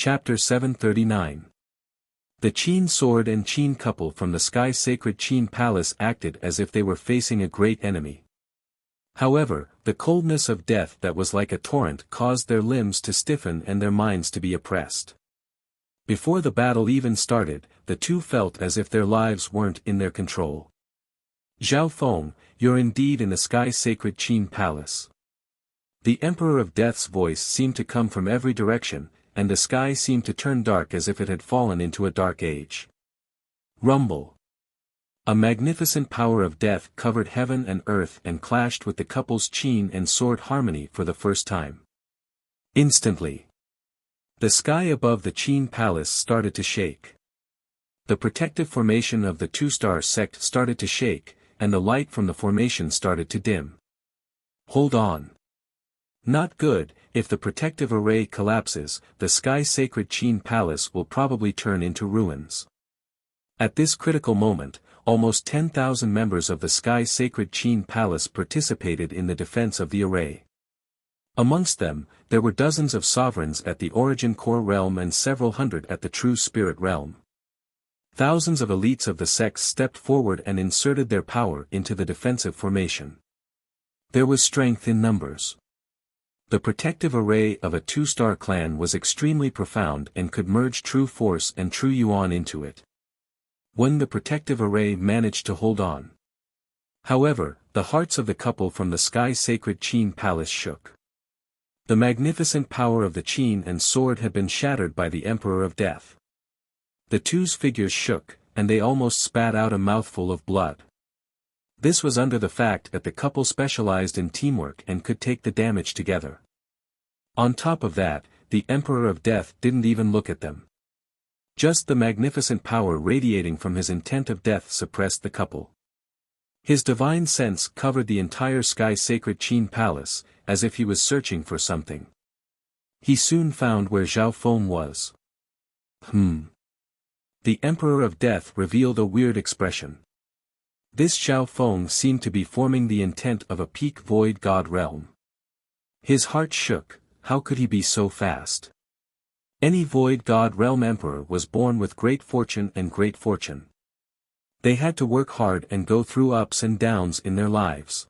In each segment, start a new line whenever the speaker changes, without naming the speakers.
Chapter 739. The Qin sword and Qin couple from the sky-sacred Qin palace acted as if they were facing a great enemy. However, the coldness of death that was like a torrent caused their limbs to stiffen and their minds to be oppressed. Before the battle even started, the two felt as if their lives weren't in their control. "Zhao Feng, you're indeed in the sky-sacred Qin palace." The Emperor of Death's voice seemed to come from every direction, and the sky seemed to turn dark as if it had fallen into a dark age. Rumble. A magnificent power of death covered heaven and earth and clashed with the couple's Qin and sword harmony for the first time. Instantly, the sky above the Qin palace started to shake. The protective formation of the two-star sect started to shake, and the light from the formation started to dim. Hold on. Not good. If the protective array collapses, the sky-sacred Qin palace will probably turn into ruins. At this critical moment, almost 10,000 members of the sky-sacred Qin palace participated in the defense of the array. Amongst them, there were dozens of sovereigns at the origin core realm and several hundred at the true spirit realm. Thousands of elites of the sects stepped forward and inserted their power into the defensive formation. There was strength in numbers. The protective array of a two-star clan was extremely profound and could merge true force and true yuan into it. When the protective array managed to hold on. However, the hearts of the couple from the sky-sacred Qin palace shook. The magnificent power of the Qin and sword had been shattered by the Emperor of Death. The two's figures shook, and they almost spat out a mouthful of blood. This was under the fact that the couple specialized in teamwork and could take the damage together. On top of that, the Emperor of Death didn't even look at them. Just the magnificent power radiating from his intent of death suppressed the couple. His divine sense covered the entire sky-sacred Qin palace, as if he was searching for something. He soon found where Zhao Feng was. The Emperor of Death revealed a weird expression. This Zhao Feng seemed to be forming the intent of a peak void god realm. His heart shook. How could he be so fast? Any void god realm emperor was born with great fortune and great fortune. They had to work hard and go through ups and downs in their lives.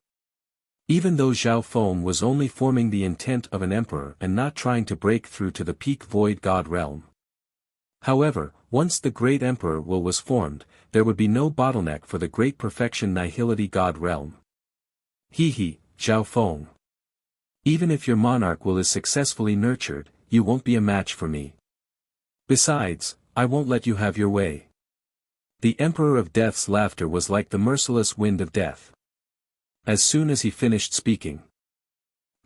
Even though Zhao Feng was only forming the intent of an emperor and not trying to break through to the peak void god realm. However, once the great emperor will was formed, there would be no bottleneck for the great perfection nihility god realm. Zhao Feng. Even if your monarch will is successfully nurtured, you won't be a match for me. Besides, I won't let you have your way. The Emperor of Death's laughter was like the merciless wind of death. As soon as he finished speaking,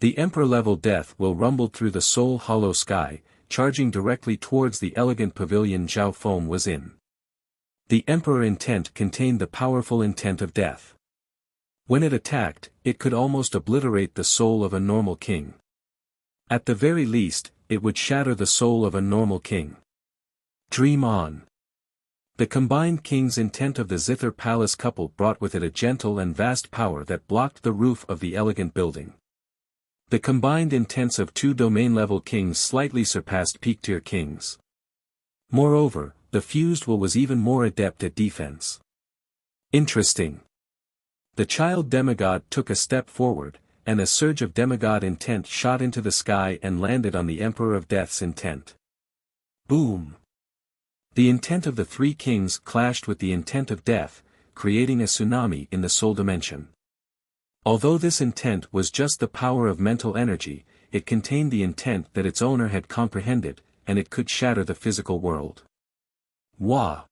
the Emperor-level death will rumbled through the soul-hollow sky, charging directly towards the elegant pavilion Zhao Feng was in. The Emperor intent contained the powerful intent of death. When it attacked, it could almost obliterate the soul of a normal king. At the very least, it would shatter the soul of a normal king. Dream on. The combined king's intent of the Zither Palace couple brought with it a gentle and vast power that blocked the roof of the elegant building. The combined intents of two domain-level kings slightly surpassed peak-tier kings. Moreover, the fused will was even more adept at defense. Interesting. The child demigod took a step forward, and a surge of demigod intent shot into the sky and landed on the Emperor of Death's intent. Boom! The intent of the three kings clashed with the intent of death, creating a tsunami in the soul dimension. Although this intent was just the power of mental energy, it contained the intent that its owner had comprehended, and it could shatter the physical world. Wah!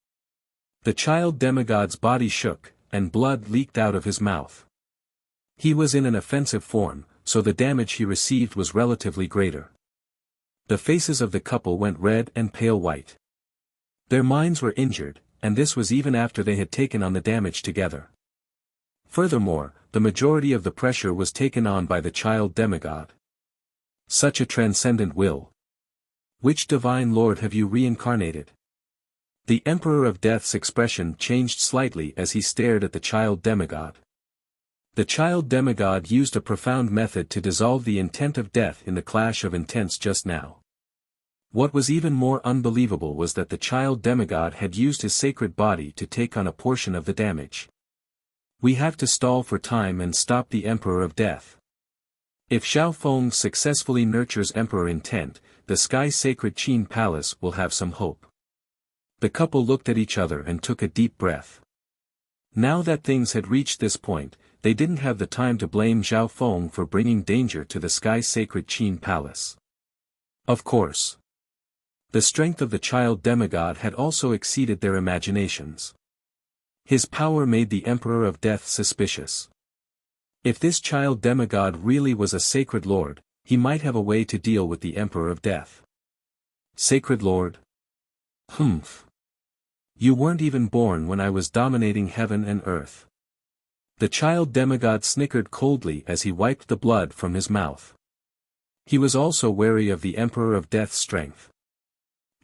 The child demigod's body shook, and blood leaked out of his mouth. He was in an offensive form, so the damage he received was relatively greater. The faces of the couple went red and pale white. Their minds were injured, and this was even after they had taken on the damage together. Furthermore, the majority of the pressure was taken on by the child demigod. Such a transcendent will. Which divine lord have you reincarnated? The Emperor of Death's expression changed slightly as he stared at the child demigod. The child demigod used a profound method to dissolve the intent of death in the clash of intents just now. What was even more unbelievable was that the child demigod had used his sacred body to take on a portion of the damage. We have to stall for time and stop the Emperor of Death. If Xiao Feng successfully nurtures Emperor Intent, the Sky Sacred Qin Palace will have some hope. The couple looked at each other and took a deep breath. Now that things had reached this point, they didn't have the time to blame Xiao Feng for bringing danger to the Sky Sacred Qin Palace. Of course. The strength of the child demigod had also exceeded their imaginations. His power made the Emperor of Death suspicious. If this child demigod really was a sacred lord, he might have a way to deal with the Emperor of Death. Sacred lord? Humph. You weren't even born when I was dominating heaven and earth. The child demigod snickered coldly as he wiped the blood from his mouth. He was also wary of the Emperor of Death's strength.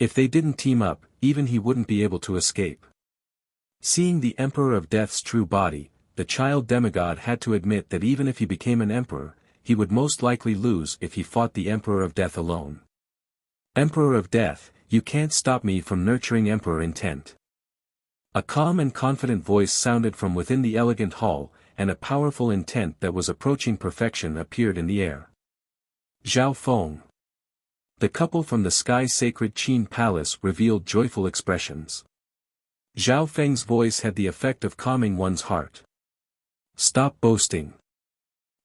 If they didn't team up, even he wouldn't be able to escape. Seeing the Emperor of Death's true body, the child demigod had to admit that even if he became an emperor, he would most likely lose if he fought the Emperor of Death alone. Emperor of Death, you can't stop me from nurturing Emperor Intent. A calm and confident voice sounded from within the elegant hall, and a powerful intent that was approaching perfection appeared in the air. Xiao Feng. The couple from the Sky Sacred Qin Palace revealed joyful expressions. Xiao Feng's voice had the effect of calming one's heart. Stop boasting.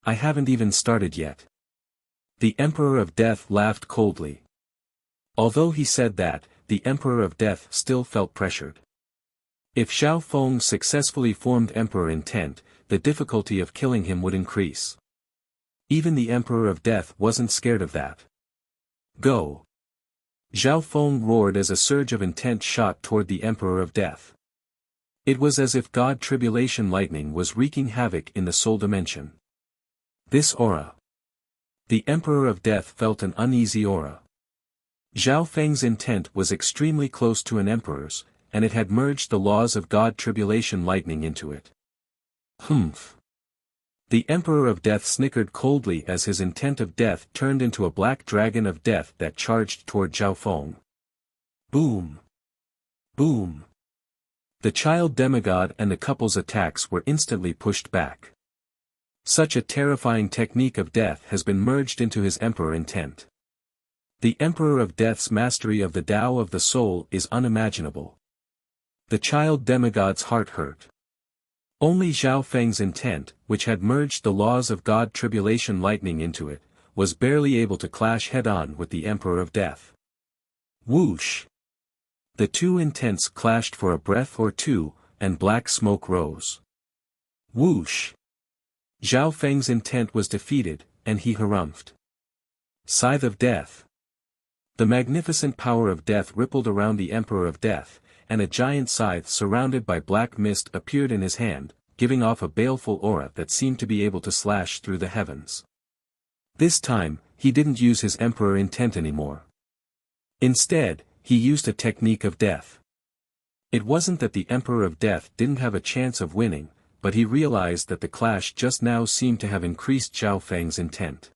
I haven't even started yet. The Emperor of Death laughed coldly. Although he said that, the Emperor of Death still felt pressured. If Xiao Feng successfully formed Emperor Intent, the difficulty of killing him would increase. Even the Emperor of Death wasn't scared of that. Go! Xiao Feng roared as a surge of intent shot toward the Emperor of Death. It was as if God Tribulation Lightning was wreaking havoc in the soul dimension. This aura. The Emperor of Death felt an uneasy aura. Xiao Feng's intent was extremely close to an emperor's, and it had merged the laws of God Tribulation Lightning into it. Humph. The Emperor of Death snickered coldly as his intent of death turned into a black dragon of death that charged toward Xiao Feng. Boom! Boom! The child demigod and the couple's attacks were instantly pushed back. Such a terrifying technique of death has been merged into his Emperor Intent. The Emperor of Death's mastery of the Tao of the soul is unimaginable. The child demigod's heart hurt. Only Xiao Feng's intent, which had merged the laws of God Tribulation Lightning into it, was barely able to clash head-on with the Emperor of Death. Whoosh! The two intents clashed for a breath or two, and black smoke rose. Whoosh! Xiao Feng's intent was defeated, and he harumphed. Scythe of Death. The magnificent power of death rippled around the Emperor of Death, and a giant scythe surrounded by black mist appeared in his hand, giving off a baleful aura that seemed to be able to slash through the heavens. This time, he didn't use his Emperor Intent anymore. Instead, he used a technique of death. It wasn't that the Emperor of Death didn't have a chance of winning, but he realized that the clash just now seemed to have increased Xiao Feng's intent.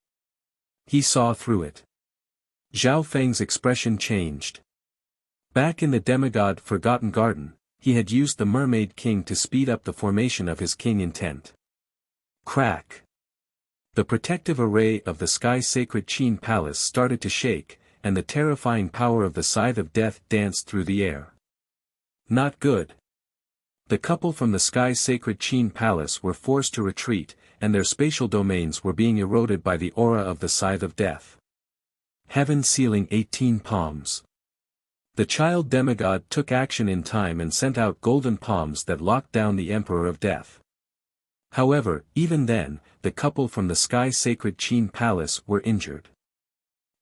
He saw through it. Xiao Feng's expression changed. Back in the demigod Forgotten Garden, he had used the Mermaid King to speed up the formation of his king intent. Crack! The protective array of the Sky Sacred Qin Palace started to shake, and the terrifying power of the Scythe of Death danced through the air. Not good. The couple from the Sky Sacred Qin Palace were forced to retreat, and their spatial domains were being eroded by the aura of the Scythe of Death. Heaven sealing 18 palms. The child demigod took action in time and sent out golden palms that locked down the Emperor of Death. However, even then, the couple from the Sky Sacred Qin Palace were injured.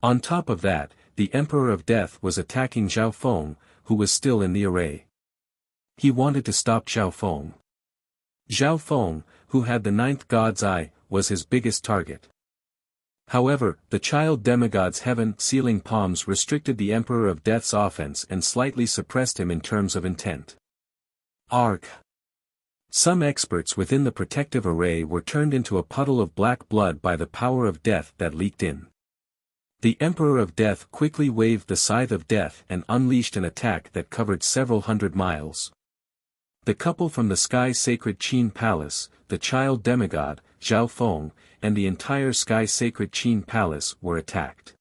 On top of that, the Emperor of Death was attacking Xiao Feng, who was still in the array. He wanted to stop Xiao Feng. Xiao Feng, who had the ninth god's eye, was his biggest target. However, the child demigod's heaven-sealing palms restricted the Emperor of Death's offense and slightly suppressed him in terms of intent. Arg! Some experts within the protective array were turned into a puddle of black blood by the power of death that leaked in. The Emperor of Death quickly waved the Scythe of Death and unleashed an attack that covered several hundred miles. The couple from the Sky Sacred Qin Palace, the child demigod, Zhao Feng, and the entire Sky Sacred Qin Palace were attacked.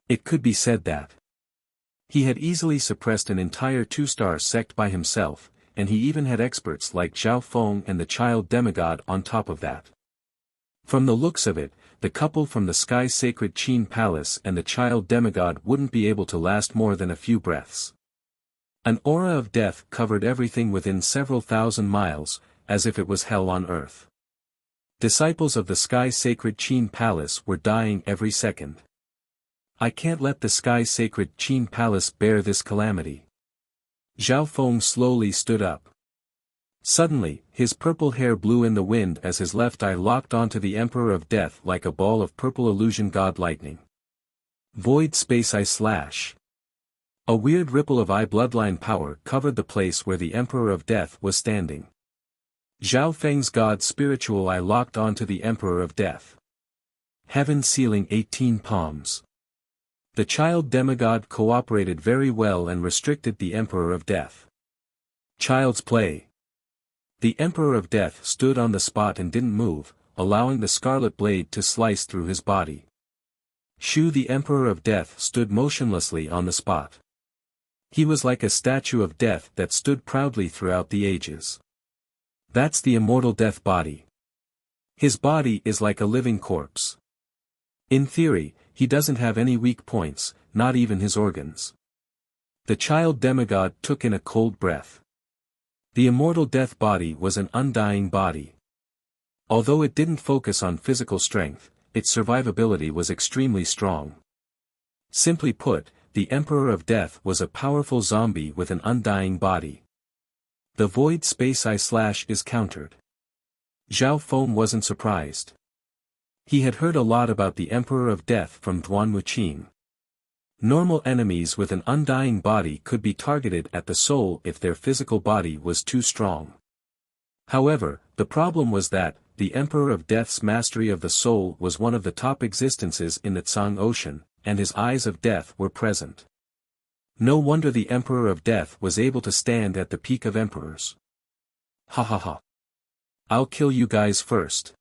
It could be said that he had easily suppressed an entire two-star sect by himself, and he even had experts like Zhao Feng and the child demigod on top of that. From the looks of it, the couple from the Sky Sacred Qin Palace and the child demigod wouldn't be able to last more than a few breaths. An aura of death covered everything within several thousand miles, as if it was hell on earth. Disciples of the Sky Sacred Qin Palace were dying every second. I can't let the Sky Sacred Qin Palace bear this calamity. Zhao Feng slowly stood up. Suddenly, his purple hair blew in the wind as his left eye locked onto the Emperor of Death like a ball of purple illusion god lightning. Void Space Eye Slash. A weird ripple of eye bloodline power covered the place where the Emperor of Death was standing. Zhao Feng's god spiritual eye locked onto the Emperor of Death. Heaven sealing 18 palms. The child demigod cooperated very well and restricted the Emperor of Death. Child's play. The Emperor of Death stood on the spot and didn't move, allowing the scarlet blade to slice through his body. Shu the Emperor of Death stood motionlessly on the spot. He was like a statue of death that stood proudly throughout the ages. That's the immortal death body. His body is like a living corpse. In theory, he doesn't have any weak points, not even his organs. The child demigod took in a cold breath. The immortal death body was an undying body. Although it didn't focus on physical strength, its survivability was extremely strong. Simply put, the Emperor of Death was a powerful zombie with an undying body. The Void Space Eye Slash is countered. Zhao Feng wasn't surprised. He had heard a lot about the Emperor of Death from Duan Wuqing. Normal enemies with an undying body could be targeted at the soul if their physical body was too strong. However, the problem was that, the Emperor of Death's mastery of the soul was one of the top existences in the Tsang Ocean, and his eyes of death were present. No wonder the Emperor of Death was able to stand at the peak of emperors. Ha ha ha. I'll kill you guys first.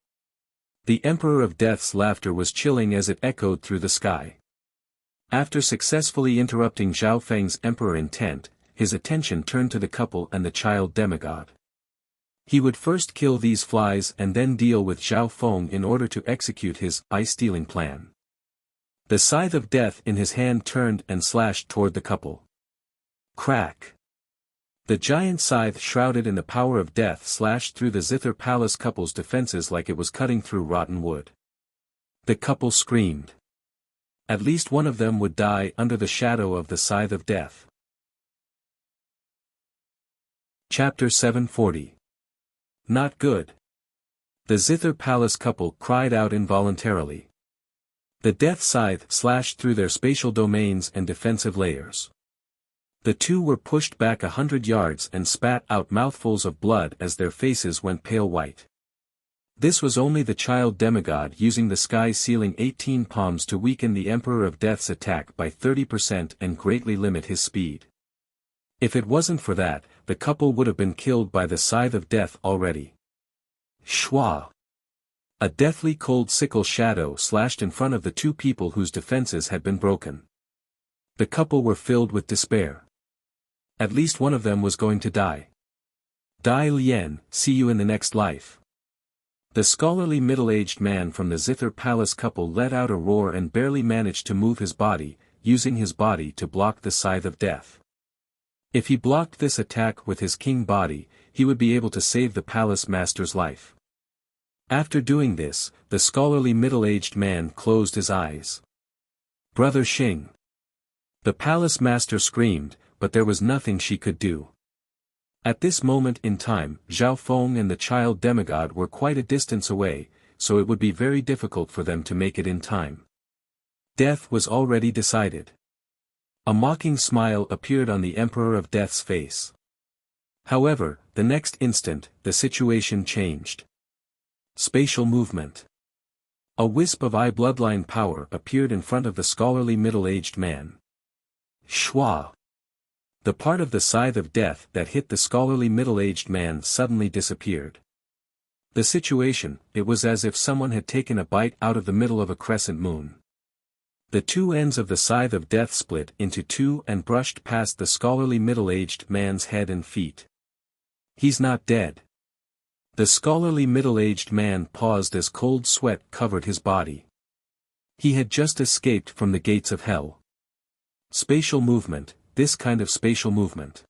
The Emperor of Death's laughter was chilling as it echoed through the sky. After successfully interrupting Zhao Feng's emperor intent, his attention turned to the couple and the child demigod. He would first kill these flies and then deal with Zhao Feng in order to execute his eye-stealing plan. The Scythe of Death in his hand turned and slashed toward the couple. Crack! The giant scythe shrouded in the power of death slashed through the Zither Palace couple's defenses like it was cutting through rotten wood. The couple screamed. At least one of them would die under the shadow of the Scythe of Death. Chapter 740. Not good. The Zither Palace couple cried out involuntarily. The death scythe slashed through their spatial domains and defensive layers. The two were pushed back 100 yards and spat out mouthfuls of blood as their faces went pale white. This was only the child demigod using the sky sealing 18 palms to weaken the Emperor of Death's attack by 30% and greatly limit his speed. If it wasn't for that, the couple would have been killed by the Scythe of Death already. Shwa! A deathly cold sickle shadow slashed in front of the two people whose defenses had been broken. The couple were filled with despair. At least one of them was going to die. Dai Lian, see you in the next life. The scholarly middle-aged man from the Zither Palace couple let out a roar and barely managed to move his body, using his body to block the Scythe of Death. If he blocked this attack with his king body, he would be able to save the palace master's life. After doing this, the scholarly middle-aged man closed his eyes. Brother Xing. The palace master screamed, but there was nothing she could do. At this moment in time, Zhao Feng and the child demigod were quite a distance away, so it would be very difficult for them to make it in time. Death was already decided. A mocking smile appeared on the Emperor of Death's face. However, the next instant, the situation changed. Spatial movement. A wisp of eye bloodline power appeared in front of the scholarly middle-aged man. Shwa! The part of the scythe of death that hit the scholarly middle-aged man suddenly disappeared. The situation, it was as if someone had taken a bite out of the middle of a crescent moon. The two ends of the scythe of death split into two and brushed past the scholarly middle-aged man's head and feet. He's not dead. The scholarly middle-aged man paused as cold sweat covered his body. He had just escaped from the gates of hell. Spatial movement, this kind of spatial movement.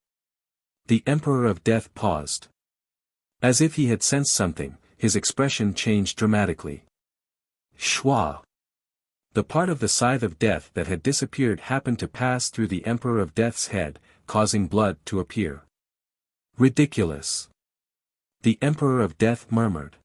The Emperor of Death paused. As if he had sensed something, his expression changed dramatically. Shwa! The part of the scythe of death that had disappeared happened to pass through the Emperor of Death's head, causing blood to appear. Ridiculous! The Emperor of Death murmured.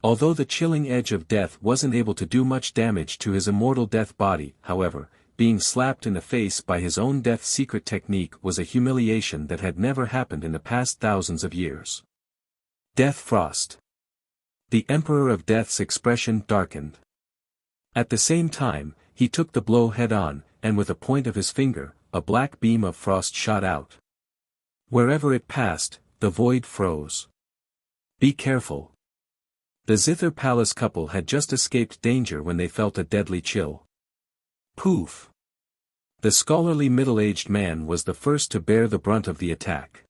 Although the chilling edge of death wasn't able to do much damage to his immortal death body, however, being slapped in the face by his own death secret technique was a humiliation that had never happened in the past thousands of years. Death Frost. The Emperor of Death's expression darkened. At the same time, he took the blow head-on, and with a point of his finger, a black beam of frost shot out. Wherever it passed, the void froze. Be careful. The Zither Palace couple had just escaped danger when they felt a deadly chill. Poof! The scholarly middle-aged man was the first to bear the brunt of the attack.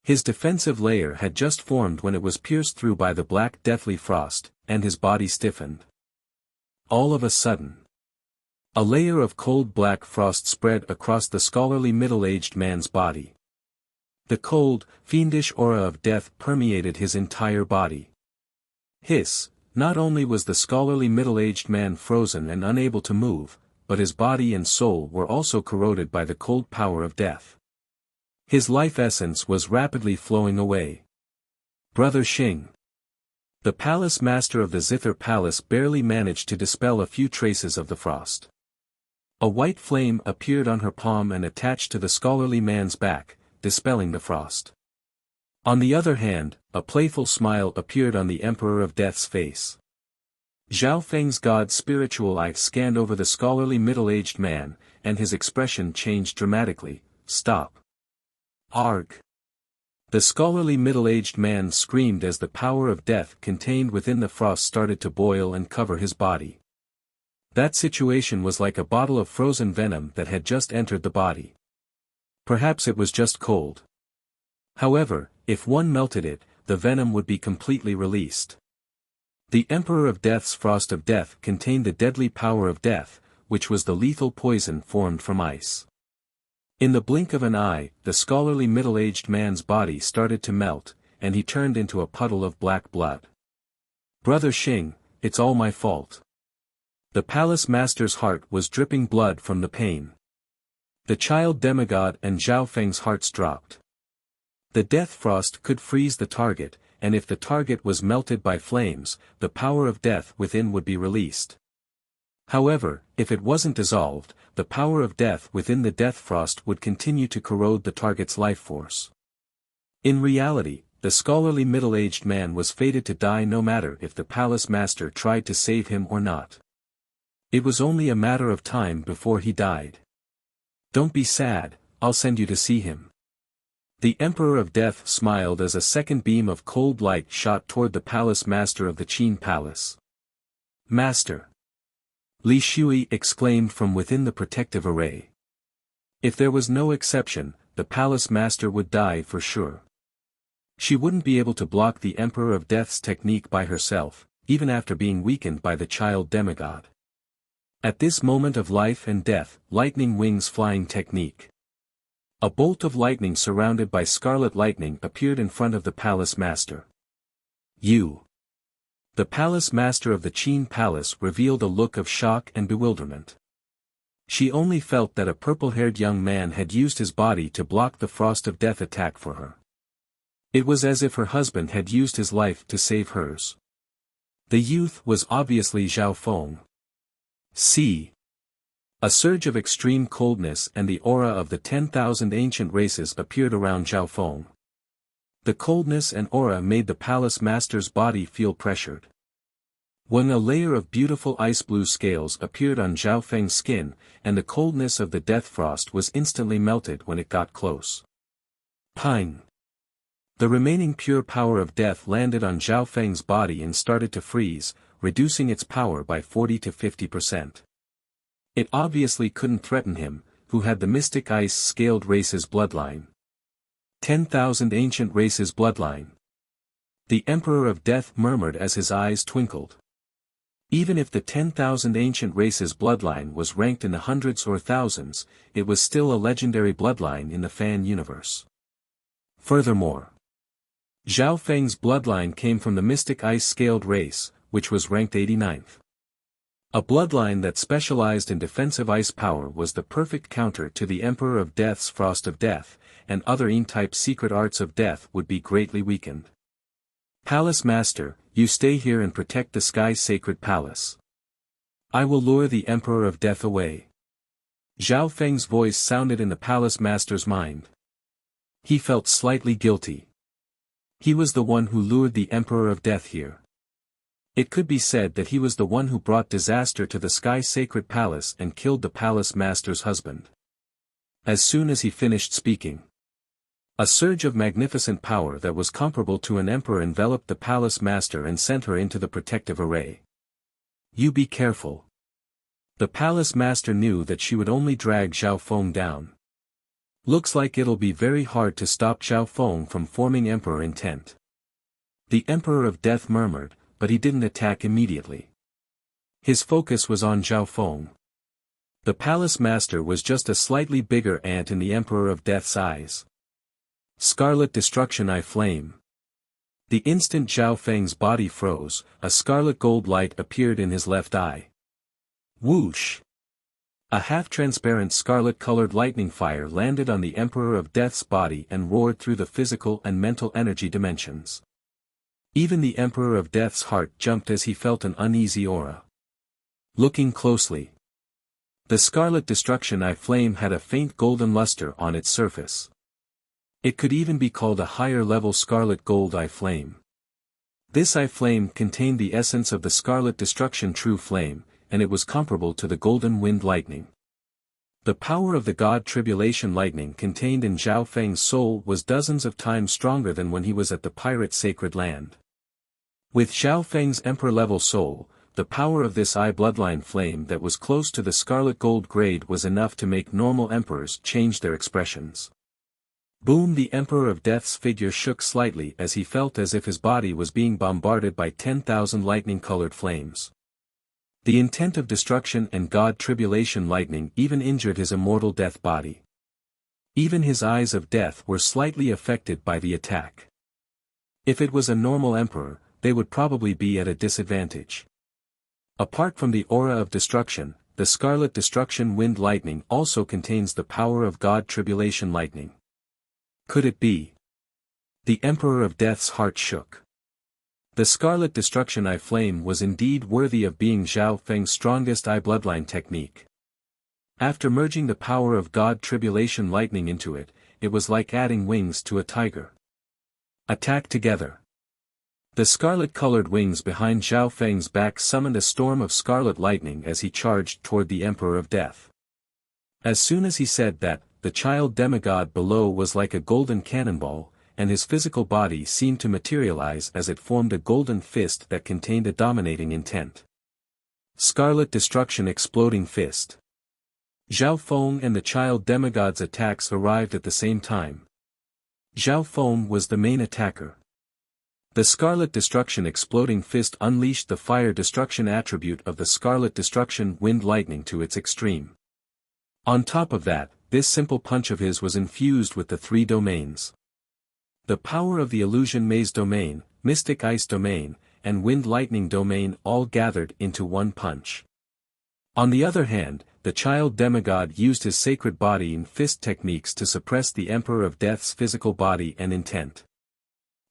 His defensive layer had just formed when it was pierced through by the black deathly frost, and his body stiffened. All of a sudden, a layer of cold black frost spread across the scholarly middle-aged man's body. The cold, fiendish aura of death permeated his entire body. Hiss! Not only was the scholarly middle-aged man frozen and unable to move, but his body and soul were also corroded by the cold power of death. His life essence was rapidly flowing away. Brother Xing. The palace master of the Zither Palace barely managed to dispel a few traces of the frost. A white flame appeared on her palm and attached to the scholarly man's back, dispelling the frost. On the other hand, a playful smile appeared on the Emperor of Death's face. Zhao Feng's god's spiritual eye scanned over the scholarly middle-aged man, and his expression changed dramatically. Stop. Arg! The scholarly middle-aged man screamed as the power of death contained within the frost started to boil and cover his body. That situation was like a bottle of frozen venom that had just entered the body. Perhaps it was just cold. However, if one melted it, the venom would be completely released. The Emperor of Death's frost of death contained the deadly power of death, which was the lethal poison formed from ice. In the blink of an eye, the scholarly middle-aged man's body started to melt, and he turned into a puddle of black blood. Brother Xing, it's all my fault. The palace master's heart was dripping blood from the pain. The child demigod and Zhao Feng's hearts dropped. The death frost could freeze the target, and if the target was melted by flames, the power of death within would be released. However, if it wasn't dissolved, the power of death within the death frost would continue to corrode the target's life force. In reality, the scholarly middle-aged man was fated to die no matter if the palace master tried to save him or not. It was only a matter of time before he died. Don't be sad, I'll send you to see him. The Emperor of Death smiled as a second beam of cold light shot toward the palace master of the Qin Palace. Master! Li Shui exclaimed from within the protective array. If there was no exception, the palace master would die for sure. She wouldn't be able to block the Emperor of Death's technique by herself, even after being weakened by the child demigod. At this moment of life and death, lightning wings flying technique. A bolt of lightning surrounded by scarlet lightning appeared in front of the palace master. You! The palace master of the Qin Palace revealed a look of shock and bewilderment. She only felt that a purple-haired young man had used his body to block the frost of death attack for her. It was as if her husband had used his life to save hers. The youth was obviously Zhao Feng. See! A surge of extreme coldness and the aura of the 10,000 ancient races appeared around Zhao Feng. The coldness and aura made the palace master's body feel pressured. When a layer of beautiful ice-blue scales appeared on Zhao Feng's skin, and the coldness of the death frost was instantly melted when it got close. Pine. The remaining pure power of death landed on Zhao Feng's body and started to freeze, reducing its power by 40 to 50%. It obviously couldn't threaten him, who had the mystic ice-scaled race's bloodline. 10,000 ancient races bloodline. The Emperor of Death murmured as his eyes twinkled. Even if the 10,000 ancient races bloodline was ranked in the hundreds or thousands, it was still a legendary bloodline in the fan universe. Furthermore, Zhao Feng's bloodline came from the mystic ice-scaled race, which was ranked 89th. A bloodline that specialized in defensive ice power was the perfect counter to the Emperor of Death's Frost of Death, and other Yin-type secret arts of death would be greatly weakened. Palace Master, you stay here and protect the sky's sacred palace. I will lure the Emperor of Death away. Zhao Feng's voice sounded in the Palace Master's mind. He felt slightly guilty. He was the one who lured the Emperor of Death here. It could be said that he was the one who brought disaster to the Sky Sacred Palace and killed the Palace Master's husband. As soon as he finished speaking, a surge of magnificent power that was comparable to an emperor enveloped the Palace Master and sent her into the protective array. You be careful. The Palace Master knew that she would only drag Zhao Feng down. Looks like it'll be very hard to stop Zhao Feng from forming emperor intent. The Emperor of Death murmured, but he didn't attack immediately. His focus was on Zhao Feng. The Palace Master was just a slightly bigger ant in the Emperor of Death's eyes. Scarlet Destruction Eye Flame. The instant Zhao Feng's body froze, a scarlet gold light appeared in his left eye. Whoosh! A half-transparent scarlet-colored lightning fire landed on the Emperor of Death's body and roared through the physical and mental energy dimensions. Even the Emperor of Death's heart jumped as he felt an uneasy aura. Looking closely, the Scarlet Destruction Eye Flame had a faint golden luster on its surface. It could even be called a higher-level Scarlet Gold Eye Flame. This Eye Flame contained the essence of the Scarlet Destruction True Flame, and it was comparable to the Golden Wind Lightning. The power of the God Tribulation Lightning contained in Zhao Feng's soul was dozens of times stronger than when he was at the Pirate Sacred Land. With Zhao Feng's Emperor-level soul, the power of this eye bloodline flame that was close to the Scarlet Gold grade was enough to make normal emperors change their expressions. Boom! The Emperor of Death's figure shook slightly as he felt as if his body was being bombarded by 10,000 lightning-colored flames. The intent of destruction and God Tribulation Lightning even injured his immortal death body. Even his eyes of death were slightly affected by the attack. If it was a normal emperor, they would probably be at a disadvantage. Apart from the aura of destruction, the Scarlet Destruction Wind Lightning also contains the power of God Tribulation Lightning. Could it be? The Emperor of Death's heart shook. The Scarlet Destruction Eye Flame was indeed worthy of being Zhao Feng's strongest eye bloodline technique. After merging the power of God Tribulation Lightning into it, it was like adding wings to a tiger. Attack together. The scarlet-colored wings behind Zhao Feng's back summoned a storm of scarlet lightning as he charged toward the Emperor of Death. As soon as he said that, the child demigod below was like a golden cannonball, and his physical body seemed to materialize as it formed a golden fist that contained a dominating intent. Scarlet Destruction Exploding Fist. Zhao Feng and the child demigod's attacks arrived at the same time. Zhao Feng was the main attacker. The Scarlet Destruction Exploding Fist unleashed the fire destruction attribute of the Scarlet Destruction Wind Lightning to its extreme. On top of that, this simple punch of his was infused with the three domains. The power of the Illusion Maze Domain, Mystic Ice Domain, and Wind Lightning Domain all gathered into one punch. On the other hand, the child demigod used his sacred body and fist techniques to suppress the Emperor of Death's physical body and intent.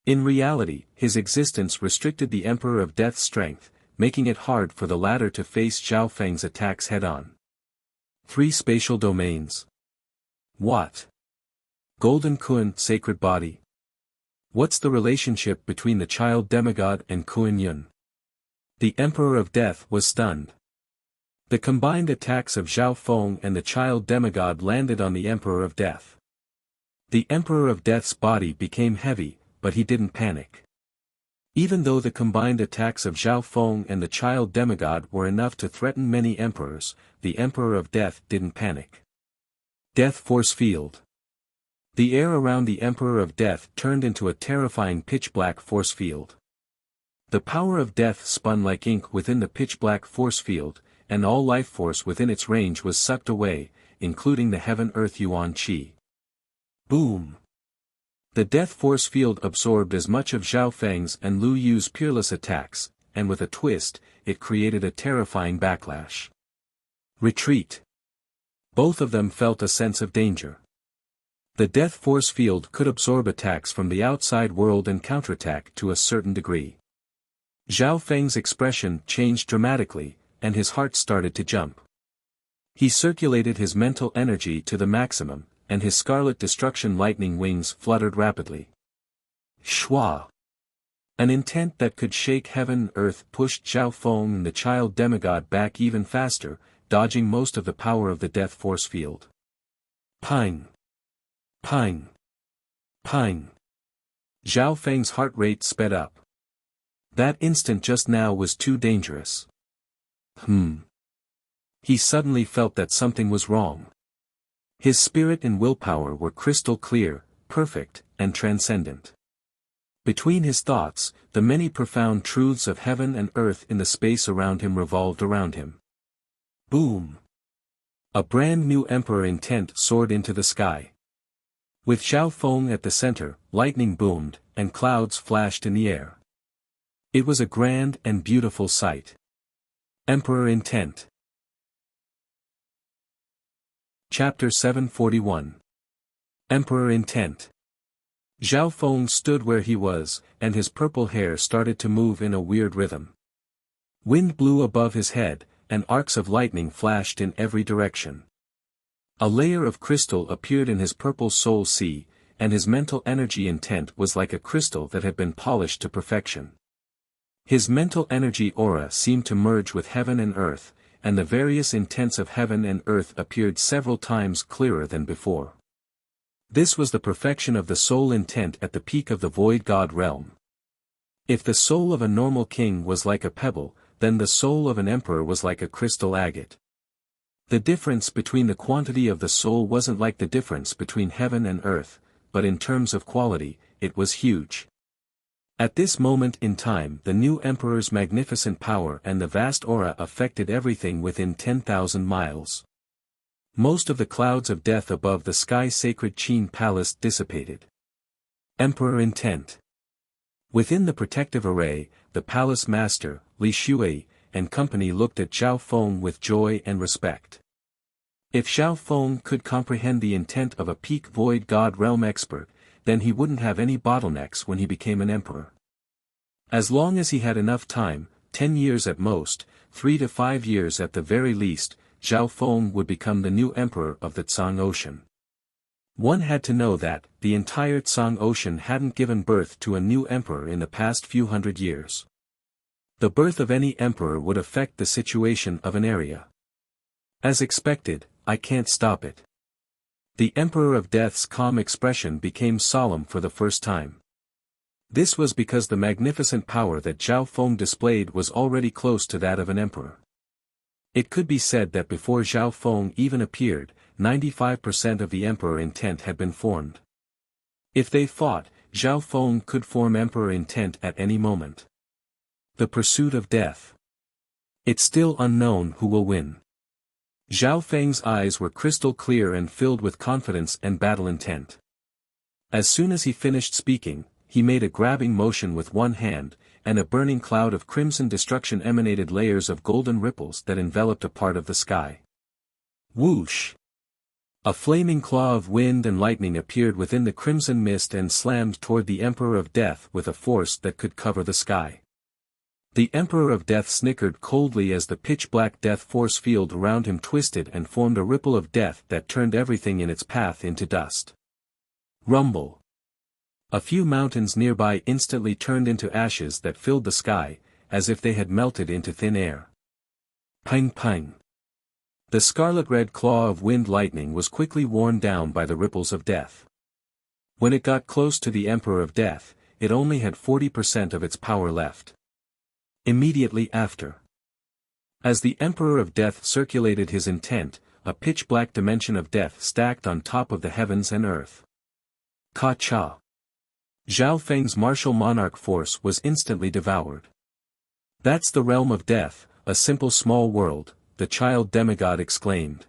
In reality, his existence restricted the Emperor of Death's strength, making it hard for the latter to face Zhao Feng's attacks head-on. 3 spatial domains. What? Golden Kun, sacred body. What's the relationship between the child demigod and Kuan Yin? The Emperor of Death was stunned. The combined attacks of Zhao Feng and the child demigod landed on the Emperor of Death. The Emperor of Death's body became heavy, but he didn't panic. Even though the combined attacks of Zhao Feng and the child demigod were enough to threaten many emperors, the Emperor of Death didn't panic. Death Force Field. The air around the Emperor of Death turned into a terrifying pitch-black force field. The power of death spun like ink within the pitch-black force field, and all life force within its range was sucked away, including the Heaven-Earth Yuan Qi. Boom! The death force field absorbed as much of Zhao Feng's and Lu Yu's peerless attacks, and with a twist, it created a terrifying backlash. Retreat! Both of them felt a sense of danger. The death force field could absorb attacks from the outside world and counterattack to a certain degree. Zhao Feng's expression changed dramatically, and his heart started to jump. He circulated his mental energy to the maximum, and his scarlet destruction lightning wings fluttered rapidly. Shwa! An intent that could shake heaven and earth pushed Zhao Feng and the child demigod back even faster, dodging most of the power of the death force field. Pine! Pine! Pine! Zhao Feng's heart rate sped up. That instant just now was too dangerous. He suddenly felt that something was wrong. His spirit and willpower were crystal clear, perfect, and transcendent. Between his thoughts, the many profound truths of heaven and earth in the space around him revolved around him. Boom! A brand new emperor intent soared into the sky. With Zhao Feng at the center, lightning boomed, and clouds flashed in the air. It was a grand and beautiful sight. Emperor Intent. Chapter 741. Emperor Intent. Zhao Feng stood where he was, and his purple hair started to move in a weird rhythm. Wind blew above his head, and arcs of lightning flashed in every direction. A layer of crystal appeared in his purple soul sea, and his mental energy intent was like a crystal that had been polished to perfection. His mental energy aura seemed to merge with heaven and earth, and the various intents of heaven and earth appeared several times clearer than before. This was the perfection of the soul intent at the peak of the void god realm. If the soul of a normal king was like a pebble, then the soul of an emperor was like a crystal agate. The difference between the quantity of the soul wasn't like the difference between heaven and earth, but in terms of quality, it was huge. At this moment in time the new emperor's magnificent power and the vast aura affected everything within 10,000 miles. Most of the clouds of death above the sky-sacred Qin palace dissipated. Emperor Intent. Within the protective array, the palace master, Li Shui, and company looked at Zhao Feng with joy and respect. If Zhao Feng could comprehend the intent of a peak void god realm expert, then he wouldn't have any bottlenecks when he became an emperor. As long as he had enough time, 10 years at most, 3 to 5 years at the very least, Zhao Feng would become the new emperor of the Tsang Ocean. One had to know that the entire Tsang Ocean hadn't given birth to a new emperor in the past few hundred years. The birth of any emperor would affect the situation of an area. As expected, I can't stop it. The Emperor of Death's calm expression became solemn for the first time. This was because the magnificent power that Zhao Feng displayed was already close to that of an emperor. It could be said that before Zhao Feng even appeared, 95% of the emperor intent had been formed. If they fought, Zhao Feng could form emperor intent at any moment. The pursuit of death. It's still unknown who will win. Zhao Feng's eyes were crystal clear and filled with confidence and battle intent. As soon as he finished speaking, he made a grabbing motion with one hand, and a burning cloud of crimson destruction emanated layers of golden ripples that enveloped a part of the sky. Whoosh! A flaming claw of wind and lightning appeared within the crimson mist and slammed toward the Emperor of Death with a force that could cover the sky. The Emperor of Death snickered coldly as the pitch-black death force field around him twisted and formed a ripple of death that turned everything in its path into dust. Rumble. A few mountains nearby instantly turned into ashes that filled the sky, as if they had melted into thin air. Ping ping. The scarlet-red claw of wind lightning was quickly worn down by the ripples of death. When it got close to the Emperor of Death, it only had 40% of its power left. Immediately after, as the Emperor of Death circulated his intent, a pitch-black dimension of death stacked on top of the heavens and earth. Ka-cha! Zhao Feng's martial monarch force was instantly devoured. That's the realm of death, a simple small world, the child demigod exclaimed.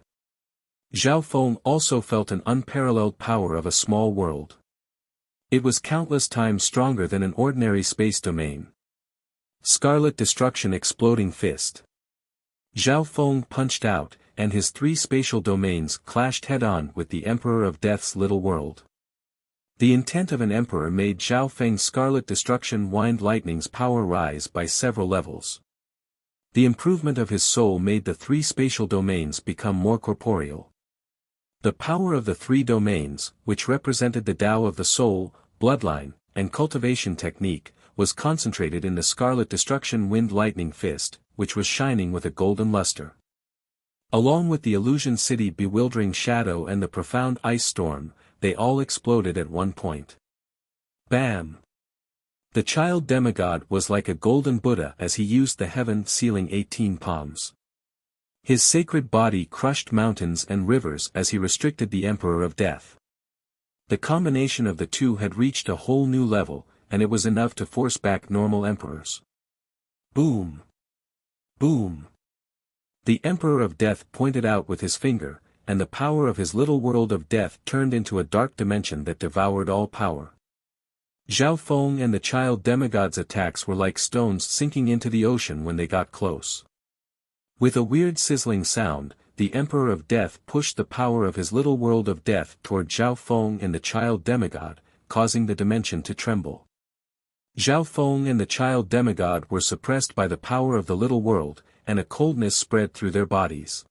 Zhao Feng also felt an unparalleled power of a small world. It was countless times stronger than an ordinary space domain. Scarlet Destruction Exploding Fist. Zhao Feng punched out, and his 3 spatial domains clashed head-on with the Emperor of Death's little world. The intent of an emperor made Zhao Feng's Scarlet Destruction Wind Lightning's power rise by several levels. The improvement of his soul made the 3 spatial domains become more corporeal. The power of the 3 domains, which represented the Tao of the soul, bloodline, and cultivation technique, was concentrated in the Scarlet Destruction Wind Lightning Fist, which was shining with a golden luster. Along with the Illusion City Bewildering Shadow and the Profound Ice Storm, they all exploded at one point. Bam! The child demigod was like a golden Buddha as he used the heaven-sealing 18 palms. His sacred body crushed mountains and rivers as he restricted the Emperor of Death. The combination of the two had reached a whole new level, and it was enough to force back normal emperors. Boom! Boom! The Emperor of Death pointed out with his finger, and the power of his little world of death turned into a dark dimension that devoured all power. Zhao Feng and the child demigod's attacks were like stones sinking into the ocean when they got close. With a weird sizzling sound, the Emperor of Death pushed the power of his little world of death toward Zhao Feng and the child demigod, causing the dimension to tremble. Zhao Feng and the child demigod were suppressed by the power of the little world, and a coldness spread through their bodies.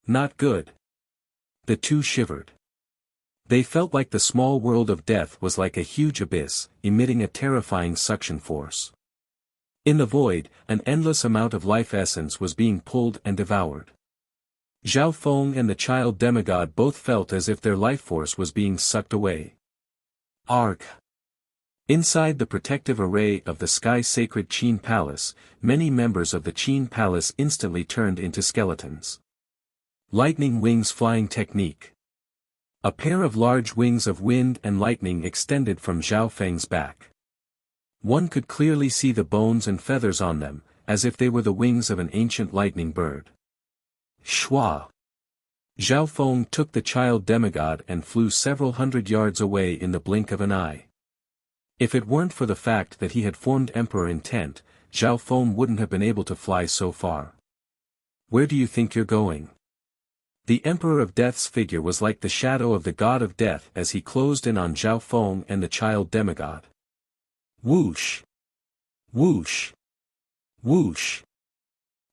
Not good. The two shivered. They felt like the small world of death was like a huge abyss, emitting a terrifying suction force. In the void, an endless amount of life essence was being pulled and devoured. Zhao Feng and the child demigod both felt as if their life force was being sucked away. Arg! Inside the protective array of the sky-sacred Qin Palace, many members of the Qin Palace instantly turned into skeletons. Lightning Wings Flying Technique. A pair of large wings of wind and lightning extended from Zhao Feng's back. One could clearly see the bones and feathers on them, as if they were the wings of an ancient lightning bird. Shwa! Zhao Feng took the child demigod and flew several hundred yards away in the blink of an eye. If it weren't for the fact that he had formed Emperor intent, Zhao Feng wouldn't have been able to fly so far. Where do you think you're going? The Emperor of Death's figure was like the shadow of the God of Death as he closed in on Zhao Feng and the child demigod. Whoosh! Whoosh! Whoosh!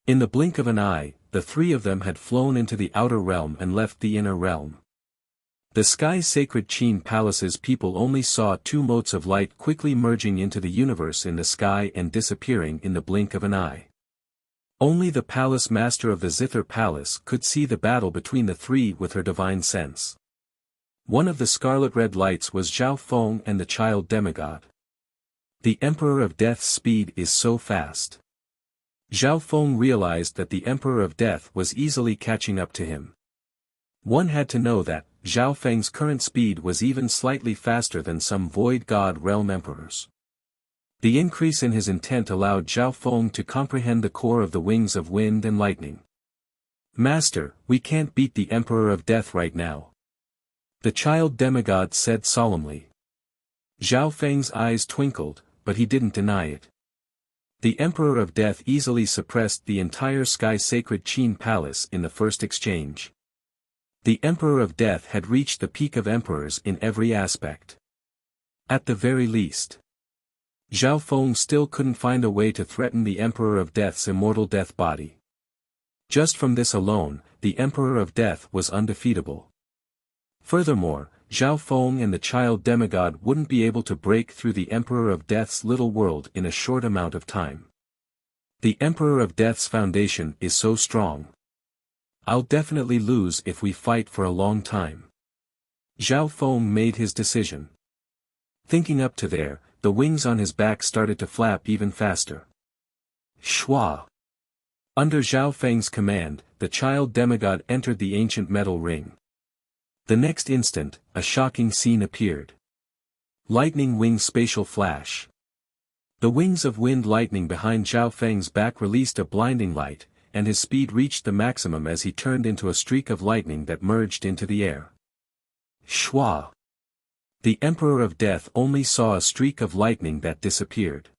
In the blink of an eye, the 3 of them had flown into the outer realm and left the inner realm. The sky-sacred Qin Palace's people only saw 2 motes of light quickly merging into the universe in the sky and disappearing in the blink of an eye. Only the palace master of the Zither Palace could see the battle between the 3 with her divine sense. One of the scarlet-red lights was Zhao Feng and the child demigod. The Emperor of Death's speed is so fast. Zhao Feng realized that the Emperor of Death was easily catching up to him. One had to know that Zhao Feng's current speed was even slightly faster than some Void God Realm emperors. The increase in his intent allowed Zhao Feng to comprehend the core of the wings of wind and lightning. Master, we can't beat the Emperor of Death right now. The child demigod said solemnly. Zhao Feng's eyes twinkled, but he didn't deny it. The Emperor of Death easily suppressed the entire sky-sacred Qin Palace in the first exchange. The Emperor of Death had reached the peak of emperors in every aspect. At the very least, Zhao Feng still couldn't find a way to threaten the Emperor of Death's immortal death body. Just from this alone, the Emperor of Death was undefeatable. Furthermore, Zhao Feng and the child demigod wouldn't be able to break through the Emperor of Death's little world in a short amount of time. The Emperor of Death's foundation is so strong. I'll definitely lose if we fight for a long time. Zhao Feng made his decision. Thinking up to there, the wings on his back started to flap even faster. Shua! Under Zhao Feng's command, the child demigod entered the ancient metal ring. The next instant, a shocking scene appeared. Lightning wing spatial flash. The wings of wind lightning behind Zhao Feng's back released a blinding light, and his speed reached the maximum as he turned into a streak of lightning that merged into the air. Shua! The Emperor of Death only saw a streak of lightning that disappeared.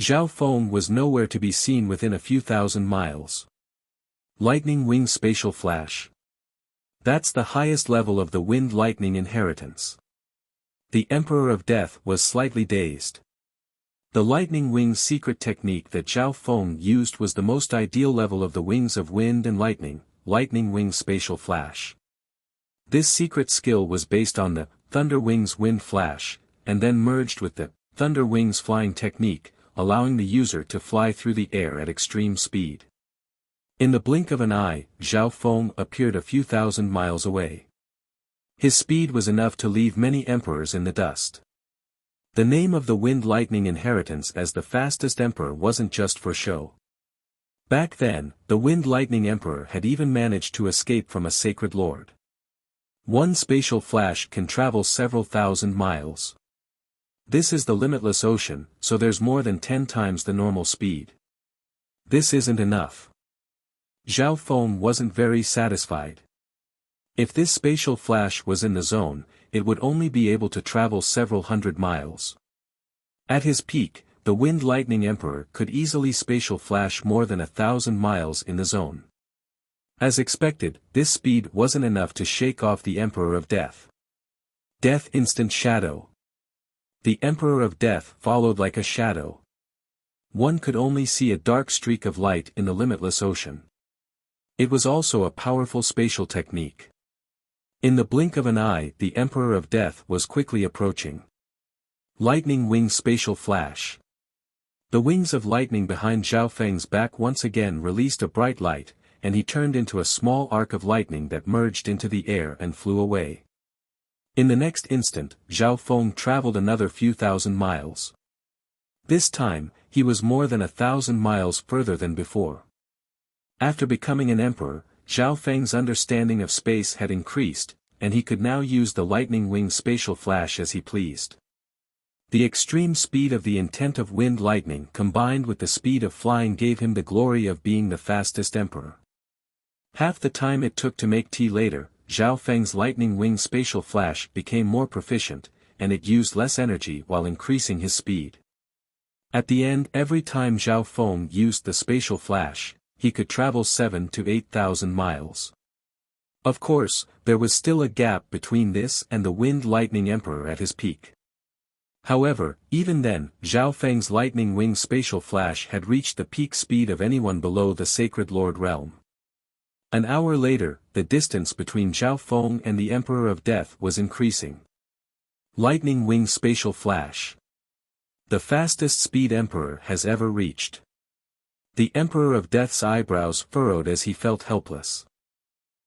Zhao Feng was nowhere to be seen within a few thousand miles. Lightning wing spatial flash. That's the highest level of the wind lightning inheritance. The Emperor of Death was slightly dazed. The lightning wing's secret technique that Zhao Feng used was the most ideal level of the wings of wind and lightning wing spatial flash. This secret skill was based on the Thunder Wings Wind Flash, and then merged with the Thunder Wings Flying technique, allowing the user to fly through the air at extreme speed. In the blink of an eye, Zhao Feng appeared a few thousand miles away. His speed was enough to leave many emperors in the dust. The name of the wind lightning inheritance as the fastest emperor wasn't just for show. Back then, the wind lightning emperor had even managed to escape from a sacred lord. One spatial flash can travel several thousand miles. This is the limitless ocean, so there's more than 10 times the normal speed. This isn't enough. Zhao Feng wasn't very satisfied. If this spatial flash was in the zone, it would only be able to travel several hundred miles. At his peak, the wind lightning emperor could easily spatial flash more than 1,000 miles in the zone. As expected, this speed wasn't enough to shake off the Emperor of Death. Death instant shadow. The Emperor of Death followed like a shadow. One could only see a dark streak of light in the limitless ocean. It was also a powerful spatial technique. In the blink of an eye, the Emperor of Death was quickly approaching. Lightning wing spatial flash. The wings of lightning behind Zhao Feng's back once again released a bright light, and he turned into a small arc of lightning that merged into the air and flew away. In the next instant, Zhao Feng traveled another few thousand miles. This time, he was more than 1,000 miles further than before. After becoming an emperor, Zhao Feng's understanding of space had increased, and he could now use the lightning wing spatial flash as he pleased. The extreme speed of the intent of wind lightning combined with the speed of flying gave him the glory of being the fastest emperor. Half the time it took to make tea later, Zhao Feng's lightning wing spatial flash became more proficient, and it used less energy while increasing his speed. At the end, every time Zhao Feng used the spatial flash, he could travel 7,000 to 8,000 miles. Of course, there was still a gap between this and the wind lightning emperor at his peak. However, even then, Zhao Feng's lightning wing spatial flash had reached the peak speed of anyone below the Sacred Lord realm. An hour later, the distance between Zhao Feng and the Emperor of Death was increasing. Lightning wing spatial flash. The fastest speed Emperor has ever reached. The Emperor of Death's eyebrows furrowed as he felt helpless.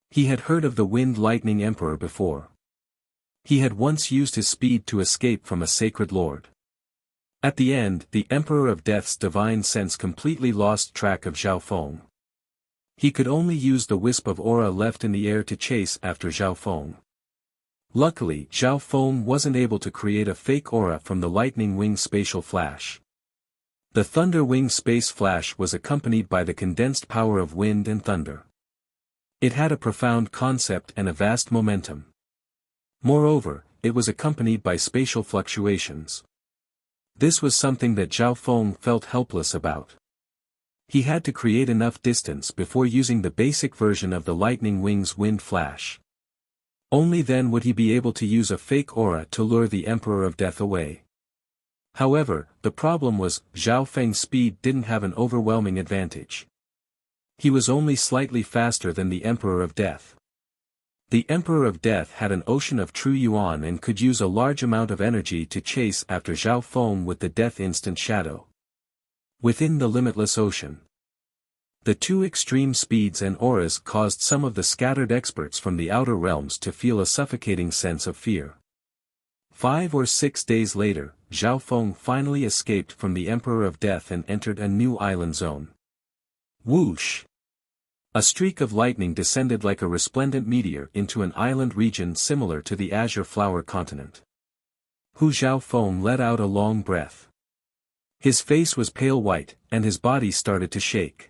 He had heard of the wind lightning Emperor before. He had once used his speed to escape from a sacred lord. At the end, the Emperor of Death's divine sense completely lost track of Zhao Feng. He could only use the wisp of aura left in the air to chase after Zhao Feng. Luckily, Zhao Feng wasn't able to create a fake aura from the lightning wing spatial flash. The thunder wing space flash was accompanied by the condensed power of wind and thunder. It had a profound concept and a vast momentum. Moreover, it was accompanied by spatial fluctuations. This was something that Zhao Feng felt helpless about. He had to create enough distance before using the basic version of the lightning wing's wind flash. Only then would he be able to use a fake aura to lure the Emperor of Death away. However, the problem was, Zhao Feng's speed didn't have an overwhelming advantage. He was only slightly faster than the Emperor of Death. The Emperor of Death had an ocean of true yuan and could use a large amount of energy to chase after Zhao Feng with the death instant shadow. Within the limitless ocean. The two extreme speeds and auras caused some of the scattered experts from the outer realms to feel a suffocating sense of fear. 5 or 6 days later, Zhao Feng finally escaped from the Emperor of Death and entered a new island zone. Whoosh! A streak of lightning descended like a resplendent meteor into an island region similar to the Azure Flower continent. Hu Zhao Feng let out a long breath. His face was pale white, and his body started to shake.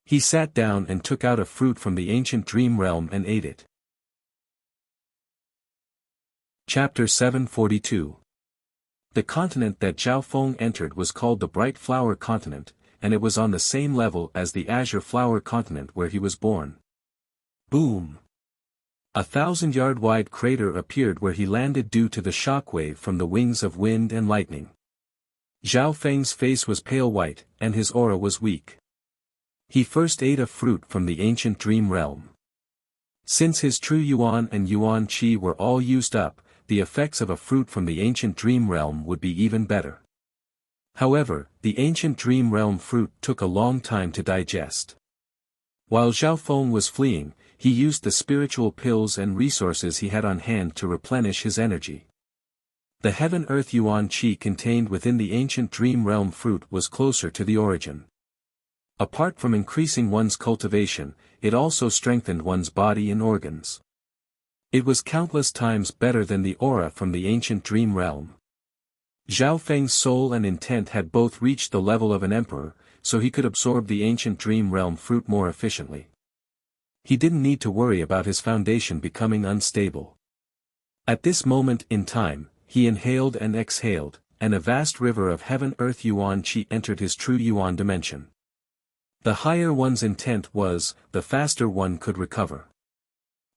He sat down and took out a fruit from the ancient dream realm and ate it. Chapter 742. The continent that Zhao Feng entered was called the Bright Flower Continent, and it was on the same level as the Azure Flower Continent where he was born. Boom! A 1,000-yard-wide crater appeared where he landed due to the shockwave from the wings of wind and lightning. Zhao Feng's face was pale white, and his aura was weak. He first ate a fruit from the ancient dream realm. Since his true yuan and yuan qi were all used up, the effects of a fruit from the ancient dream realm would be even better. However, the ancient dream realm fruit took a long time to digest. While Zhao Feng was fleeing, he used the spiritual pills and resources he had on hand to replenish his energy. The heaven-earth yuan qi contained within the ancient dream realm fruit was closer to the origin. Apart from increasing one's cultivation, it also strengthened one's body and organs. It was countless times better than the aura from the ancient dream realm. Zhao Feng's soul and intent had both reached the level of an emperor, so he could absorb the ancient dream realm fruit more efficiently. He didn't need to worry about his foundation becoming unstable. At this moment in time, he inhaled and exhaled, and a vast river of heaven-earth yuan qi entered his true yuan dimension. The higher one's intent was, the faster one could recover.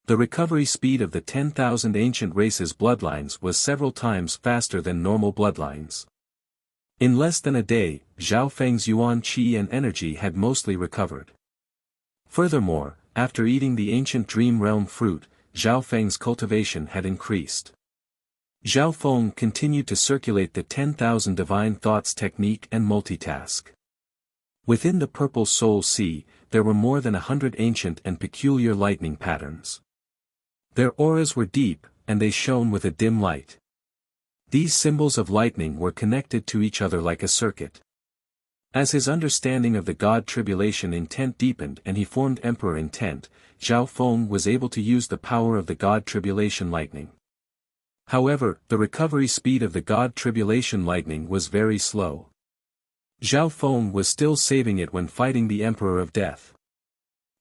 The recovery speed of the 10,000 ancient races' bloodlines was several times faster than normal bloodlines. In less than a day, Zhao Feng's yuan qi and energy had mostly recovered. Furthermore, after eating the ancient dream realm fruit, Zhao Feng's cultivation had increased. Zhao Feng continued to circulate the 10,000 divine thoughts technique and multitask. Within the Purple Soul Sea, there were more than 100 ancient and peculiar lightning patterns. Their auras were deep, and they shone with a dim light. These symbols of lightning were connected to each other like a circuit. As his understanding of the God Tribulation intent deepened and he formed Emperor intent, Zhao Feng was able to use the power of the God Tribulation lightning. However, the recovery speed of the God Tribulation lightning was very slow. Zhao Feng was still saving it when fighting the Emperor of Death.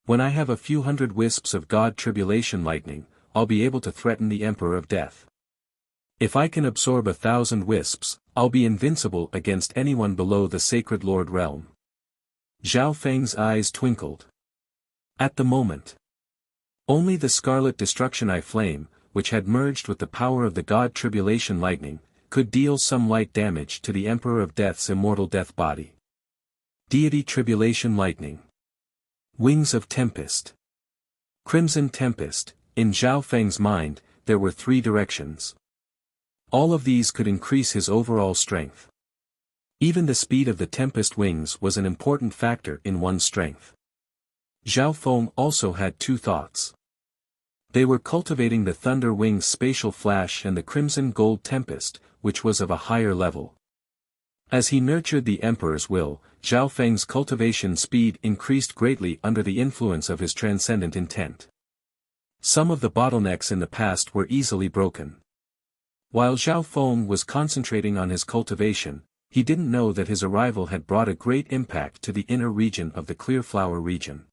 When I have a few hundred wisps of God Tribulation lightning, I'll be able to threaten the Emperor of Death. If I can absorb 1,000 wisps, I'll be invincible against anyone below the Sacred Lord realm. Zhao Feng's eyes twinkled. At the moment, only the Scarlet Destruction Eye Flame, which had merged with the power of the God Tribulation lightning, could deal some light damage to the Emperor of Death's immortal death body. Deity Tribulation Lightning. Wings of Tempest. Crimson Tempest. In Zhao Feng's mind, there were 3 directions. All of these could increase his overall strength. Even the speed of the Tempest wings was an important factor in one's strength. Zhao Feng also had 2 thoughts. They were cultivating the Thunder Wings Spatial Flash and the Crimson Gold Tempest, which was of a higher level. As he nurtured the Emperor's will, Zhao Feng's cultivation speed increased greatly under the influence of his transcendent intent. Some of the bottlenecks in the past were easily broken. While Zhao Feng was concentrating on his cultivation, he didn't know that his arrival had brought a great impact to the inner region of the Clearflower region.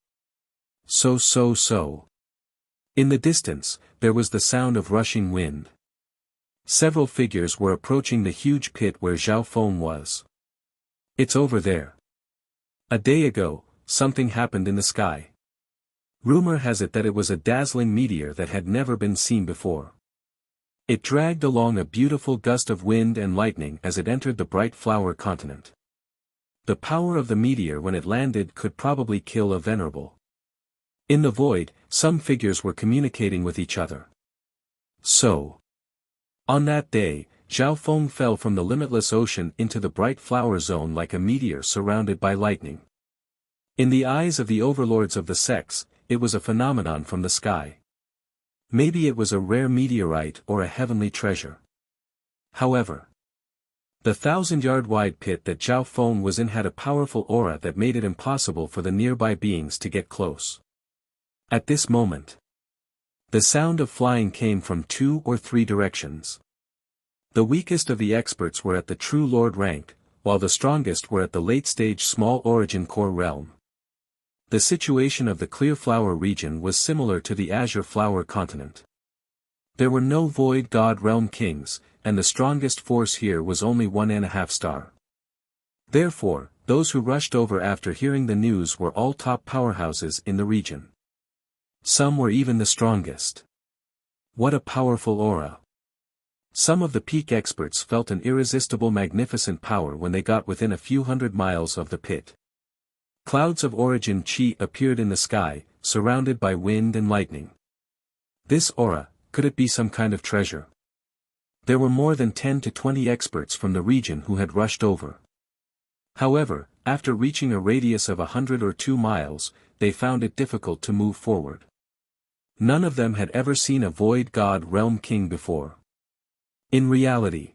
So. In the distance, there was the sound of rushing wind. Several figures were approaching the huge pit where Zhao Feng was. It's over there. A day ago, something happened in the sky. Rumor has it that it was a dazzling meteor that had never been seen before. It dragged along a beautiful gust of wind and lightning as it entered the Bright Flower Continent. The power of the meteor when it landed could probably kill a venerable. In the void, some figures were communicating with each other. On that day, Zhao Feng fell from the limitless ocean into the bright flower zone like a meteor surrounded by lightning. In the eyes of the overlords of the sects, it was a phenomenon from the sky. Maybe it was a rare meteorite or a heavenly treasure. However, the 1,000-yard-wide pit that Zhao Feng was in had a powerful aura that made it impossible for the nearby beings to get close. At this moment, the sound of flying came from 2 or 3 directions. The weakest of the experts were at the true lord rank, while the strongest were at the late-stage small origin core realm. The situation of the clear flower region was similar to the azure flower continent. There were no void god realm kings, and the strongest force here was only 1.5 star. Therefore, those who rushed over after hearing the news were all top powerhouses in the region. Some were even the strongest. What a powerful aura! Some of the peak experts felt an irresistible magnificent power when they got within a few hundred miles of the pit. Clouds of origin chi appeared in the sky, surrounded by wind and lightning. This aura, could it be some kind of treasure? There were more than 10 to 20 experts from the region who had rushed over. However, after reaching a radius of 100 or 2 miles, they found it difficult to move forward. None of them had ever seen a void god realm king before. In reality,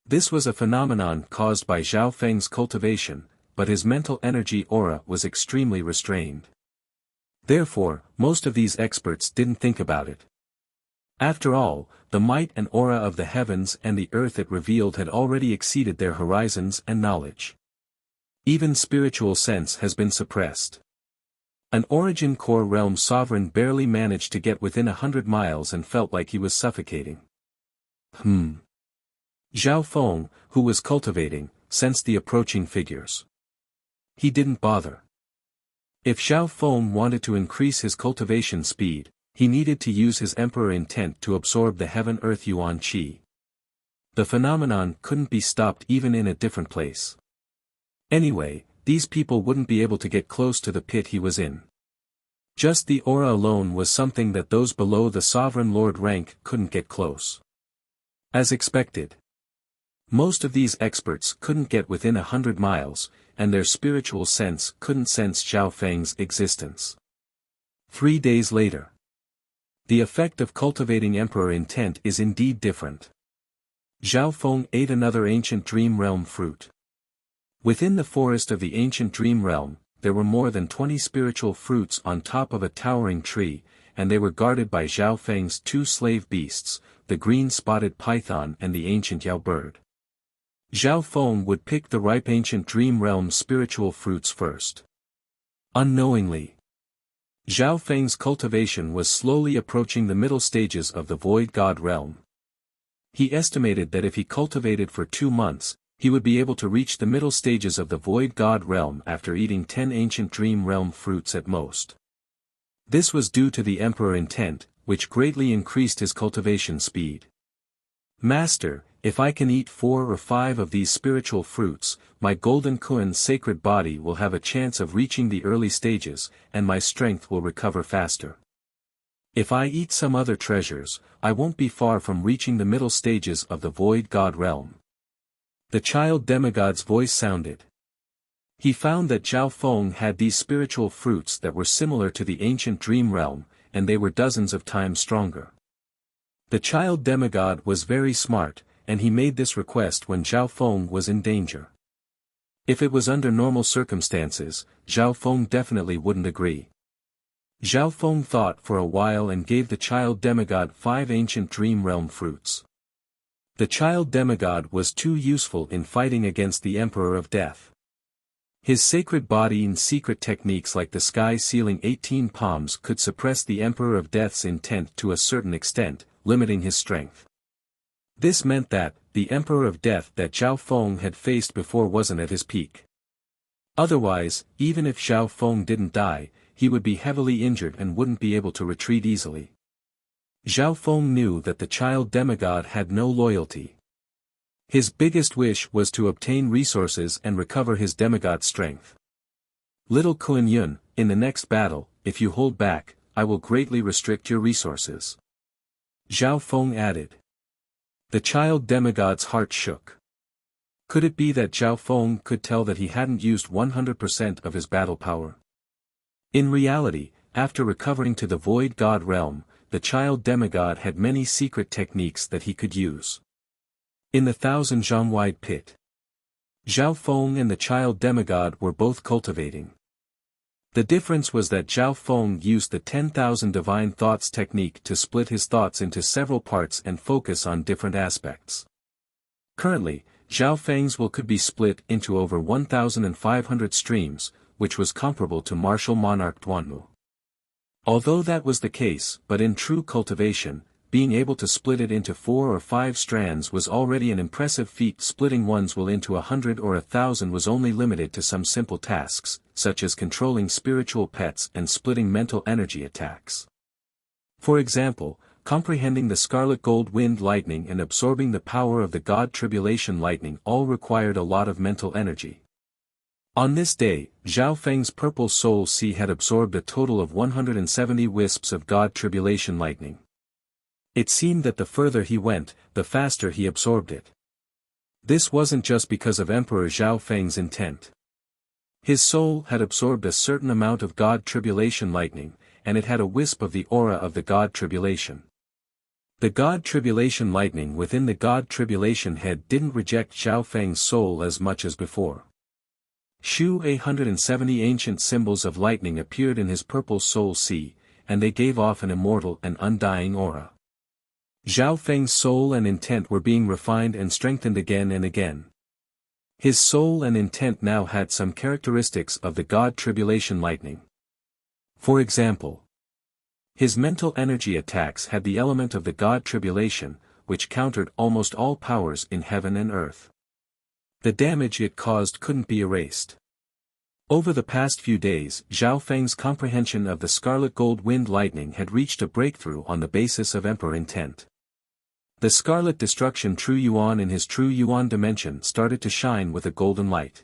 this was a phenomenon caused by Zhao Feng's cultivation, but his mental energy aura was extremely restrained. Therefore, most of these experts didn't think about it. After all, the might and aura of the heavens and the earth it revealed had already exceeded their horizons and knowledge. Even spiritual sense has been suppressed. An origin core realm sovereign barely managed to get within 100 miles and felt like he was suffocating. Zhao Feng, who was cultivating, sensed the approaching figures. He didn't bother. If Zhao Feng wanted to increase his cultivation speed, he needed to use his emperor intent to absorb the heaven-earth yuan qi. The phenomenon couldn't be stopped even in a different place. Anyway, these people wouldn't be able to get close to the pit he was in. Just the aura alone was something that those below the sovereign lord rank couldn't get close. As expected, most of these experts couldn't get within 100 miles, and their spiritual sense couldn't sense Zhao Feng's existence. 3 days later. The effect of cultivating emperor intent is indeed different. Zhao Feng ate another ancient dream realm fruit. Within the forest of the ancient dream realm, there were more than 20 spiritual fruits on top of a towering tree, and they were guarded by Zhao Feng's 2 slave beasts, the green-spotted python and the ancient Yao bird. Zhao Feng would pick the ripe ancient dream realm spiritual fruits first. Unknowingly, Zhao Feng's cultivation was slowly approaching the middle stages of the void god realm. He estimated that if he cultivated for 2 months, he would be able to reach the middle stages of the void god realm after eating 10 ancient dream realm fruits at most. This was due to the emperor intent, which greatly increased his cultivation speed. Master, if I can eat 4 or 5 of these spiritual fruits, my golden Kuan's sacred body will have a chance of reaching the early stages, and my strength will recover faster. If I eat some other treasures, I won't be far from reaching the middle stages of the void god realm. The child demigod's voice sounded. He found that Zhao Feng had these spiritual fruits that were similar to the ancient dream realm, and they were dozens of times stronger. The child demigod was very smart, and he made this request when Zhao Feng was in danger. If it was under normal circumstances, Zhao Feng definitely wouldn't agree. Zhao Feng thought for a while and gave the child demigod 5 ancient dream realm fruits. The child demigod was too useful in fighting against the Emperor of Death. His sacred body and secret techniques like the sky sealing 18 palms could suppress the Emperor of Death's intent to a certain extent, limiting his strength. This meant that, the Emperor of Death that Zhao Feng had faced before wasn't at his peak. Otherwise, even if Zhao Feng didn't die, he would be heavily injured and wouldn't be able to retreat easily. Zhao Feng knew that the child demigod had no loyalty. His biggest wish was to obtain resources and recover his demigod strength. Little Kuan Yun, in the next battle, if you hold back, I will greatly restrict your resources. Zhao Feng added. The child demigod's heart shook. Could it be that Zhao Feng could tell that he hadn't used 100% of his battle power? In reality, after recovering to the void god realm, the child demigod had many secret techniques that he could use. In the 1,000-zhang-wide pit, Zhao Feng and the child demigod were both cultivating. The difference was that Zhao Feng used the 10,000 divine thoughts technique to split his thoughts into several parts and focus on different aspects. Currently, Zhao Feng's will could be split into over 1,500 streams, which was comparable to martial monarch Duanmu. Although that was the case, but in true cultivation, being able to split it into 4 or 5 strands was already an impressive feat. Splitting one's will into 100 or 1,000 was only limited to some simple tasks, such as controlling spiritual pets and splitting mental energy attacks. For example, comprehending the scarlet gold wind lightning and absorbing the power of the god tribulation lightning all required a lot of mental energy. On this day, Zhao Feng's purple soul sea had absorbed a total of 170 wisps of god tribulation lightning. It seemed that the further he went, the faster he absorbed it. This wasn't just because of Emperor Zhao Feng's intent. His soul had absorbed a certain amount of god tribulation lightning, and it had a wisp of the aura of the god tribulation. The god tribulation lightning within the god tribulation head didn't reject Zhao Feng's soul as much as before. 170 ancient symbols of lightning appeared in his purple soul sea, and they gave off an immortal and undying aura. Zhao Feng's soul and intent were being refined and strengthened again and again. His soul and intent now had some characteristics of the god tribulation lightning. For example, his mental energy attacks had the element of the god tribulation, which countered almost all powers in heaven and earth. The damage it caused couldn't be erased. Over the past few days, Zhao Feng's comprehension of the scarlet gold wind lightning had reached a breakthrough on the basis of emperor intent. The scarlet destruction true yuan in his true yuan dimension started to shine with a golden light.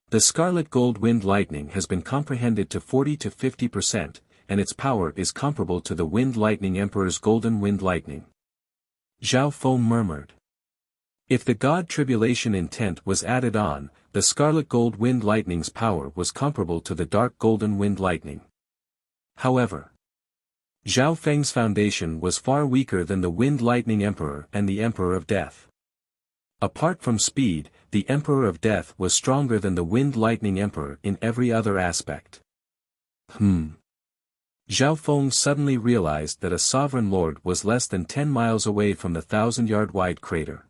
The scarlet gold wind lightning has been comprehended to 40 to 50%, and its power is comparable to the wind lightning emperor's golden wind lightning. Zhao Feng murmured. If the god tribulation intent was added on, the scarlet gold wind lightning's power was comparable to the dark golden wind lightning. However, Zhao Feng's foundation was far weaker than the wind lightning emperor and the emperor of death. Apart from speed, the emperor of death was stronger than the wind lightning emperor in every other aspect. Zhao Feng suddenly realized that a sovereign lord was less than 10 miles away from the 1,000-yard-wide crater.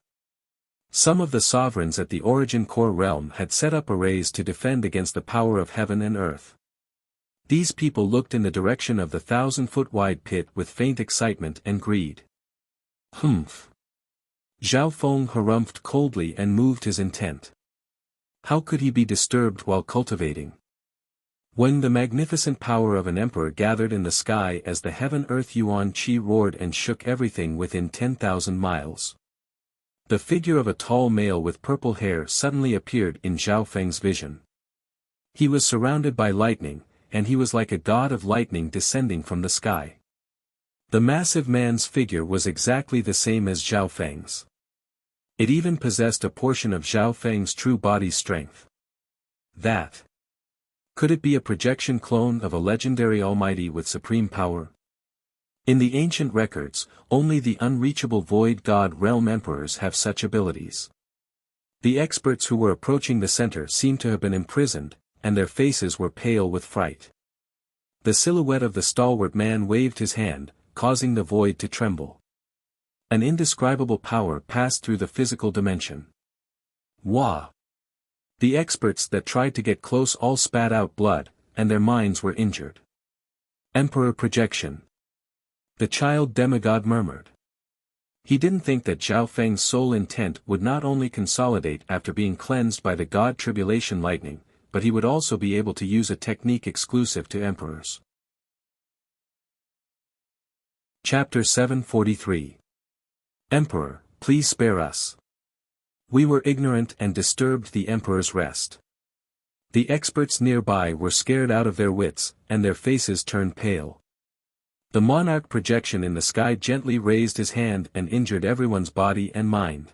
Some of the sovereigns at the origin core realm had set up arrays to defend against the power of heaven and earth. These people looked in the direction of the 1,000-foot-wide pit with faint excitement and greed. Zhao Feng harumphed coldly and moved his intent. How could he be disturbed while cultivating? When the magnificent power of an emperor gathered in the sky as the heaven-earth yuan qi roared and shook everything within 10,000 miles. The figure of a tall male with purple hair suddenly appeared in Zhao Feng's vision. He was surrounded by lightning, and he was like a god of lightning descending from the sky. The massive man's figure was exactly the same as Zhao Feng's. It even possessed a portion of Zhao Feng's true body's strength. Could it be a projection clone of a legendary almighty with supreme power? In the ancient records, only the unreachable void god realm emperors have such abilities. The experts who were approaching the center seemed to have been imprisoned, and their faces were pale with fright. The silhouette of the stalwart man waved his hand, causing the void to tremble. An indescribable power passed through the physical dimension. Wah! The experts that tried to get close all spat out blood, and their minds were injured. Emperor projection. The child demigod murmured. He didn't think that Zhao Feng's soul intent would not only consolidate after being cleansed by the god tribulation lightning, but he would also be able to use a technique exclusive to emperors. Chapter 743. Emperor, please spare us. We were ignorant and disturbed the emperor's rest. The experts nearby were scared out of their wits, and their faces turned pale. The monarch projection in the sky gently raised his hand and injured everyone's body and mind.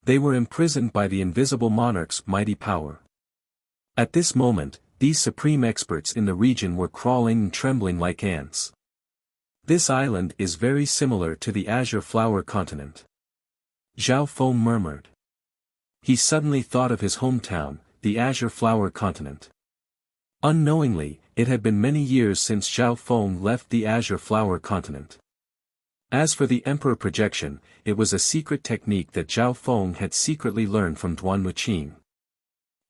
They were imprisoned by the invisible monarch's mighty power. At this moment, these supreme experts in the region were crawling and trembling like ants. This island is very similar to the azure flower continent. Zhao Feng murmured. He suddenly thought of his hometown, the azure flower continent. Unknowingly, it had been many years since Zhao Feng left the azure flower continent. As for the emperor projection, it was a secret technique that Zhao Feng had secretly learned from Duan Wuqing.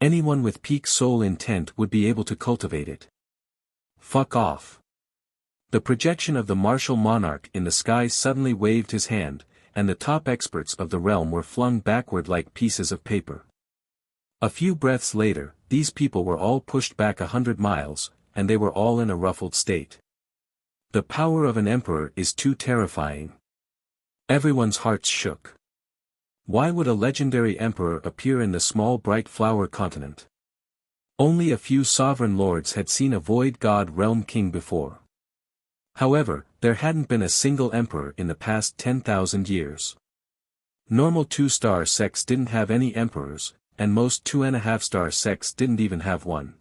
Anyone with peak soul intent would be able to cultivate it. Fuck off. The projection of the martial monarch in the sky suddenly waved his hand, and the top experts of the realm were flung backward like pieces of paper. A few breaths later, these people were all pushed back 100 miles, and they were all in a ruffled state. The power of an emperor is too terrifying. Everyone's hearts shook. Why would a legendary emperor appear in the small bright flower continent? Only a few sovereign lords had seen a void god realm king before. However, there hadn't been a single emperor in the past 10,000 years. Normal 2-star sects didn't have any emperors, and most 2.5-star sects didn't even have one.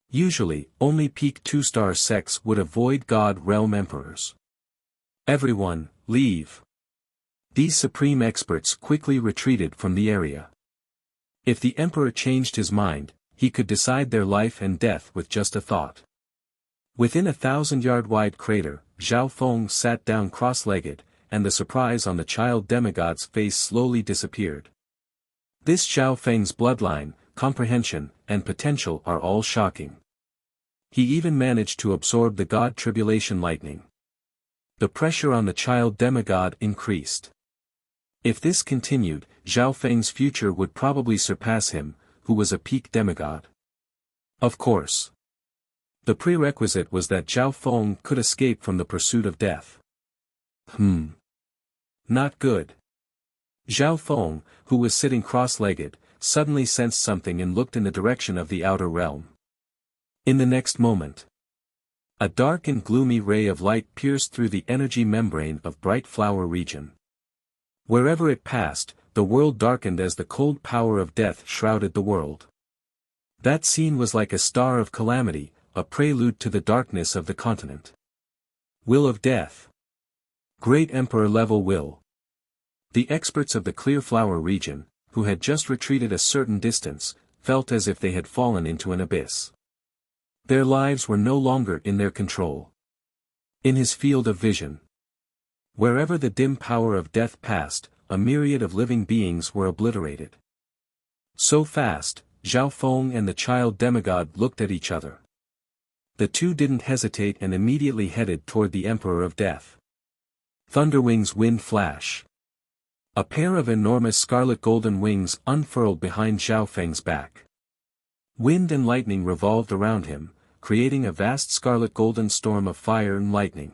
Usually, only peak 2-star sects would have void god realm emperors. Everyone, leave. These supreme experts quickly retreated from the area. If the emperor changed his mind, he could decide their life and death with just a thought. Within a 1,000-yard-wide crater, Zhao Feng sat down cross-legged, and the surprise on the child demigod's face slowly disappeared. This Zhao Feng's bloodline, comprehension, and potential are all shocking. He even managed to absorb the god tribulation lightning. The pressure on the child demigod increased. If this continued, Zhao Feng's future would probably surpass him, who was a peak demigod. Of course. The prerequisite was that Zhao Feng could escape from the pursuit of death. Not good. Zhao Feng, who was sitting cross-legged, suddenly sensed something and looked in the direction of the outer realm. In the next moment, a dark and gloomy ray of light pierced through the energy membrane of Bright Flower region. Wherever it passed, the world darkened as the cold power of death shrouded the world. That scene was like a star of calamity, a prelude to the darkness of the continent. Will of death. Great emperor-level will. The experts of the Clear Flower region, who had just retreated a certain distance, felt as if they had fallen into an abyss. Their lives were no longer in their control. In his field of vision, wherever the dim power of death passed, a myriad of living beings were obliterated. So fast, Zhao Feng and the child demigod looked at each other. The two didn't hesitate and immediately headed toward the Emperor of Death. Thunderwings wind flash. A pair of enormous scarlet golden wings unfurled behind Zhao Feng's back. Wind and lightning revolved around him, creating a vast scarlet golden storm of fire and lightning.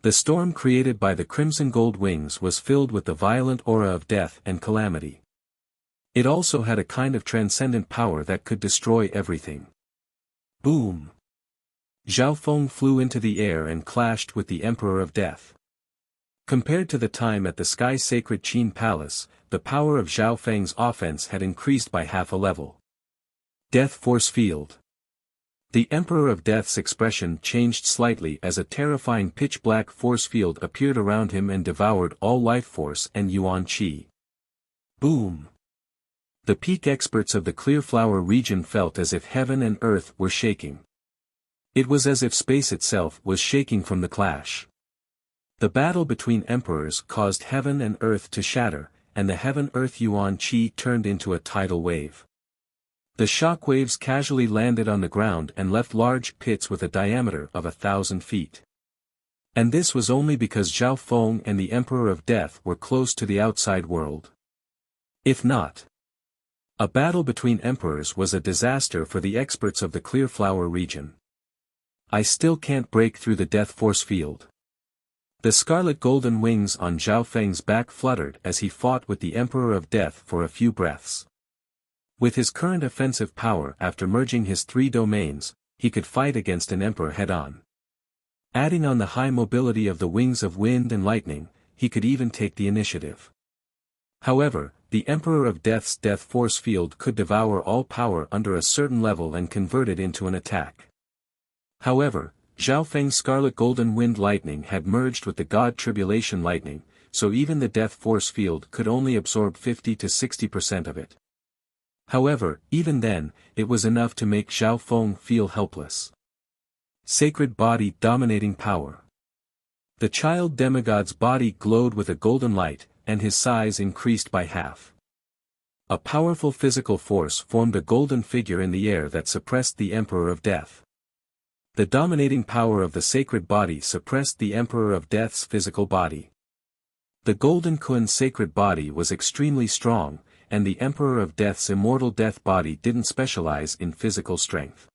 The storm created by the crimson gold wings was filled with the violent aura of death and calamity. It also had a kind of transcendent power that could destroy everything. Boom! Zhao Feng flew into the air and clashed with the Emperor of Death. Compared to the time at the Sky Sacred Qin Palace, the power of Zhao Feng's offense had increased by half a level. Death Force Field. The Emperor of Death's expression changed slightly as a terrifying pitch-black force field appeared around him and devoured all life force and Yuan Qi. Boom! The peak experts of the Clear Flower region felt as if heaven and earth were shaking. It was as if space itself was shaking from the clash. The battle between emperors caused heaven and earth to shatter, and the heaven-earth Yuan Qi turned into a tidal wave. The shockwaves casually landed on the ground and left large pits with a diameter of 1,000 feet. And this was only because Zhao Feng and the Emperor of Death were close to the outside world. If not, a battle between emperors was a disaster for the experts of the Clear Flower region. I still can't break through the death force field. The scarlet golden wings on Zhao Feng's back fluttered as he fought with the Emperor of Death for a few breaths. With his current offensive power after merging his 3 domains, he could fight against an emperor head-on. Adding on the high mobility of the wings of wind and lightning, he could even take the initiative. However, the Emperor of Death's death force field could devour all power under a certain level and convert it into an attack. However, Zhao Feng's Scarlet Golden Wind Lightning had merged with the God Tribulation Lightning, so even the death force field could only absorb 50 to 60% of it. However, even then, it was enough to make Zhao Feng feel helpless. Sacred Body Dominating Power. The child demigod's body glowed with a golden light, and his size increased by half. A powerful physical force formed a golden figure in the air that suppressed the Emperor of Death. The dominating power of the sacred body suppressed the Emperor of Death's physical body. The Golden Kun sacred body was extremely strong, and the Emperor of Death's immortal death body didn't specialize in physical strength.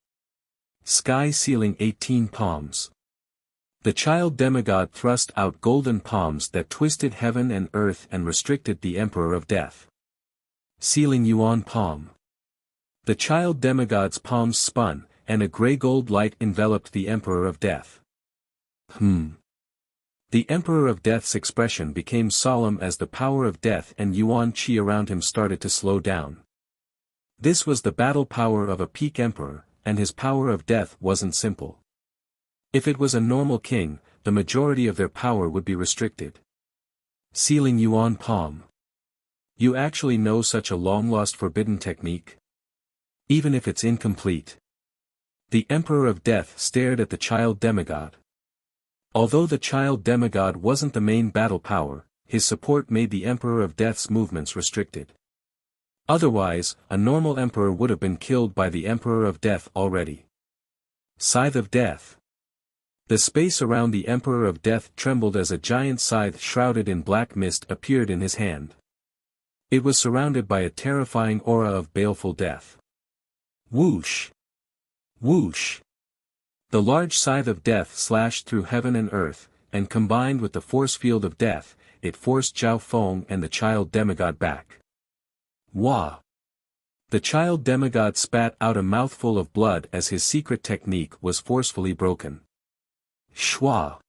Sky ceiling 18 palms. The child demigod thrust out golden palms that twisted heaven and earth and restricted the Emperor of Death. Ceiling Yuan palm. The child demigod's palms spun, and a gray-gold light enveloped the Emperor of Death. The Emperor of Death's expression became solemn as the power of death and Yuan Qi around him started to slow down. This was the battle power of a peak emperor, and his power of death wasn't simple. If it was a normal king, the majority of their power would be restricted. Sealing Yuan palm. You actually know such a long-lost forbidden technique? Even if it's incomplete. The Emperor of Death stared at the child demigod. Although the child demigod wasn't the main battle power, his support made the Emperor of Death's movements restricted. Otherwise, a normal emperor would have been killed by the Emperor of Death already. Scythe of Death. The space around the Emperor of Death trembled as a giant scythe shrouded in black mist appeared in his hand. It was surrounded by a terrifying aura of baleful death. Whoosh! Whoosh! The large scythe of death slashed through heaven and earth, and combined with the force field of death, it forced Zhao Feng and the child demigod back. Wah! The child demigod spat out a mouthful of blood as his secret technique was forcefully broken. Shwa!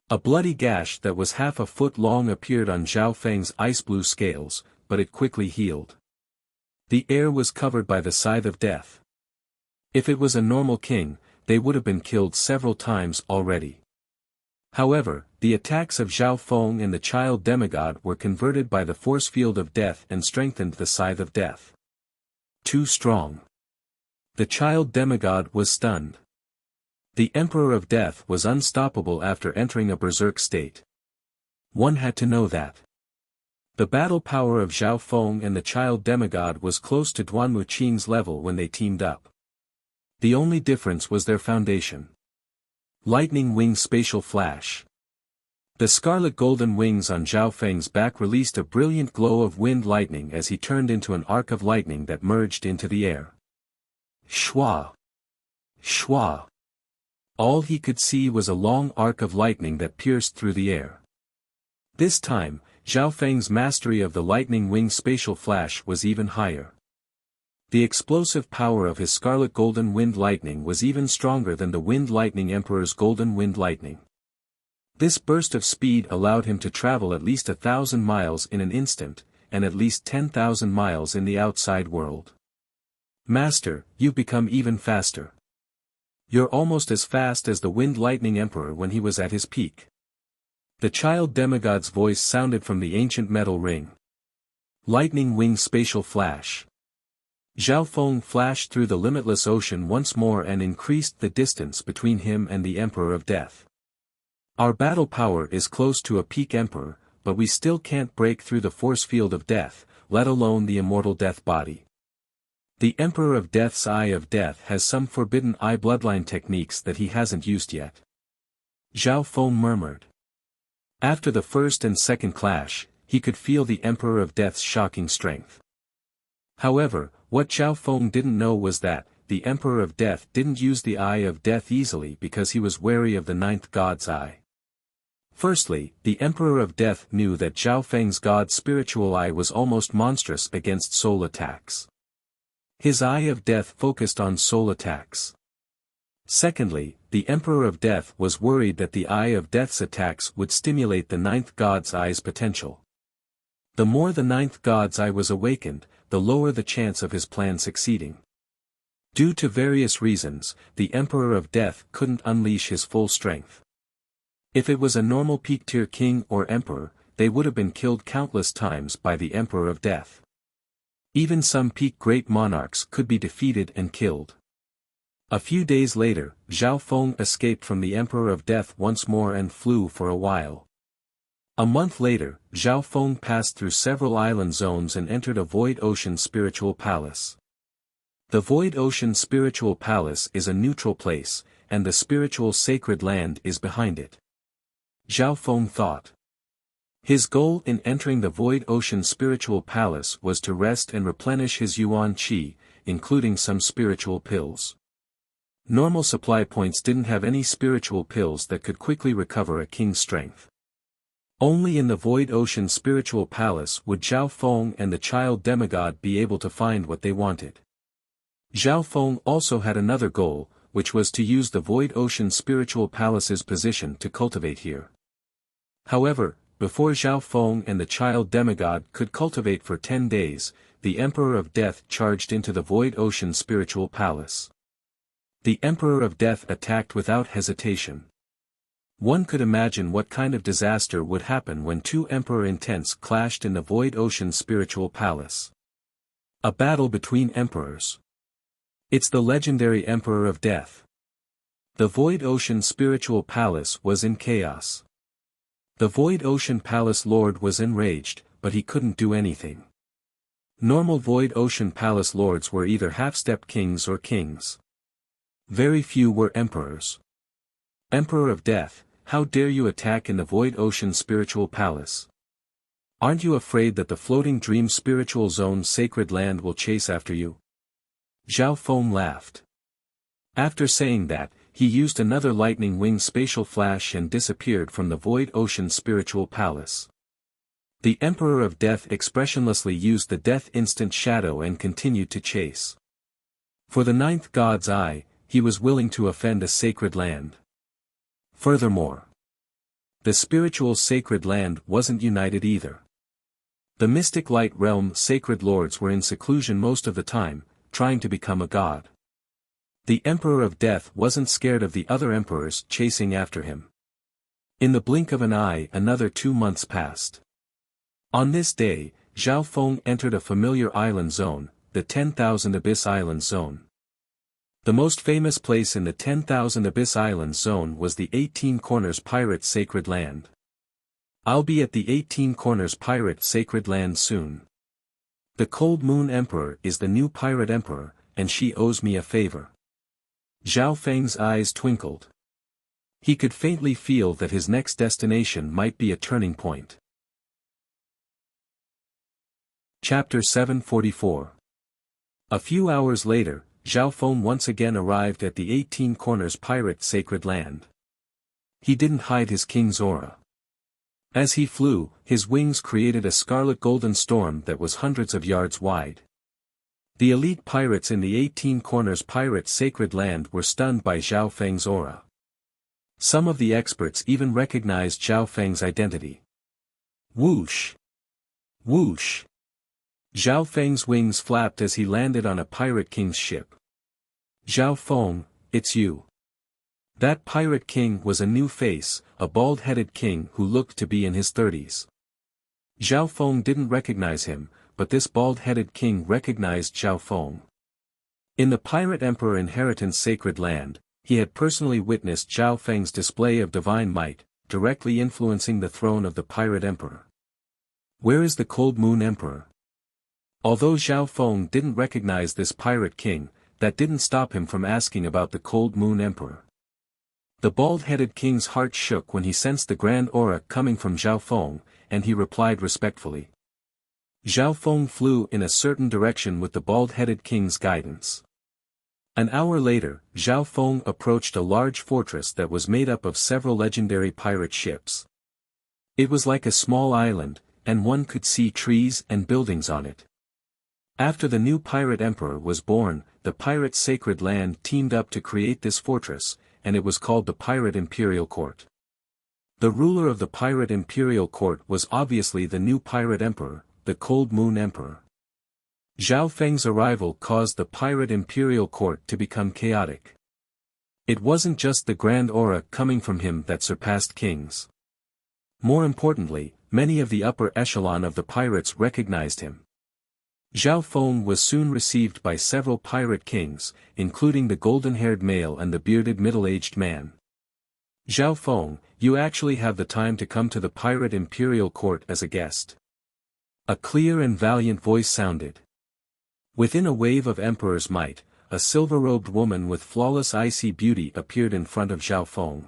A bloody gash that was half a foot long appeared on Zhao Feng's ice-blue scales, but it quickly healed. The air was covered by the scythe of death. If it was a normal king, they would have been killed several times already. However, the attacks of Zhao Feng and the child demigod were converted by the force field of death and strengthened the scythe of death. Too strong. The child demigod was stunned. The Emperor of Death was unstoppable after entering a berserk state. One had to know that. The battle power of Zhao Feng and the child demigod was close to Duan Wuqing's level when they teamed up. The only difference was their foundation. Lightning Wing Spatial Flash. The scarlet golden wings on Zhao Feng's back released a brilliant glow of wind lightning as he turned into an arc of lightning that merged into the air. Shwa! Shwa! All he could see was a long arc of lightning that pierced through the air. This time, Zhao Feng's mastery of the lightning wing spatial flash was even higher. The explosive power of his scarlet golden wind lightning was even stronger than the wind lightning emperor's golden wind lightning. This burst of speed allowed him to travel at least 1,000 miles in an instant, and at least 10,000 miles in the outside world. Master, you've become even faster. You're almost as fast as the wind lightning emperor when he was at his peak. The child demigod's voice sounded from the ancient metal ring. Lightning wing spatial flash. Zhao Feng flashed through the limitless ocean once more and increased the distance between him and the Emperor of Death. Our battle power is close to a peak emperor, but we still can't break through the force field of death, let alone the immortal death body. The Emperor of Death's Eye of Death has some forbidden eye bloodline techniques that he hasn't used yet. Zhao Feng murmured. After the first and second clash, he could feel the Emperor of Death's shocking strength. However, what Zhao Feng didn't know was that, the Emperor of Death didn't use the Eye of Death easily because he was wary of the ninth God's Eye. Firstly, the Emperor of Death knew that Zhao Feng's God's spiritual eye was almost monstrous against soul attacks. His Eye of Death focused on soul attacks. Secondly, the Emperor of Death was worried that the Eye of Death's attacks would stimulate the ninth God's Eye's potential. The more the ninth God's Eye was awakened, the lower the chance of his plan succeeding. Due to various reasons, the Emperor of Death couldn't unleash his full strength. If it was a normal peak-tier king or emperor, they would have been killed countless times by the Emperor of Death. Even some peak great monarchs could be defeated and killed. A few days later, Zhao Feng escaped from the Emperor of Death once more and flew for a while. A month later, Zhao Feng passed through several island zones and entered a Void Ocean Spiritual Palace. The Void Ocean Spiritual Palace is a neutral place, and the spiritual sacred land is behind it. Zhao Feng thought. His goal in entering the Void Ocean Spiritual Palace was to rest and replenish his Yuan Qi, including some spiritual pills. Normal supply points didn't have any spiritual pills that could quickly recover a king's strength. Only in the Void Ocean Spiritual Palace would Zhao Feng and the child demigod be able to find what they wanted. Zhao Feng also had another goal, which was to use the Void Ocean Spiritual Palace's position to cultivate here. However, before Zhao Feng and the child demigod could cultivate for 10 days, the Emperor of Death charged into the Void Ocean Spiritual Palace. The Emperor of Death attacked without hesitation. One could imagine what kind of disaster would happen when two emperor intents clashed in the Void Ocean Spiritual Palace. A battle between emperors. It's the legendary Emperor of Death. The Void Ocean Spiritual Palace was in chaos. The Void Ocean Palace Lord was enraged, but he couldn't do anything. Normal Void Ocean Palace Lords were either half-step kings or kings. Very few were emperors. Emperor of Death, how dare you attack in the Void Ocean Spiritual Palace? Aren't you afraid that the floating dream spiritual zone sacred land will chase after you? Zhao Feng laughed. After saying that, he used another lightning wing spatial flash and disappeared from the Void Ocean Spiritual Palace. The Emperor of Death expressionlessly used the Death Instant Shadow and continued to chase. For the ninth God's Eye, he was willing to offend a sacred land. Furthermore, the spiritual sacred land wasn't united either. The mystic light realm sacred lords were in seclusion most of the time, trying to become a god. The Emperor of Death wasn't scared of the other emperors chasing after him. In the blink of an eye another 2 months passed. On this day, Zhao Feng entered a familiar island zone, the 10,000 Abyss Island Zone. The most famous place in the 10,000 Abyss Island Zone was the 18 Corners Pirate Sacred Land. I'll be at the 18 Corners Pirate Sacred Land soon. The Cold Moon Emperor is the new Pirate Emperor, and she owes me a favor. Zhao Feng's eyes twinkled. He could faintly feel that his next destination might be a turning point. Chapter 744. A few hours later, Zhao Feng once again arrived at the 18 Corners Pirate Sacred Land. He didn't hide his king's aura. As he flew, his wings created a scarlet golden storm that was hundreds of yards wide. The elite pirates in the 18 Corners Pirate Sacred Land were stunned by Zhao Feng's aura. Some of the experts even recognized Zhao Feng's identity. Whoosh! Whoosh! Zhao Feng's wings flapped as he landed on a pirate king's ship. Zhao Feng, it's you. That pirate king was a new face, a bald-headed king who looked to be in his 30s. Zhao Feng didn't recognize him, but this bald-headed king recognized Zhao Feng. In the Pirate Emperor Inheritance Sacred Land, he had personally witnessed Zhao Feng's display of divine might, directly influencing the throne of the Pirate Emperor. Where is the Cold Moon Emperor? Although Zhao Feng didn't recognize this pirate king, that didn't stop him from asking about the Cold Moon Emperor. The bald-headed king's heart shook when he sensed the grand aura coming from Zhao Feng, and he replied respectfully. Zhao Feng flew in a certain direction with the bald-headed king's guidance. An hour later, Zhao Feng approached a large fortress that was made up of several legendary pirate ships. It was like a small island, and one could see trees and buildings on it. After the new pirate emperor was born, the pirate sacred land teamed up to create this fortress, and it was called the Pirate Imperial Court. The ruler of the Pirate Imperial Court was obviously the new Pirate Emperor, the Cold Moon Emperor. Zhao Feng's arrival caused the Pirate Imperial Court to become chaotic. It wasn't just the grand aura coming from him that surpassed kings. More importantly, many of the upper echelon of the pirates recognized him. Zhao Feng was soon received by several pirate kings, including the golden-haired male and the bearded middle-aged man. Zhao Feng, you actually have the time to come to the Pirate Imperial Court as a guest. A clear and valiant voice sounded. Within a wave of emperor's might, a silver-robed woman with flawless icy beauty appeared in front of Zhao Feng.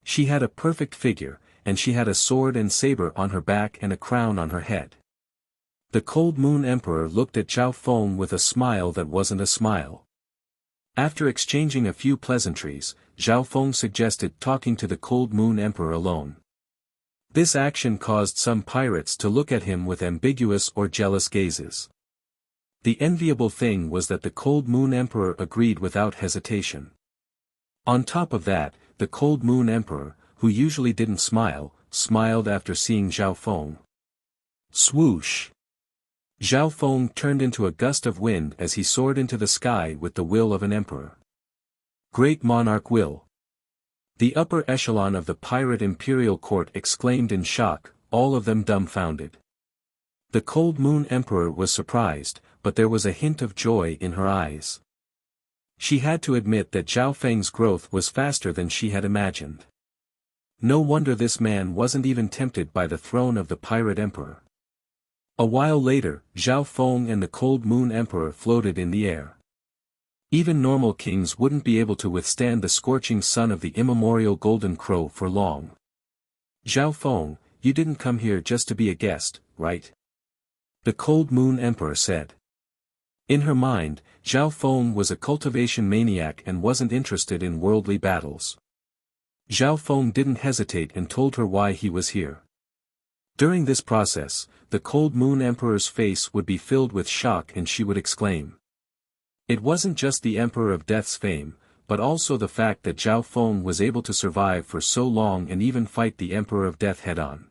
She had a perfect figure, and she had a sword and saber on her back and a crown on her head. The Cold Moon Emperor looked at Zhao Feng with a smile that wasn't a smile. After exchanging a few pleasantries, Zhao Feng suggested talking to the Cold Moon Emperor alone. This action caused some pirates to look at him with ambiguous or jealous gazes. The enviable thing was that the Cold Moon Emperor agreed without hesitation. On top of that, the Cold Moon Emperor, who usually didn't smile, smiled after seeing Zhao Feng. Swoosh! Zhao Feng turned into a gust of wind as he soared into the sky with the will of an emperor. Great monarch will! The upper echelon of the Pirate Imperial Court exclaimed in shock, all of them dumbfounded. The Cold Moon Emperor was surprised, but there was a hint of joy in her eyes. She had to admit that Zhao Feng's growth was faster than she had imagined. No wonder this man wasn't even tempted by the throne of the Pirate Emperor. A while later, Zhao Feng and the Cold Moon Emperor floated in the air. Even normal kings wouldn't be able to withstand the scorching sun of the immemorial Golden Crow for long. Zhao Feng, you didn't come here just to be a guest, right? The Cold Moon Emperor said. In her mind, Zhao Feng was a cultivation maniac and wasn't interested in worldly battles. Zhao Feng didn't hesitate and told her why he was here. During this process, the Cold Moon Emperor's face would be filled with shock and she would exclaim. It wasn't just the Emperor of Death's fame, but also the fact that Zhao Feng was able to survive for so long and even fight the Emperor of Death head-on.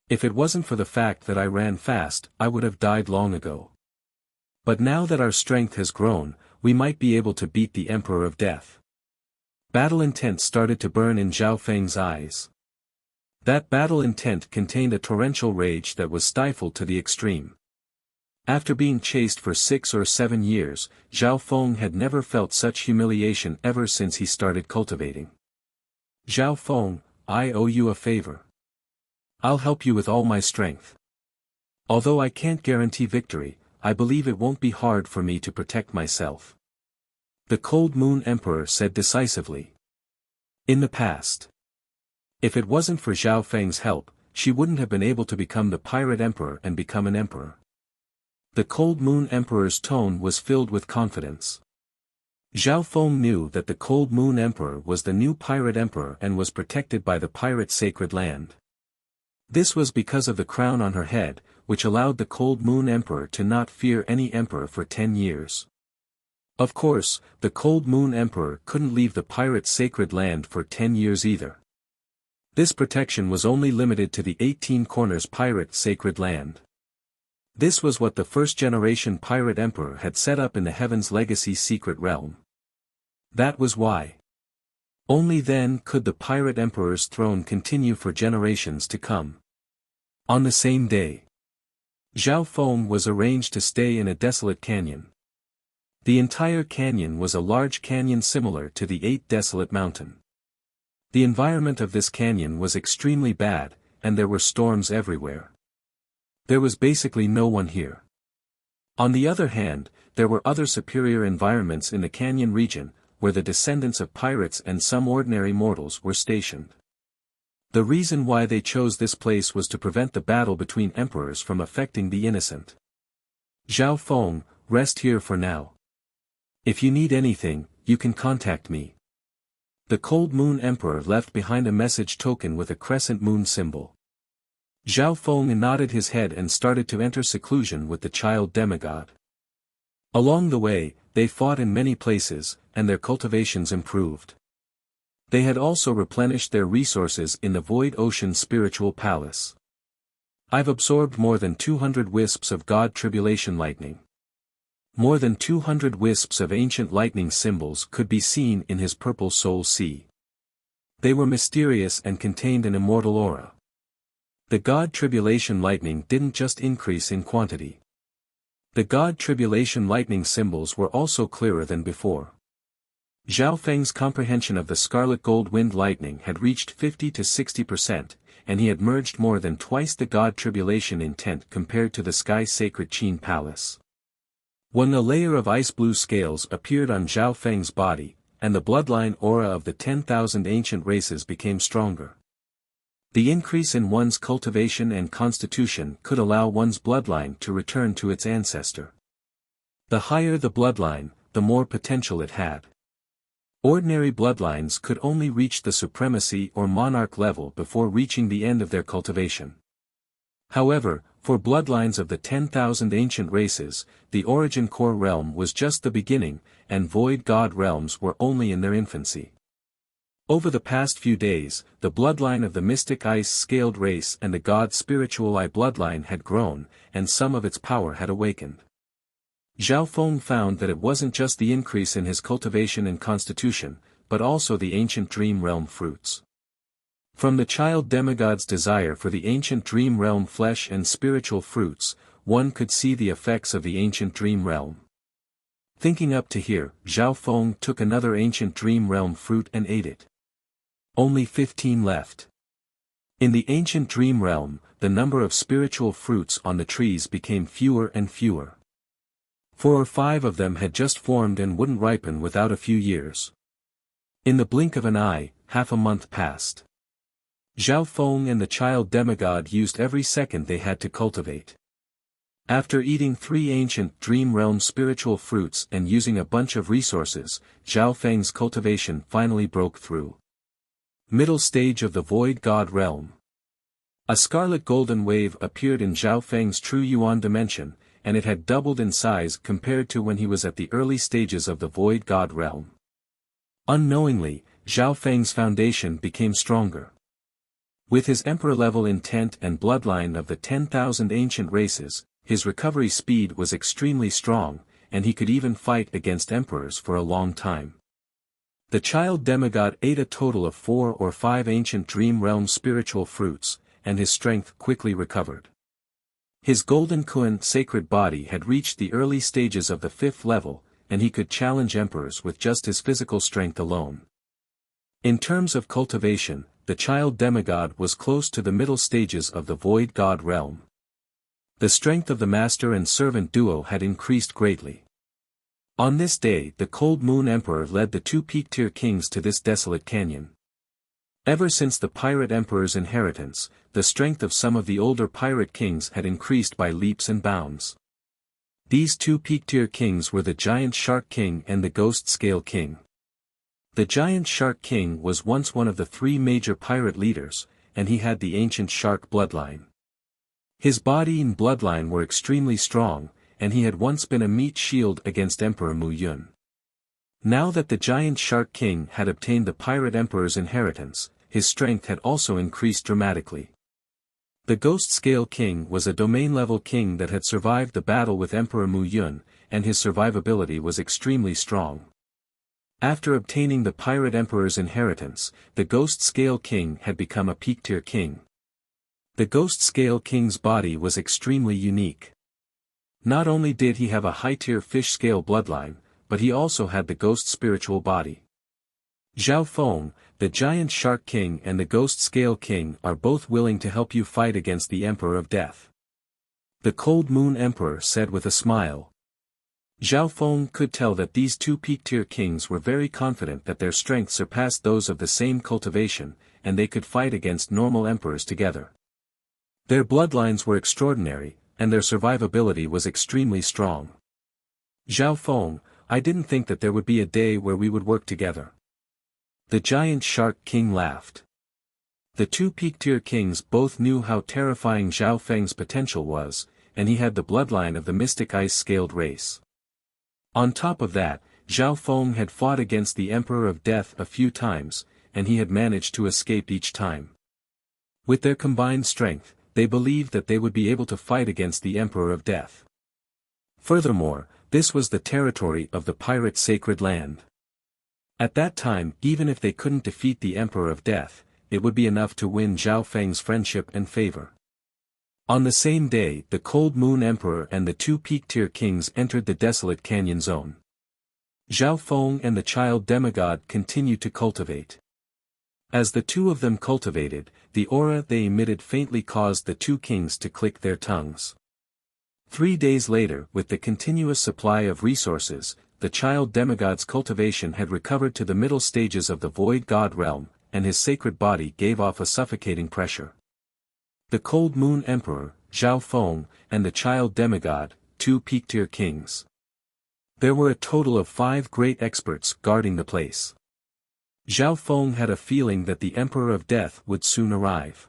If it wasn't for the fact that I ran fast, I would have died long ago. But now that our strength has grown, we might be able to beat the Emperor of Death. Battle intent started to burn in Zhao Feng's eyes. That battle intent contained a torrential rage that was stifled to the extreme. After being chased for 6 or 7 years, Zhao Feng had never felt such humiliation ever since he started cultivating. Zhao Feng, I owe you a favor. I'll help you with all my strength. Although I can't guarantee victory, I believe it won't be hard for me to protect myself. The Cold Moon Emperor said decisively. In the past. If it wasn't for Zhao Feng's help, she wouldn't have been able to become the Pirate Emperor and become an emperor. The Cold Moon Emperor's tone was filled with confidence. Zhao Feng knew that the Cold Moon Emperor was the new Pirate Emperor and was protected by the Pirate Sacred Land. This was because of the crown on her head, which allowed the Cold Moon Emperor to not fear any emperor for 10 years. Of course, the Cold Moon Emperor couldn't leave the Pirate Sacred Land for 10 years either. This protection was only limited to the 18 Corners Pirate Sacred Land. This was what the first-generation Pirate Emperor had set up in the Heaven's Legacy secret realm. That was why. Only then could the Pirate Emperor's throne continue for generations to come. On the same day, Zhao Feng was arranged to stay in a desolate canyon. The entire canyon was a large canyon similar to the 8 desolate mountain. The environment of this canyon was extremely bad, and there were storms everywhere. There was basically no one here. On the other hand, there were other superior environments in the canyon region, where the descendants of pirates and some ordinary mortals were stationed. The reason why they chose this place was to prevent the battle between emperors from affecting the innocent. Zhao Feng, rest here for now. If you need anything, you can contact me. The Cold Moon Emperor left behind a message token with a crescent moon symbol. Zhao Feng nodded his head and started to enter seclusion with the child demigod. Along the way, they fought in many places, and their cultivations improved. They had also replenished their resources in the Void Ocean Spiritual Palace. I've absorbed more than 200 wisps of God Tribulation Lightning. More than 200 wisps of ancient lightning symbols could be seen in his purple soul sea. They were mysterious and contained an immortal aura. The God Tribulation Lightning didn't just increase in quantity. The God Tribulation Lightning symbols were also clearer than before. Zhao Feng's comprehension of the Scarlet Gold Wind Lightning had reached 50 to 60%, and he had merged more than twice the God Tribulation intent compared to the Sky Sacred Qin Palace. When a layer of ice-blue scales appeared on Zhao Feng's body, and the bloodline aura of the 10,000 ancient races became stronger. The increase in one's cultivation and constitution could allow one's bloodline to return to its ancestor. The higher the bloodline, the more potential it had. Ordinary bloodlines could only reach the supremacy or monarch level before reaching the end of their cultivation. However, for bloodlines of the 10,000 ancient races, the origin core realm was just the beginning, and void god realms were only in their infancy. Over the past few days, the bloodline of the mystic ice-scaled race and the god spiritual eye bloodline had grown, and some of its power had awakened. Zhao Feng found that it wasn't just the increase in his cultivation and constitution, but also the ancient dream realm fruits. From the child demigod's desire for the ancient dream realm flesh and spiritual fruits, one could see the effects of the ancient dream realm. Thinking up to here, Zhao Feng took another ancient dream realm fruit and ate it. Only 15 left. In the ancient dream realm, the number of spiritual fruits on the trees became fewer and fewer. 4 or 5 of them had just formed and wouldn't ripen without a few years. In the blink of an eye, half a month passed. Zhao Feng and the child demigod used every second they had to cultivate. After eating 3 ancient dream realm spiritual fruits and using a bunch of resources, Zhao Feng's cultivation finally broke through. Middle stage of the void god realm. A scarlet golden wave appeared in Zhao Feng's true Yuan dimension, and it had doubled in size compared to when he was at the early stages of the void god realm. Unknowingly, Zhao Feng's foundation became stronger. With his emperor-level intent and bloodline of the 10,000 ancient races, his recovery speed was extremely strong, and he could even fight against emperors for a long time. The child demigod ate a total of 4 or 5 ancient dream realm spiritual fruits, and his strength quickly recovered. His golden Kuan sacred body had reached the early stages of the 5th level, and he could challenge emperors with just his physical strength alone. In terms of cultivation, the child demigod was close to the middle stages of the void god realm. The strength of the master and servant duo had increased greatly. On this day the Cold Moon Emperor led the 2 peak-tier kings to this desolate canyon. Ever since the Pirate Emperor's inheritance, the strength of some of the older pirate kings had increased by leaps and bounds. These 2 peak-tier kings were the Giant Shark King and the Ghost Scale King. The Giant Shark King was once one of the 3 major pirate leaders, and he had the ancient shark bloodline. His body and bloodline were extremely strong, and he had once been a meat shield against Emperor Mu Yun. Now that the Giant Shark King had obtained the Pirate Emperor's inheritance, his strength had also increased dramatically. The Ghost Scale King was a domain-level king that had survived the battle with Emperor Mu Yun, and his survivability was extremely strong. After obtaining the Pirate Emperor's inheritance, the Ghost Scale King had become a peak-tier king. The Ghost Scale King's body was extremely unique. Not only did he have a high-tier fish scale bloodline, but he also had the ghost spiritual body. Zhao Feng, the Giant Shark King and the Ghost Scale King are both willing to help you fight against the Emperor of Death. The Cold Moon Emperor said with a smile. Zhao Feng could tell that these 2 peak-tier kings were very confident that their strength surpassed those of the same cultivation, and they could fight against normal emperors together. Their bloodlines were extraordinary, and their survivability was extremely strong. Zhao Feng, I didn't think that there would be a day where we would work together. The Giant Shark King laughed. The 2 peak-tier kings both knew how terrifying Zhao Feng's potential was, and he had the bloodline of the mystic ice-scaled race. On top of that, Zhao Feng had fought against the Emperor of Death a few times, and he had managed to escape each time. With their combined strength, they believed that they would be able to fight against the Emperor of Death. Furthermore, this was the territory of the pirate sacred land. At that time, even if they couldn't defeat the Emperor of Death, it would be enough to win Zhao Feng's friendship and favor. On the same day, the Cold Moon Emperor and the two peak-tier kings entered the desolate canyon zone. Zhao Feng and the child demigod continued to cultivate. As the two of them cultivated, the aura they emitted faintly caused the two kings to click their tongues. 3 days later, with the continuous supply of resources, the child demigod's cultivation had recovered to the middle stages of the void god realm, and his sacred body gave off a suffocating pressure. The Cold Moon Emperor, Zhao Feng, and the child demigod, two peak-tier kings. There were a total of 5 great experts guarding the place. Zhao Feng had a feeling that the Emperor of Death would soon arrive.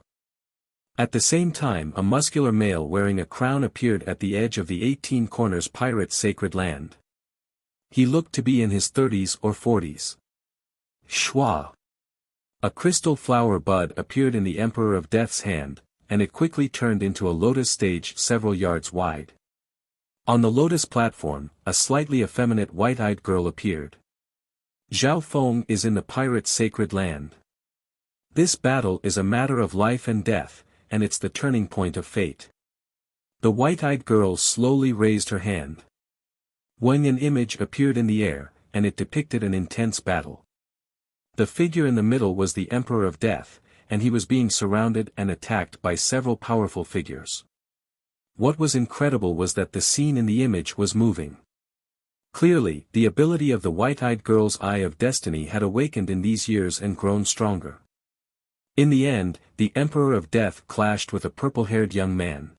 At the same time, a muscular male wearing a crown appeared at the edge of the 18 Corners Pirate's sacred land. He looked to be in his 30s or 40s. Shua! A crystal flower bud appeared in the Emperor of Death's hand, and it quickly turned into a lotus stage several yards wide. On the lotus platform, a slightly effeminate white-eyed girl appeared. Zhao Feng is in the pirate's sacred land. This battle is a matter of life and death, and it's the turning point of fate. The white-eyed girl slowly raised her hand. When an image appeared in the air, and it depicted an intense battle. The figure in the middle was the Emperor of Death, and he was being surrounded and attacked by several powerful figures. What was incredible was that the scene in the image was moving. Clearly, the ability of the white-eyed girl's Eye of Destiny had awakened in these years and grown stronger. In the end, the Emperor of Death clashed with a purple-haired young man.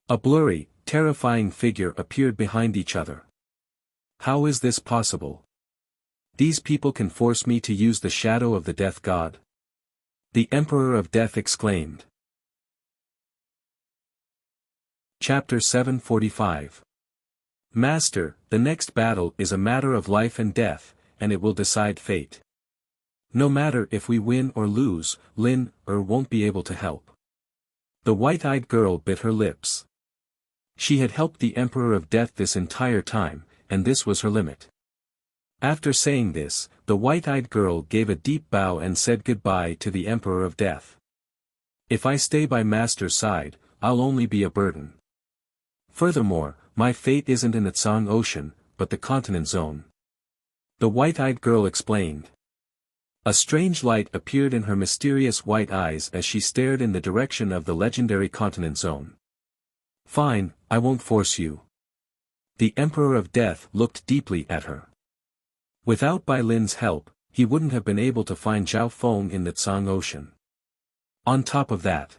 A blurry, terrifying figure appeared behind each other. How is this possible? These people can force me to use the shadow of the Death God? The Emperor of Death exclaimed. Chapter 745. Master, the next battle is a matter of life and death, and it will decide fate. No matter if we win or lose, Lin won't be able to help. The white-eyed girl bit her lips. She had helped the Emperor of Death this entire time, and this was her limit. After saying this, the white-eyed girl gave a deep bow and said goodbye to the Emperor of Death. If I stay by Master's side, I'll only be a burden. Furthermore, my fate isn't in the Tsang Ocean, but the continent zone. The white-eyed girl explained. A strange light appeared in her mysterious white eyes as she stared in the direction of the legendary continent zone. Fine, I won't force you. The Emperor of Death looked deeply at her. Without Bai Lin's help, he wouldn't have been able to find Zhao Feng in the Tsang Ocean. On top of that,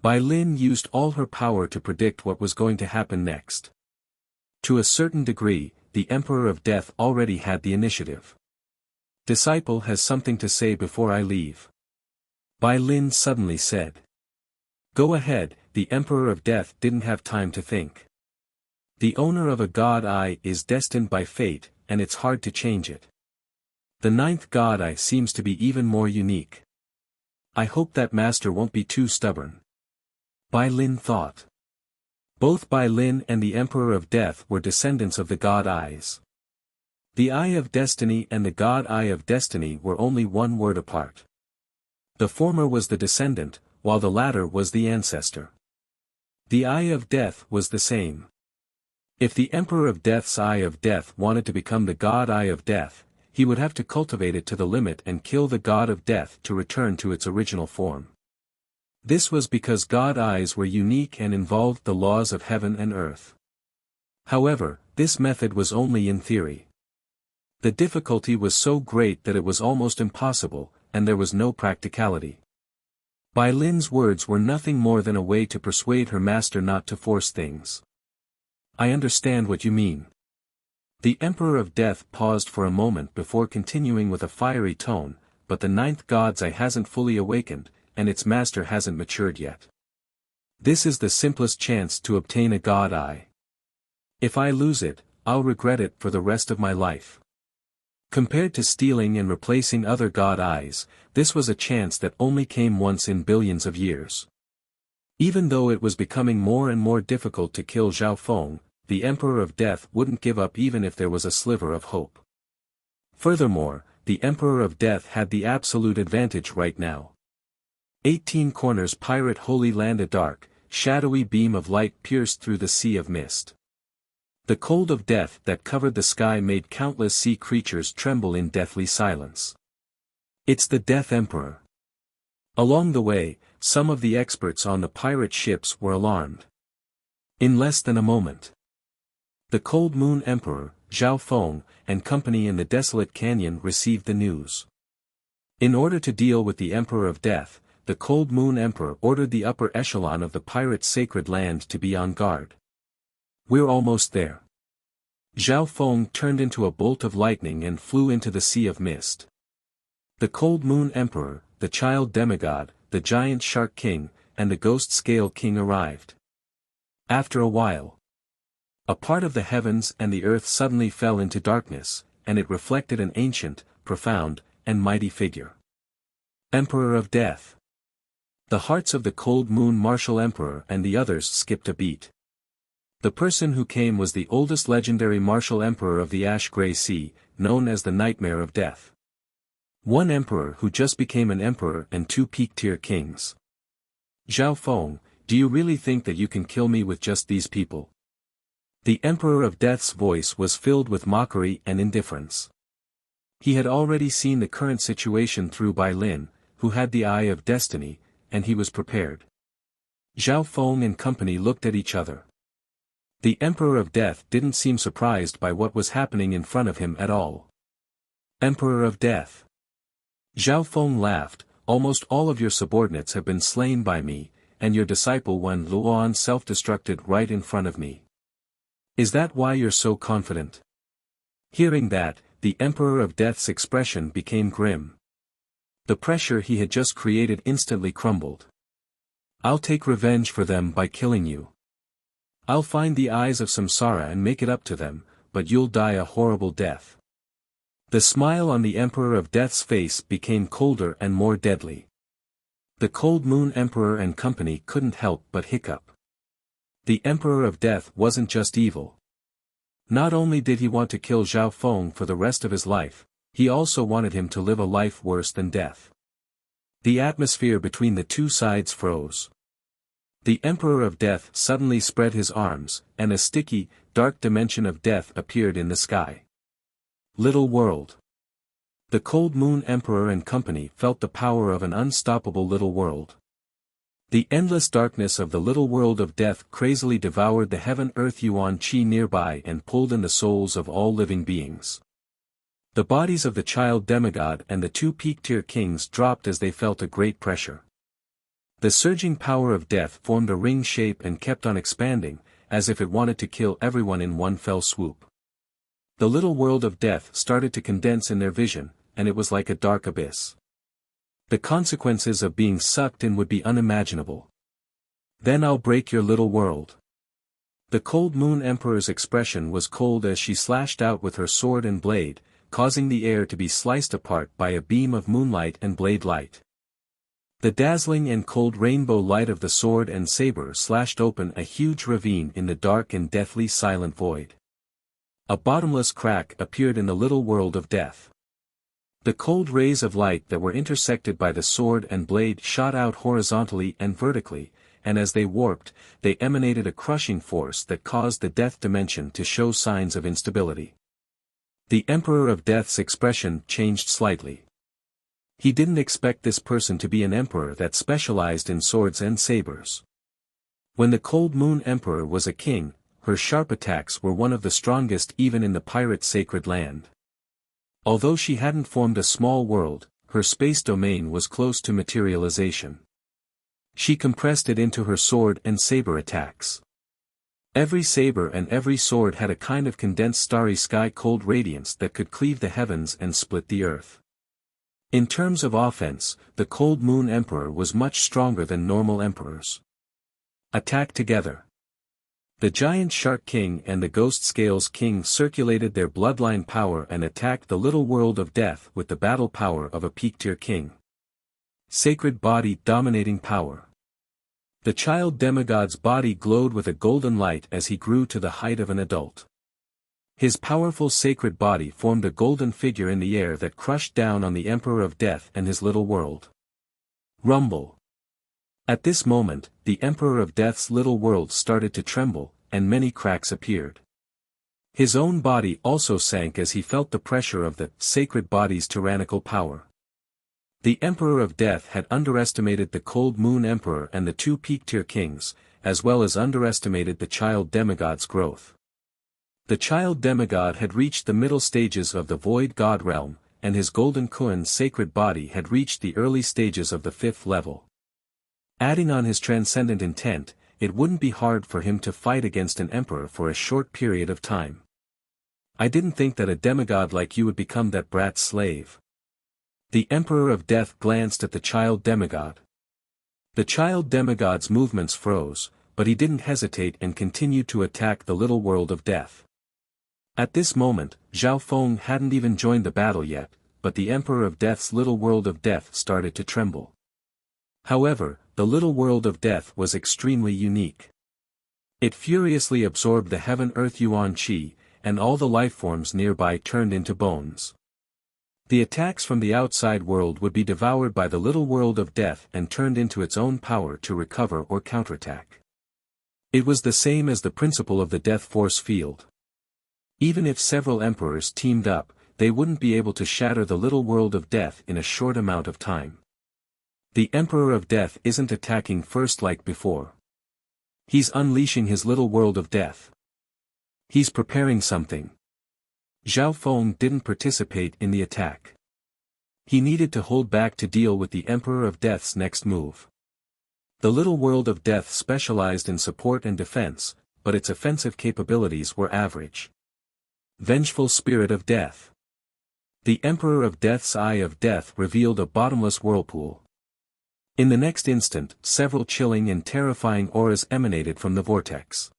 Bai Lin used all her power to predict what was going to happen next. To a certain degree, the Emperor of Death already had the initiative. Disciple has something to say before I leave. Bai Lin suddenly said. Go ahead, the Emperor of Death didn't have time to think. The owner of a god eye is destined by fate, and it's hard to change it. The 9th god eye seems to be even more unique. I hope that Master won't be too stubborn. Bai Lin thought. Both Bai Lin and the Emperor of Death were descendants of the god eyes. The Eye of Destiny and the God Eye of Destiny were only one word apart. The former was the descendant, while the latter was the ancestor. The Eye of Death was the same. If the Emperor of Death's Eye of Death wanted to become the God Eye of Death, he would have to cultivate it to the limit and kill the God of Death to return to its original form. This was because God Eyes were unique and involved the laws of heaven and earth. However, this method was only in theory. The difficulty was so great that it was almost impossible, and there was no practicality. Bai Lin's words were nothing more than a way to persuade her master not to force things. I understand what you mean. The Emperor of Death paused for a moment before continuing with a fiery tone, but the 9th god's eye hasn't fully awakened, and its master hasn't matured yet. This is the simplest chance to obtain a god eye. If I lose it, I'll regret it for the rest of my life. Compared to stealing and replacing other god eyes, this was a chance that only came once in billions of years. Even though it was becoming more and more difficult to kill Zhao Feng, the Emperor of Death wouldn't give up even if there was a sliver of hope. Furthermore, the Emperor of Death had the absolute advantage right now. 18 Corners Pirate Holy Land. A dark, shadowy beam of light pierced through the sea of mist. The cold of death that covered the sky made countless sea creatures tremble in deathly silence. It's the Death Emperor. Along the way, some of the experts on the pirate ships were alarmed. In less than a moment, the Cold Moon Emperor, Zhao Feng, and company in the desolate canyon received the news. In order to deal with the Emperor of Death, the Cold Moon Emperor ordered the upper echelon of the pirates' sacred land to be on guard. We're almost there. Zhao Feng turned into a bolt of lightning and flew into the sea of mist. The Cold Moon Emperor, the Child Demigod, the Giant Shark King, and the Ghost Scale King arrived. After a while, a part of the heavens and the earth suddenly fell into darkness, and it reflected an ancient, profound, and mighty figure. Emperor of Death. The hearts of the Cold Moon Martial Emperor and the others skipped a beat. The person who came was the oldest legendary martial emperor of the Ash-Gray Sea, known as the Nightmare of Death. One emperor who just became an emperor and 2 peak-tier kings. Zhao Feng, do you really think that you can kill me with just these people? The Emperor of Death's voice was filled with mockery and indifference. He had already seen the current situation through Bai Lin, who had the Eye of Destiny, and he was prepared. Zhao Feng and company looked at each other. The Emperor of Death didn't seem surprised by what was happening in front of him at all. Emperor of Death. Zhao Feng laughed, almost all of your subordinates have been slain by me, and your disciple Wen Luoan self-destructed right in front of me. Is that why you're so confident? Hearing that, the Emperor of Death's expression became grim. The pressure he had just created instantly crumbled. I'll take revenge for them by killing you. I'll find the eyes of Samsara and make it up to them, but you'll die a horrible death. The smile on the Emperor of Death's face became colder and more deadly. The Cold Moon Emperor and company couldn't help but hiccup. The Emperor of Death wasn't just evil. Not only did he want to kill Zhao Feng for the rest of his life, he also wanted him to live a life worse than death. The atmosphere between the two sides froze. The Emperor of Death suddenly spread his arms, and a sticky, dark dimension of death appeared in the sky. Little world. The Cold Moon Emperor and company felt the power of an unstoppable little world. The endless darkness of the little world of death crazily devoured the heaven-earth yuan qi nearby and pulled in the souls of all living beings. The bodies of the Child Demigod and the 2 peak-tier kings dropped as they felt a great pressure. The surging power of death formed a ring shape and kept on expanding, as if it wanted to kill everyone in one fell swoop. The little world of death started to condense in their vision, and it was like a dark abyss. The consequences of being sucked in would be unimaginable. Then I'll break your little world. The Cold Moon Emperor's expression was cold as she slashed out with her sword and blade, causing the air to be sliced apart by a beam of moonlight and blade light. The dazzling and cold rainbow light of the sword and saber slashed open a huge ravine in the dark and deathly silent void. A bottomless crack appeared in the little world of death. The cold rays of light that were intersected by the sword and blade shot out horizontally and vertically, and as they warped, they emanated a crushing force that caused the death dimension to show signs of instability. The Emperor of Death's expression changed slightly. He didn't expect this person to be an emperor that specialized in swords and sabers. When the Cold Moon Emperor was a king, her sharp attacks were one of the strongest even in the pirate sacred land. Although she hadn't formed a small world, her space domain was close to materialization. She compressed it into her sword and saber attacks. Every saber and every sword had a kind of condensed starry sky cold radiance that could cleave the heavens and split the earth. In terms of offense, the Cold Moon Emperor was much stronger than normal emperors. Attack together. The Giant Shark King and the Ghost Scales King circulated their bloodline power and attacked the little world of death with the battle power of a peak-tier king. Sacred body dominating power. The child demigod's body glowed with a golden light as he grew to the height of an adult. His powerful sacred body formed a golden figure in the air that crushed down on the Emperor of Death and his little world. Rumble. At this moment, the Emperor of Death's little world started to tremble, and many cracks appeared. His own body also sank as he felt the pressure of the sacred body's tyrannical power. The Emperor of Death had underestimated the Cold Moon Emperor and the two peak-tier kings, as well as underestimated the child demigod's growth. The child demigod had reached the middle stages of the Void God realm, and his Golden Kuan's sacred body had reached the early stages of the 5th level. Adding on his transcendent intent, it wouldn't be hard for him to fight against an emperor for a short period of time. I didn't think that a demigod like you would become that brat's slave. The Emperor of Death glanced at the child demigod. The child demigod's movements froze, but he didn't hesitate and continued to attack the little world of death. At this moment, Zhao Feng hadn't even joined the battle yet, but the Emperor of Death's little world of death started to tremble. However, the little world of death was extremely unique. It furiously absorbed the heaven-earth yuan qi, and all the lifeforms nearby turned into bones. The attacks from the outside world would be devoured by the little world of death and turned into its own power to recover or counterattack. It was the same as the principle of the death force field. Even if several emperors teamed up, they wouldn't be able to shatter the little world of death in a short amount of time. The Emperor of Death isn't attacking first like before. He's unleashing his little world of death. He's preparing something. Zhao Feng didn't participate in the attack. He needed to hold back to deal with the Emperor of Death's next move. The little world of death specialized in support and defense, but its offensive capabilities were average. Vengeful Spirit of Death. The Emperor of Death's Eye of Death revealed a bottomless whirlpool. In the next instant, several chilling and terrifying auras emanated from the vortex.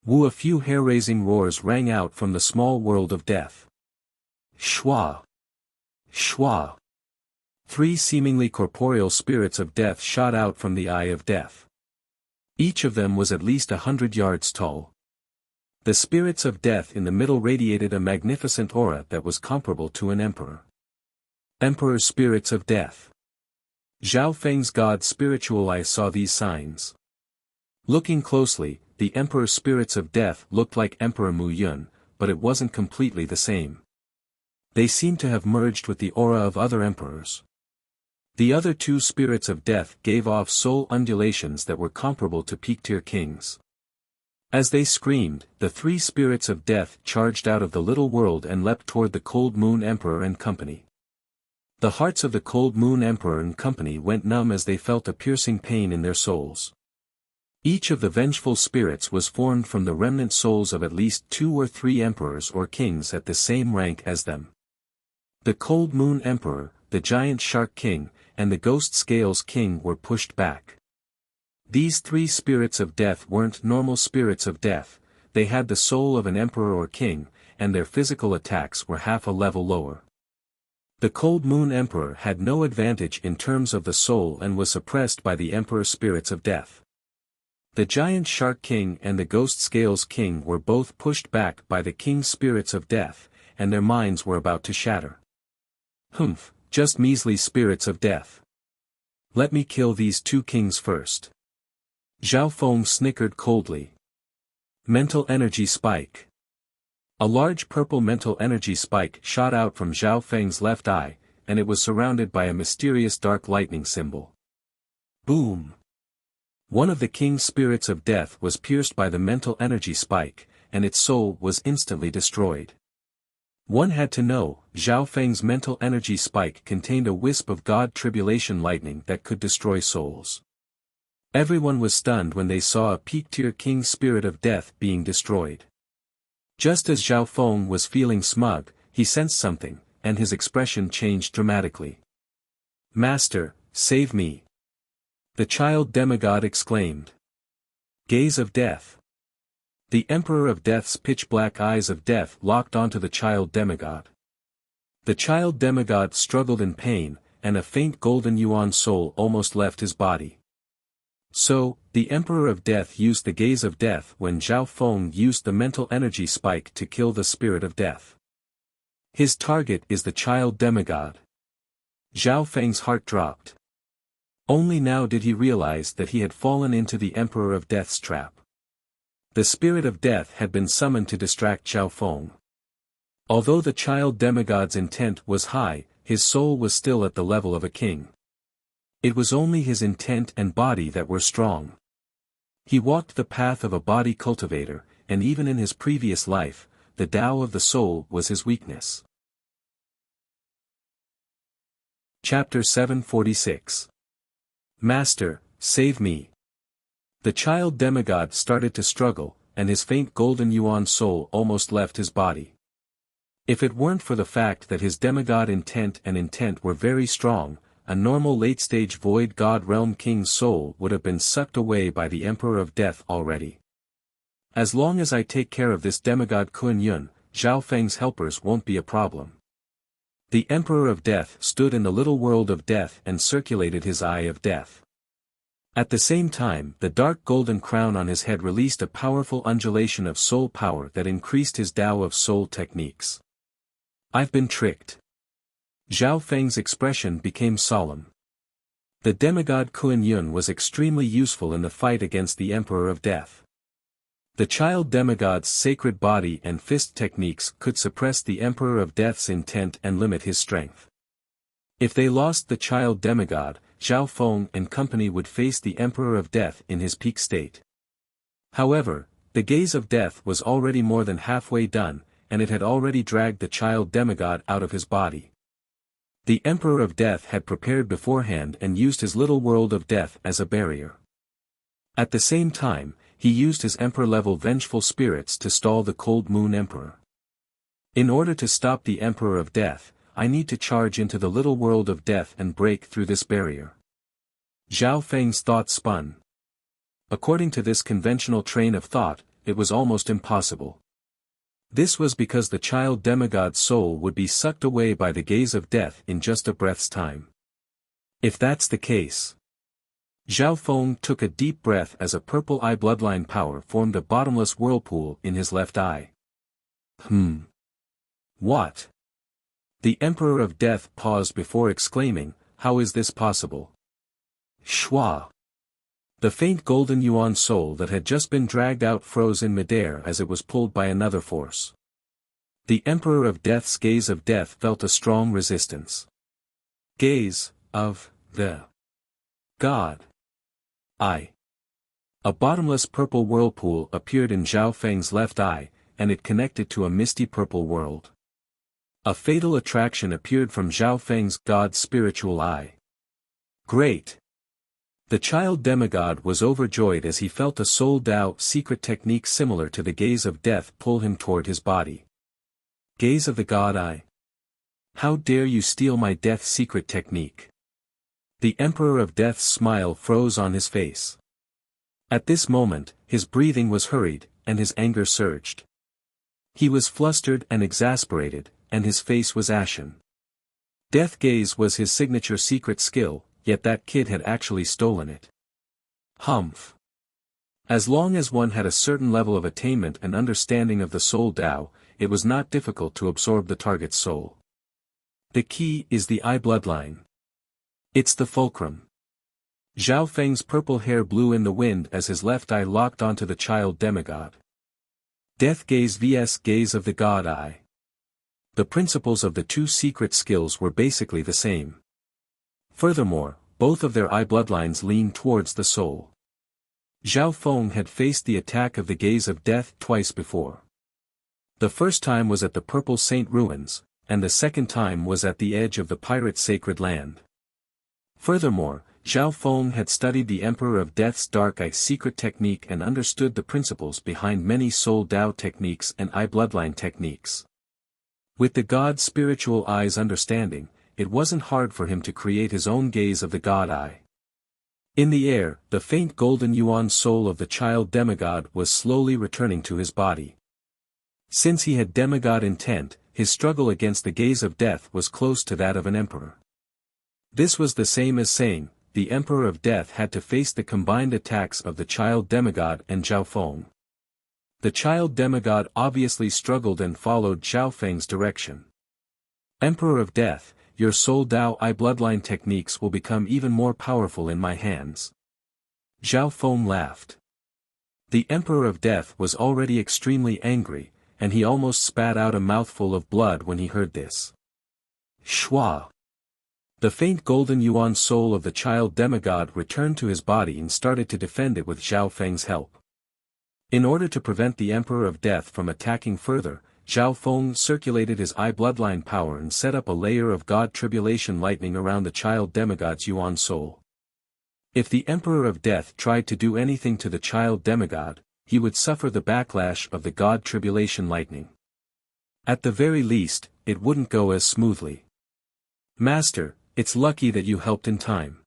A few hair-raising roars rang out from the small world of death. Shwa! Shwa! 3 seemingly corporeal spirits of death shot out from the Eye of Death. Each of them was at least 100 yards tall. The spirits of death in the middle radiated a magnificent aura that was comparable to an emperor. Emperor Spirits of Death. Zhao Feng's god spiritual eye saw these signs. Looking closely, the Emperor Spirits of Death looked like Emperor Mu Yun, but it wasn't completely the same. They seemed to have merged with the aura of other emperors. The other 2 spirits of death gave off soul undulations that were comparable to peak-tier kings. As they screamed, the 3 spirits of death charged out of the little world and leapt toward the Cold Moon Emperor and company. The hearts of the Cold Moon Emperor and company went numb as they felt a piercing pain in their souls. Each of the vengeful spirits was formed from the remnant souls of at least 2 or 3 emperors or kings at the same rank as them. The Cold Moon Emperor, the Giant Shark King, and the Ghost Scales King were pushed back. These 3 spirits of death weren't normal spirits of death, they had the soul of an emperor or king, and their physical attacks were half a level lower. The Cold Moon Emperor had no advantage in terms of the soul and was suppressed by the Emperor Spirits of Death. The Giant Shark King and the Ghost Scales King were both pushed back by the King Spirits of Death, and their minds were about to shatter. Humph, just measly spirits of death. Let me kill these 2 kings first. Zhao Feng snickered coldly. Mental Energy Spike. A large purple mental energy spike shot out from Zhao Feng's left eye, and it was surrounded by a mysterious dark lightning symbol. Boom! One of the King's Spirits of Death was pierced by the mental energy spike, and its soul was instantly destroyed. One had to know, Zhao Feng's mental energy spike contained a wisp of God tribulation lightning that could destroy souls. Everyone was stunned when they saw a peak-tier King's Spirit of Death being destroyed. Just as Zhao Feng was feeling smug, he sensed something, and his expression changed dramatically. Master, save me! The child demigod exclaimed. Gaze of Death. The Emperor of Death's pitch-black eyes of death locked onto the child demigod. The child demigod struggled in pain, and a faint golden yuan soul almost left his body. So, the Emperor of Death used the gaze of death when Zhao Feng used the mental energy spike to kill the spirit of death. His target is the child demigod. Zhao Feng's heart dropped. Only now did he realize that he had fallen into the Emperor of Death's trap. The spirit of death had been summoned to distract Zhao Feng. Although the child demigod's intent was high, his soul was still at the level of a king. It was only his intent and body that were strong. He walked the path of a body cultivator, and even in his previous life, the Tao of the soul was his weakness. Chapter 746. Master, save me. The child demigod started to struggle, and his faint golden yuan soul almost left his body. If it weren't for the fact that his demigod intent were very strong, a normal late-stage void god realm king's soul would have been sucked away by the Emperor of Death already. As long as I take care of this demigod Kun Yun, Zhao Feng's helpers won't be a problem. The Emperor of Death stood in the little world of death and circulated his eye of death. At the same time, the dark golden crown on his head released a powerful undulation of soul power that increased his Tao of soul techniques. I've been tricked. Zhao Feng's expression became solemn. The demigod Kun Yun was extremely useful in the fight against the Emperor of Death. The child demigod's sacred body and fist techniques could suppress the Emperor of Death's intent and limit his strength. If they lost the child demigod, Zhao Feng and company would face the Emperor of Death in his peak state. However, the gaze of death was already more than halfway done, and it had already dragged the child demigod out of his body. The Emperor of Death had prepared beforehand and used his little world of death as a barrier. At the same time, he used his Emperor-level vengeful spirits to stall the Cold Moon Emperor. In order to stop the Emperor of Death, I need to charge into the little world of death and break through this barrier. Zhao Feng's thought spun. According to this conventional train of thought, it was almost impossible. This was because the child demigod's soul would be sucked away by the gaze of death in just a breath's time. If that's the case. Zhao Feng took a deep breath as a purple eye bloodline power formed a bottomless whirlpool in his left eye. What? The Emperor of Death paused before exclaiming, how is this possible? Shwa! The faint golden yuan soul that had just been dragged out froze in midair as it was pulled by another force. The Emperor of Death's gaze of death felt a strong resistance. Gaze of the God. Eye. A bottomless purple whirlpool appeared in Zhao Feng's left eye, and it connected to a misty purple world. A fatal attraction appeared from Zhao Feng's God's spiritual eye. Great! The child demigod was overjoyed as he felt a soul Tao secret technique similar to the gaze of death pull him toward his body. Gaze of the God Eye. How dare you steal my death secret technique? The Emperor of Death's smile froze on his face. At this moment, his breathing was hurried, and his anger surged. He was flustered and exasperated, and his face was ashen. Death gaze was his signature secret skill, yet that kid had actually stolen it. Humph. As long as one had a certain level of attainment and understanding of the soul Tao, it was not difficult to absorb the target's soul. The key is the eye bloodline. It's the fulcrum. Zhao Feng's purple hair blew in the wind as his left eye locked onto the child demigod. Death gaze vs gaze of the God Eye. The principles of the two secret skills were basically the same. Furthermore, both of their eye bloodlines leaned towards the soul. Zhao Feng had faced the attack of the gaze of death twice before. The first time was at the Purple Saint Ruins, and the second time was at the edge of the pirate sacred land. Furthermore, Zhao Feng had studied the Emperor of Death's Dark Eye secret technique and understood the principles behind many Soul Tao techniques and eye bloodline techniques. With the God's spiritual eye's understanding, it wasn't hard for him to create his own gaze of the God Eye. In the air, the faint golden yuan soul of the child demigod was slowly returning to his body. Since he had demigod intent, his struggle against the gaze of death was close to that of an emperor. This was the same as saying, the Emperor of Death had to face the combined attacks of the child demigod and Zhao Feng. The child demigod obviously struggled and followed Zhao Feng's direction. Emperor of Death, your Soul Dao I bloodline techniques will become even more powerful in my hands. Zhao Feng laughed. The Emperor of Death was already extremely angry, and he almost spat out a mouthful of blood when he heard this. Shua! The faint golden yuan soul of the child demigod returned to his body and started to defend it with Zhao Feng's help. In order to prevent the Emperor of Death from attacking further, Zhao Feng circulated his eye bloodline power and set up a layer of God Tribulation lightning around the child demigod's yuan soul. If the Emperor of Death tried to do anything to the child demigod, he would suffer the backlash of the God Tribulation lightning. At the very least, it wouldn't go as smoothly. Master, it's lucky that you helped in time.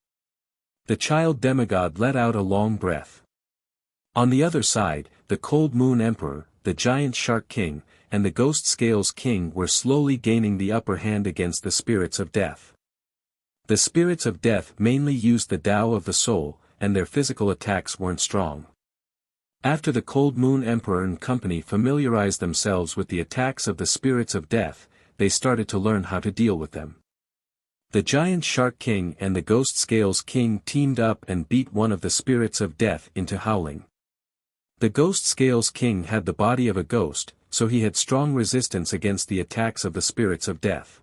The child demigod let out a long breath. On the other side, the Cold Moon Emperor, the Giant Shark King, and the Ghost Scales King were slowly gaining the upper hand against the spirits of death. The spirits of death mainly used the Tao of the soul, and their physical attacks weren't strong. After the Cold Moon Emperor and company familiarized themselves with the attacks of the spirits of death, they started to learn how to deal with them. The Giant Shark King and the Ghost Scales King teamed up and beat one of the spirits of death into howling. The Ghost Scales King had the body of a ghost, so he had strong resistance against the attacks of the spirits of death.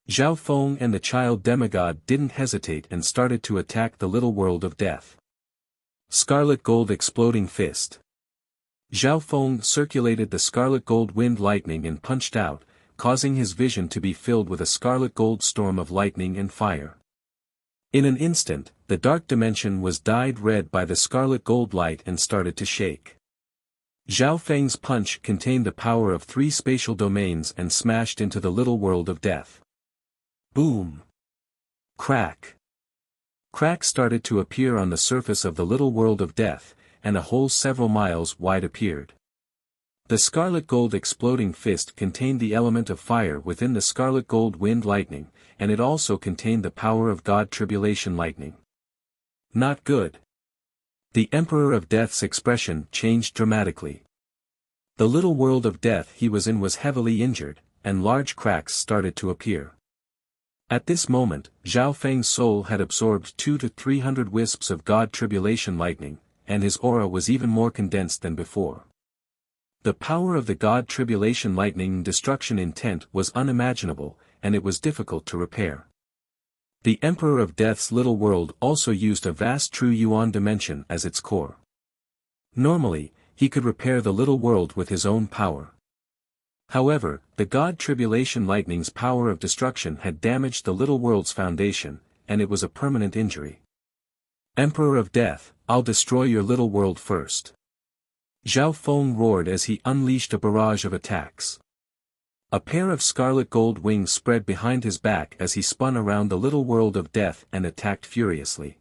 Zhao Feng and the child demigod didn't hesitate and started to attack the little world of death. Scarlet Gold Exploding Fist. Zhao Feng circulated the scarlet gold wind lightning and punched out, causing his vision to be filled with a scarlet gold storm of lightning and fire. In an instant, the dark dimension was dyed red by the scarlet gold light and started to shake. Zhao Feng's punch contained the power of 3 spatial domains and smashed into the little world of death. Boom! Crack! Cracks started to appear on the surface of the little world of death, and a hole several miles wide appeared. The scarlet gold exploding fist contained the element of fire within the scarlet gold wind lightning, and it also contained the power of God Tribulation lightning. Not good. The Emperor of Death's expression changed dramatically. The little world of death he was in was heavily injured, and large cracks started to appear. At this moment, Zhao Feng's soul had absorbed 200 to 300 wisps of God Tribulation lightning, and his aura was even more condensed than before. The power of the God Tribulation lightning destruction intent was unimaginable, and it was difficult to repair. The Emperor of Death's little world also used a vast true yuan dimension as its core. Normally, he could repair the little world with his own power. However, the God Tribulation lightning's power of destruction had damaged the little world's foundation, and it was a permanent injury. Emperor of Death, I'll destroy your little world first. Zhao Feng roared as he unleashed a barrage of attacks. A pair of scarlet gold wings spread behind his back as he spun around the little world of death and attacked furiously.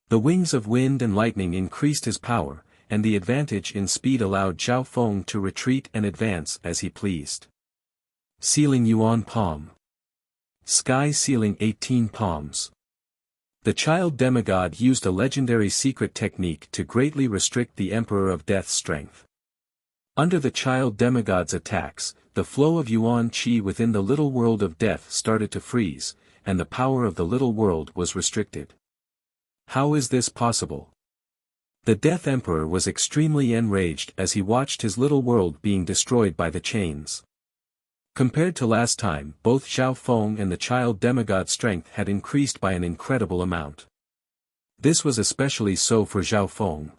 The wings of wind and lightning increased his power, and the advantage in speed allowed Zhao Feng to retreat and advance as he pleased. Sealing Yuan Palm. Sky Sealing 18 Palms. The child demigod used a legendary secret technique to greatly restrict the Emperor of Death's strength. Under the child demigod's attacks, the flow of yuan qi within the little world of death started to freeze, and the power of the little world was restricted. How is this possible? The Death Emperor was extremely enraged as he watched his little world being destroyed by the chains. Compared to last time, both Zhao Feng and the child demigod's strength had increased by an incredible amount. This was especially so for Zhao Feng.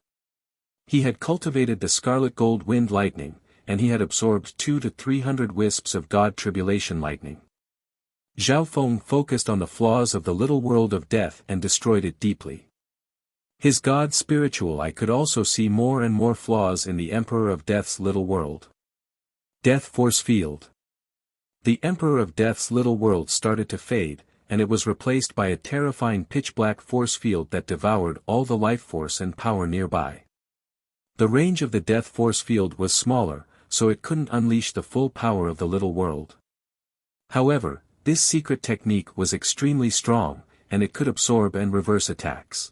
He had cultivated the scarlet gold wind lightning, and he had absorbed 200 to 300 wisps of God Tribulation lightning. Zhao Feng focused on the flaws of the little world of death and destroyed it deeply. His God spiritual eye could also see more and more flaws in the Emperor of Death's little world. Death Force Field. The Emperor of Death's little world started to fade, and it was replaced by a terrifying pitch-black force field that devoured all the life force and power nearby. The range of the death force field was smaller, so it couldn't unleash the full power of the little world. However, this secret technique was extremely strong, and it could absorb and reverse attacks.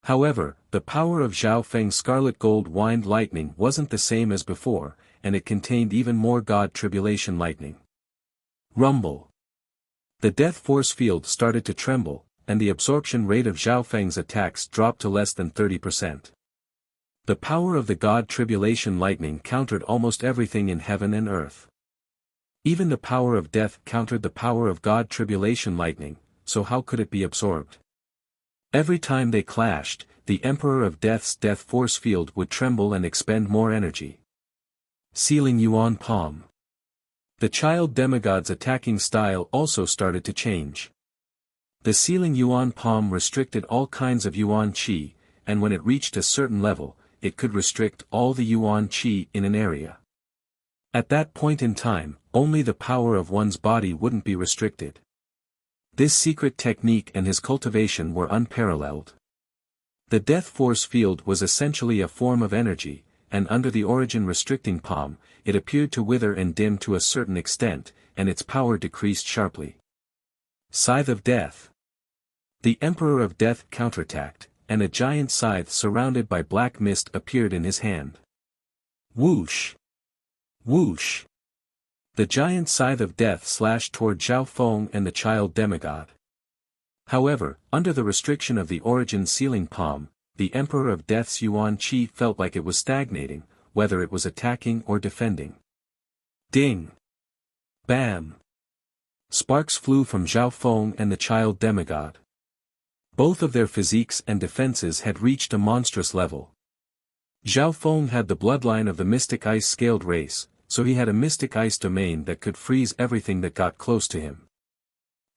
However, the power of Zhao Feng's scarlet gold wind lightning wasn't the same as before, and it contained even more God Tribulation lightning. Rumble. The death force field started to tremble, and the absorption rate of Zhao Feng's attacks dropped to less than 30%. The power of the God Tribulation lightning countered almost everything in heaven and earth. Even the power of death countered the power of God Tribulation lightning, so how could it be absorbed? Every time they clashed, the Emperor of Death's death force field would tremble and expend more energy. Sealing Yuan Palm. The child demigod's attacking style also started to change. The Sealing Yuan Palm restricted all kinds of Yuan Qi, and when it reached a certain level, it could restrict all the Yuan Qi in an area. At that point in time, only the power of one's body wouldn't be restricted. This secret technique and his cultivation were unparalleled. The death force field was essentially a form of energy, and under the origin restricting palm, it appeared to wither and dim to a certain extent, and its power decreased sharply. Scythe of Death. The Emperor of Death counterattacked, and a giant scythe surrounded by black mist appeared in his hand. Whoosh! Whoosh! The giant scythe of death slashed toward Zhao Feng and the child demigod. However, under the restriction of the origin sealing palm, the Emperor of Death's Yuan Qi felt like it was stagnating, whether it was attacking or defending. Ding! Bam! Sparks flew from Zhao Feng and the child demigod. Both of their physiques and defenses had reached a monstrous level. Zhao Feng had the bloodline of the mystic ice-scaled race, so he had a mystic ice domain that could freeze everything that got close to him.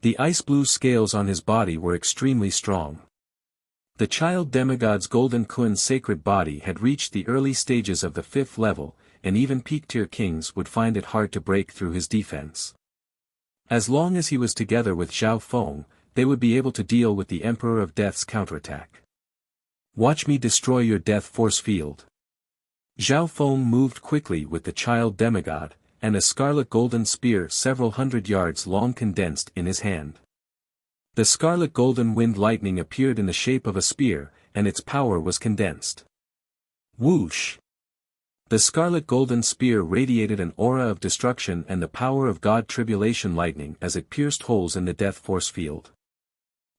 The ice-blue scales on his body were extremely strong. The child demigod's golden Kun sacred body had reached the early stages of the 5th level, and even peak-tier kings would find it hard to break through his defense. As long as he was together with Zhao Feng, they would be able to deal with the Emperor of Death's counterattack. Watch me destroy your death force field. Zhao Feng moved quickly with the child demigod, and a scarlet golden spear several hundred yards long condensed in his hand. The scarlet golden wind lightning appeared in the shape of a spear, and its power was condensed. Whoosh! The scarlet golden spear radiated an aura of destruction and the power of God Tribulation lightning as it pierced holes in the death force field.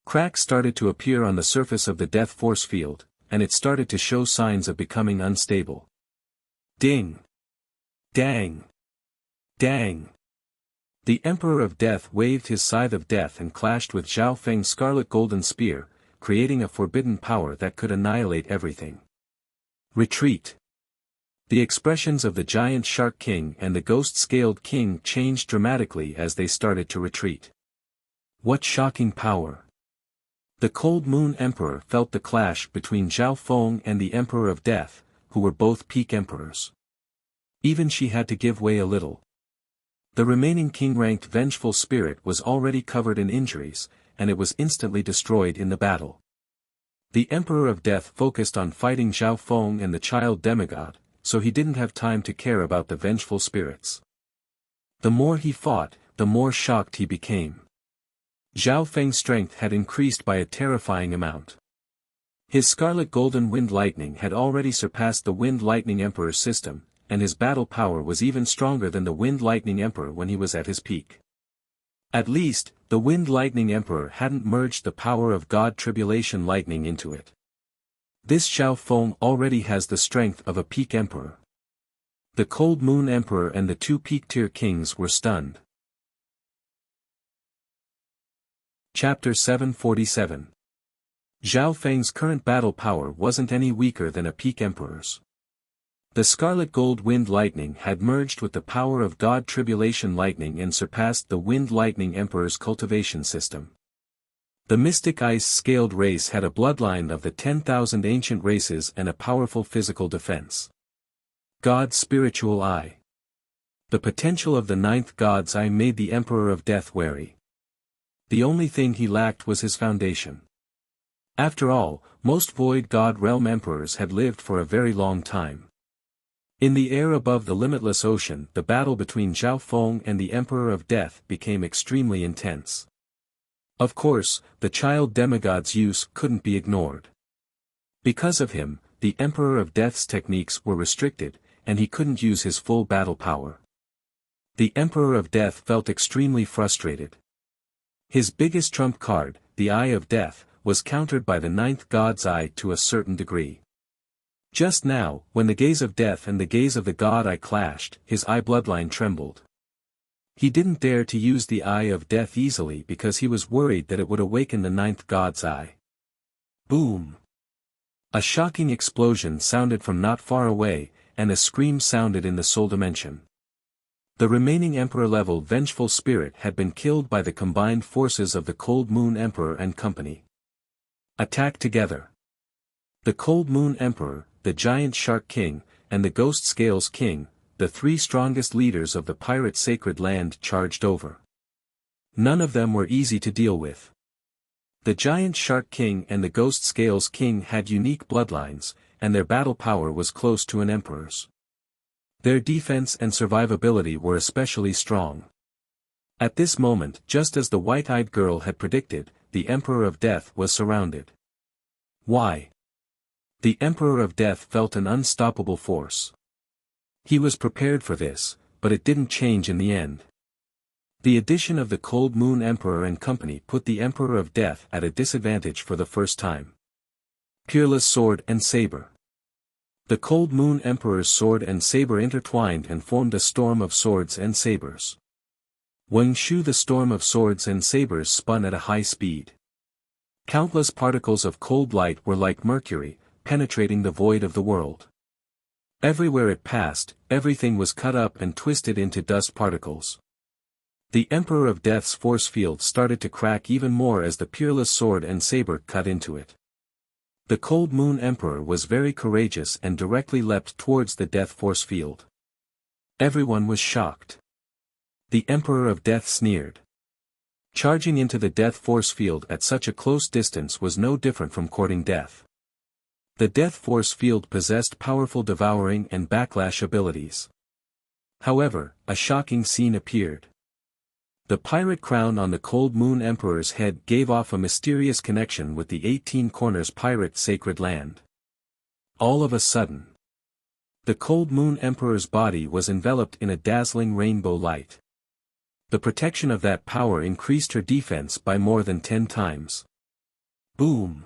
Cracks started to appear on the surface of the death force field, and it started to show signs of becoming unstable. Ding! Dang! Dang! The Emperor of Death waved his scythe of death and clashed with Zhao Feng's scarlet golden spear, creating a forbidden power that could annihilate everything. Retreat! The expressions of the giant shark king and the ghost-scaled king changed dramatically as they started to retreat. What shocking power! The Cold Moon Emperor felt the clash between Zhao Feng and the Emperor of Death, who were both peak emperors. Even she had to give way a little. The remaining king-ranked vengeful spirit was already covered in injuries, and it was instantly destroyed in the battle. The Emperor of Death focused on fighting Zhao Feng and the child demigod, so he didn't have time to care about the vengeful spirits. The more he fought, the more shocked he became. Zhao Feng's strength had increased by a terrifying amount. His scarlet golden wind lightning had already surpassed the wind lightning emperor's system, and his battle power was even stronger than the wind lightning emperor when he was at his peak. At least, the wind lightning emperor hadn't merged the power of God Tribulation lightning into it. This Zhao Feng already has the strength of a peak emperor. The Cold Moon Emperor and the 2 peak-tier kings were stunned. Chapter 747. Zhao Feng's current battle power wasn't any weaker than a peak emperor's. The scarlet gold wind lightning had merged with the power of God Tribulation lightning and surpassed the wind lightning emperor's cultivation system. The mystic ice-scaled race had a bloodline of the 10,000 ancient races and a powerful physical defense. God's spiritual eye. The potential of the 9th God's eye made the Emperor of Death wary. The only thing he lacked was his foundation. After all, most Void God Realm emperors had lived for a very long time. In the air above the limitless ocean, the battle between Zhao Feng and the Emperor of Death became extremely intense. Of course, the child demigod's use couldn't be ignored. Because of him, the Emperor of Death's techniques were restricted, and he couldn't use his full battle power. The Emperor of Death felt extremely frustrated. His biggest trump card, the Eye of Death, was countered by the ninth god's eye to a certain degree. Just now, when the gaze of death and the gaze of the god eye clashed, his eye bloodline trembled. He didn't dare to use the Eye of Death easily because he was worried that it would awaken the ninth god's eye. Boom! A shocking explosion sounded from not far away, and a scream sounded in the soul dimension. The remaining Emperor-level vengeful spirit had been killed by the combined forces of the Cold Moon Emperor and company. Attack together! The Cold Moon Emperor, the Giant Shark King, and the Ghost Scales King, the three strongest leaders of the pirate sacred land, charged over. None of them were easy to deal with. The Giant Shark King and the Ghost Scales King had unique bloodlines, and their battle power was close to an emperor's. Their defense and survivability were especially strong. At this moment, just as the white-eyed girl had predicted, the Emperor of Death was surrounded. Why? The Emperor of Death felt an unstoppable force. He was prepared for this, but it didn't change in the end. The addition of the Cold Moon Emperor and company put the Emperor of Death at a disadvantage for the first time. Peerless sword and saber. The Cold Moon Emperor's sword and saber intertwined and formed a storm of swords and sabers. Wang Shu, the storm of swords and sabers, spun at a high speed. Countless particles of cold light were like mercury, penetrating the void of the world. Everywhere it passed, everything was cut up and twisted into dust particles. The Emperor of Death's force field started to crack even more as the peerless sword and saber cut into it. The Cold Moon Emperor was very courageous and directly leapt towards the Death force field. Everyone was shocked. The Emperor of Death sneered. Charging into the Death force field at such a close distance was no different from courting death. The Death force field possessed powerful devouring and backlash abilities. However, a shocking scene appeared. The pirate crown on the Cold Moon Emperor's head gave off a mysterious connection with the 18 Corners pirate sacred land. All of a sudden, the Cold Moon Emperor's body was enveloped in a dazzling rainbow light. The protection of that power increased her defense by more than 10 times. Boom!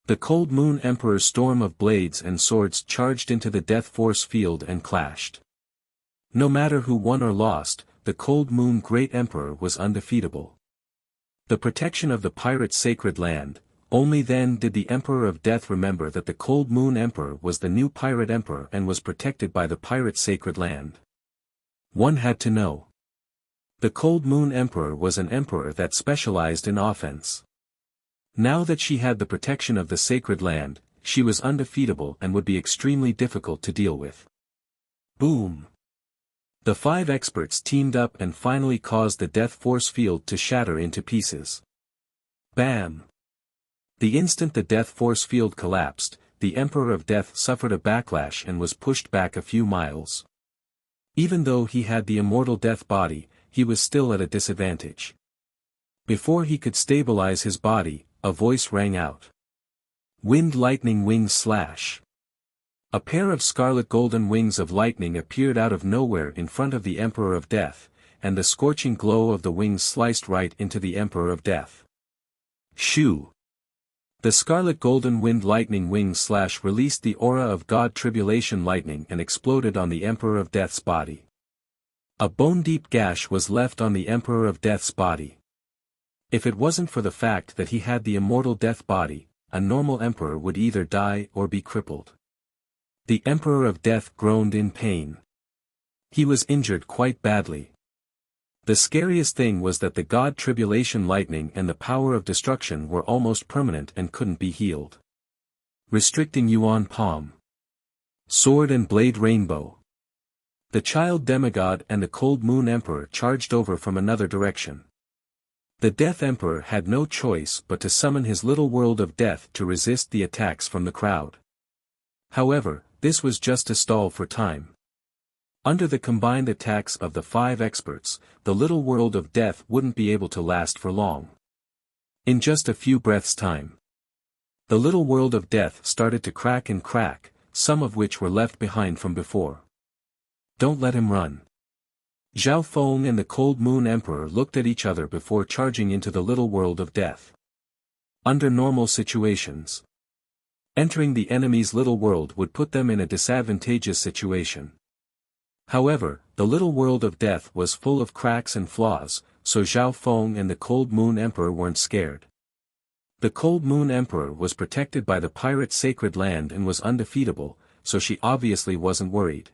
The Cold Moon Emperor's storm of blades and swords charged into the Death force field and clashed. No matter who won or lost, the Cold Moon Great Emperor was undefeatable. The protection of the pirate sacred land, only then did the Emperor of Death remember that the Cold Moon Emperor was the new pirate emperor and was protected by the pirate sacred land. One had to know. The Cold Moon Emperor was an emperor that specialized in offense. Now that she had the protection of the sacred land, she was undefeatable and would be extremely difficult to deal with. Boom! The 5 experts teamed up and finally caused the Death force field to shatter into pieces. Bam! The instant the Death force field collapsed, the Emperor of Death suffered a backlash and was pushed back a few miles. Even though he had the immortal Death body, he was still at a disadvantage. Before he could stabilize his body, a voice rang out. Wind lightning wings slash. A pair of scarlet golden wings of lightning appeared out of nowhere in front of the Emperor of Death, and the scorching glow of the wings sliced right into the Emperor of Death. Shoo! The scarlet golden wind lightning wings slash released the aura of God Tribulation lightning and exploded on the Emperor of Death's body. A bone-deep gash was left on the Emperor of Death's body. If it wasn't for the fact that he had the immortal Death body, a normal emperor would either die or be crippled. The Emperor of Death groaned in pain. He was injured quite badly. The scariest thing was that the God Tribulation lightning and the power of destruction were almost permanent and couldn't be healed. Restricting Yuan Palm. Sword and blade rainbow. The child demigod and the Cold Moon Emperor charged over from another direction. The Death Emperor had no choice but to summon his little world of death to resist the attacks from the crowd. However, this was just a stall for time. Under the combined attacks of the 5 experts, the little world of death wouldn't be able to last for long. In just a few breaths' time, the little world of death started to crack and crack, some of which were left behind from before. Don't let him run. Zhao Feng and the Cold Moon Emperor looked at each other before charging into the little world of death. Under normal situations, entering the enemy's little world would put them in a disadvantageous situation. However, the little world of death was full of cracks and flaws, so Zhao Feng and the Cold Moon Emperor weren't scared. The Cold Moon Emperor was protected by the pirate sacred land and was undefeatable, so she obviously wasn't worried.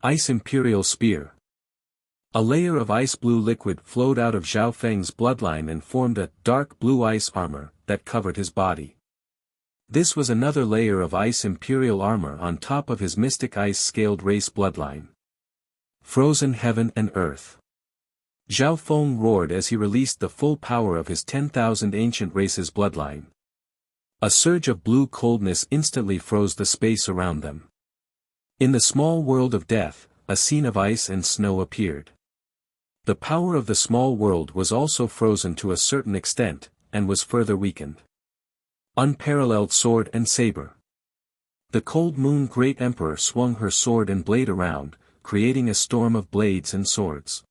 Ice Imperial Spear. A layer of ice-blue liquid flowed out of Zhao Feng's bloodline and formed a dark blue ice armor that covered his body. This was another layer of ice imperial armor on top of his mystic ice-scaled race bloodline. Frozen heaven and earth. Zhao Feng roared as he released the full power of his 10,000 ancient races bloodline. A surge of blue coldness instantly froze the space around them. In the small world of death, a scene of ice and snow appeared. The power of the small world was also frozen to a certain extent, and was further weakened. Unparalleled sword and saber. The Cold Moon Great Emperor swung her sword and blade around, creating a storm of blades and swords.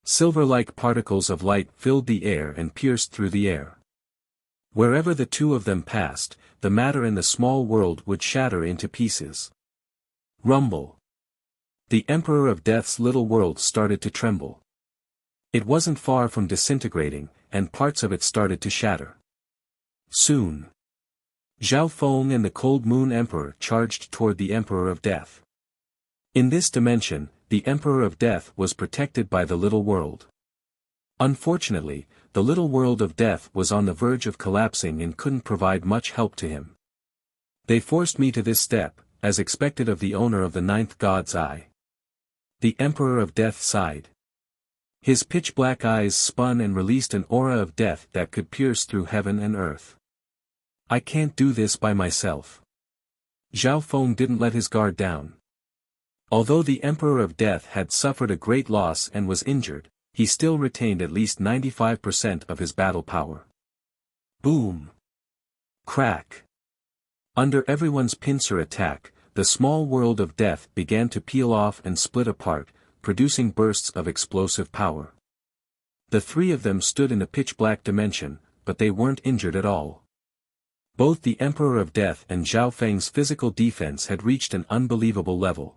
Silver-like particles of light filled the air and pierced through the air. Wherever the two of them passed, the matter in the small world would shatter into pieces. Rumble. The Emperor of Death's little world started to tremble. It wasn't far from disintegrating, and parts of it started to shatter. Soon, Zhao Feng and the Cold Moon Emperor charged toward the Emperor of Death. In this dimension, the Emperor of Death was protected by the little world. Unfortunately, the little world of death was on the verge of collapsing and couldn't provide much help to him. They forced me to this step, as expected of the owner of the 9th God's Eye. The Emperor of Death sighed. His pitch-black eyes spun and released an aura of death that could pierce through heaven and earth. I can't do this by myself. Zhao Feng didn't let his guard down. Although the Emperor of Death had suffered a great loss and was injured, he still retained at least 95% of his battle power. Boom! Crack! Under everyone's pincer attack, the small world of death began to peel off and split apart, producing bursts of explosive power. The 3 of them stood in a pitch-black dimension, but they weren't injured at all. Both the Emperor of Death and Zhao Feng's physical defense had reached an unbelievable level.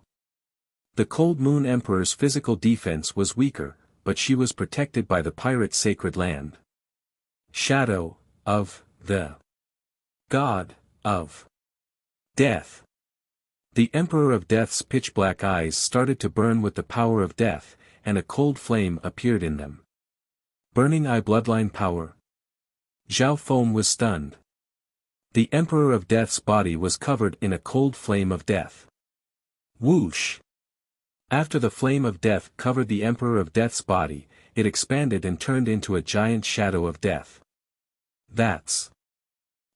The Cold Moon Emperor's physical defense was weaker, but she was protected by the pirate sacred land. Shadow of the God of Death. The Emperor of Death's pitch-black eyes started to burn with the power of death, and a cold flame appeared in them. Burning Eye bloodline power. Zhao Feng was stunned. The Emperor of Death's body was covered in a cold flame of death. Whoosh! After the flame of death covered the Emperor of Death's body, it expanded and turned into a giant shadow of death. That's...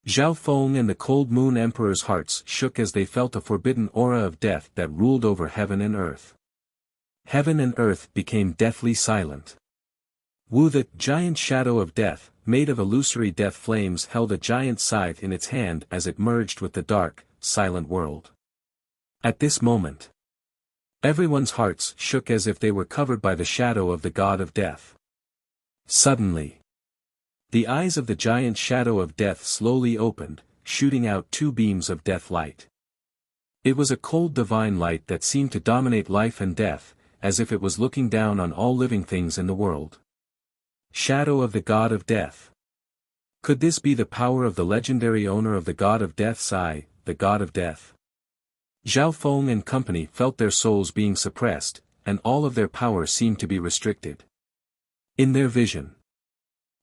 Zhao Feng and the Cold Moon Emperor's hearts shook as they felt a forbidden aura of death that ruled over heaven and earth. Heaven and earth became deathly silent. Wu, the giant shadow of death, made of illusory death flames, held a giant scythe in its hand as it merged with the dark, silent world. At this moment, everyone's hearts shook as if they were covered by the shadow of the God of Death. Suddenly, the eyes of the giant shadow of death slowly opened, shooting out 2 beams of death light. It was a cold divine light that seemed to dominate life and death, as if it was looking down on all living things in the world. Shadow of the God of Death. Could this be the power of the legendary owner of the God of Death's Eye, the God of Death? Zhao Feng and company felt their souls being suppressed, and all of their power seemed to be restricted. In their vision,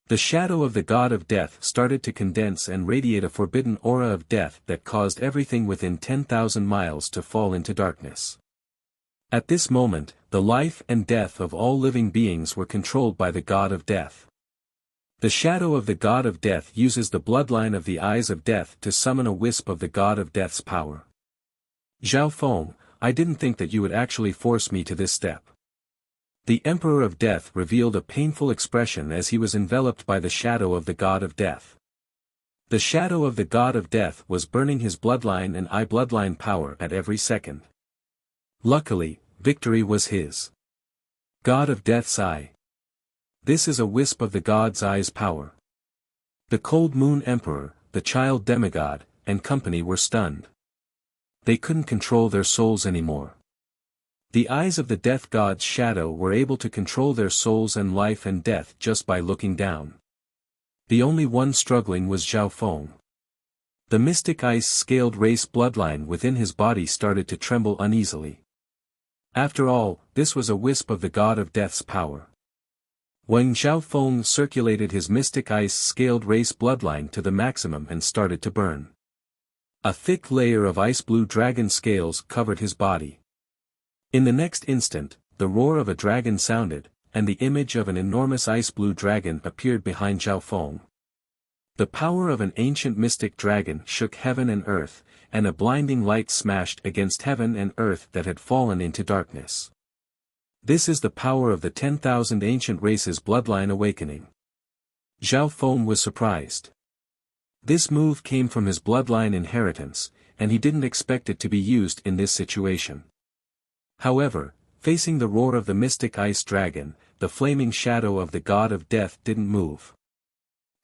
the shadow of the God of Death started to condense and radiate a forbidden aura of death that caused everything within 10,000 miles to fall into darkness. At this moment, the life and death of all living beings were controlled by the God of Death. The shadow of the god of death uses the bloodline of the eyes of death to summon a wisp of the god of death's power. Zhao Feng, I didn't think that you would actually force me to this step. The Emperor of Death revealed a painful expression as he was enveloped by the shadow of the god of death. The shadow of the god of death was burning his bloodline and eye bloodline power at every second. Luckily, victory was his. God of Death's eye. This is a wisp of the god's eye's power. The Cold Moon Emperor, the child demigod, and company were stunned. They couldn't control their souls anymore. The eyes of the death god's shadow were able to control their souls and life and death just by looking down. The only one struggling was Zhao Feng. The mystic ice-scaled race bloodline within his body started to tremble uneasily. After all, this was a wisp of the god of death's power. When Zhao Feng circulated his mystic ice-scaled race bloodline to the maximum and started to burn. A thick layer of ice-blue dragon scales covered his body. In the next instant, the roar of a dragon sounded, and the image of an enormous ice-blue dragon appeared behind Zhao Feng. The power of an ancient mystic dragon shook heaven and earth, and a blinding light smashed against heaven and earth that had fallen into darkness. This is the power of the 10,000 ancient races bloodline awakening. Zhao Feng was surprised. This move came from his bloodline inheritance, and he didn't expect it to be used in this situation. However, facing the roar of the mystic ice dragon, the flaming shadow of the god of death didn't move.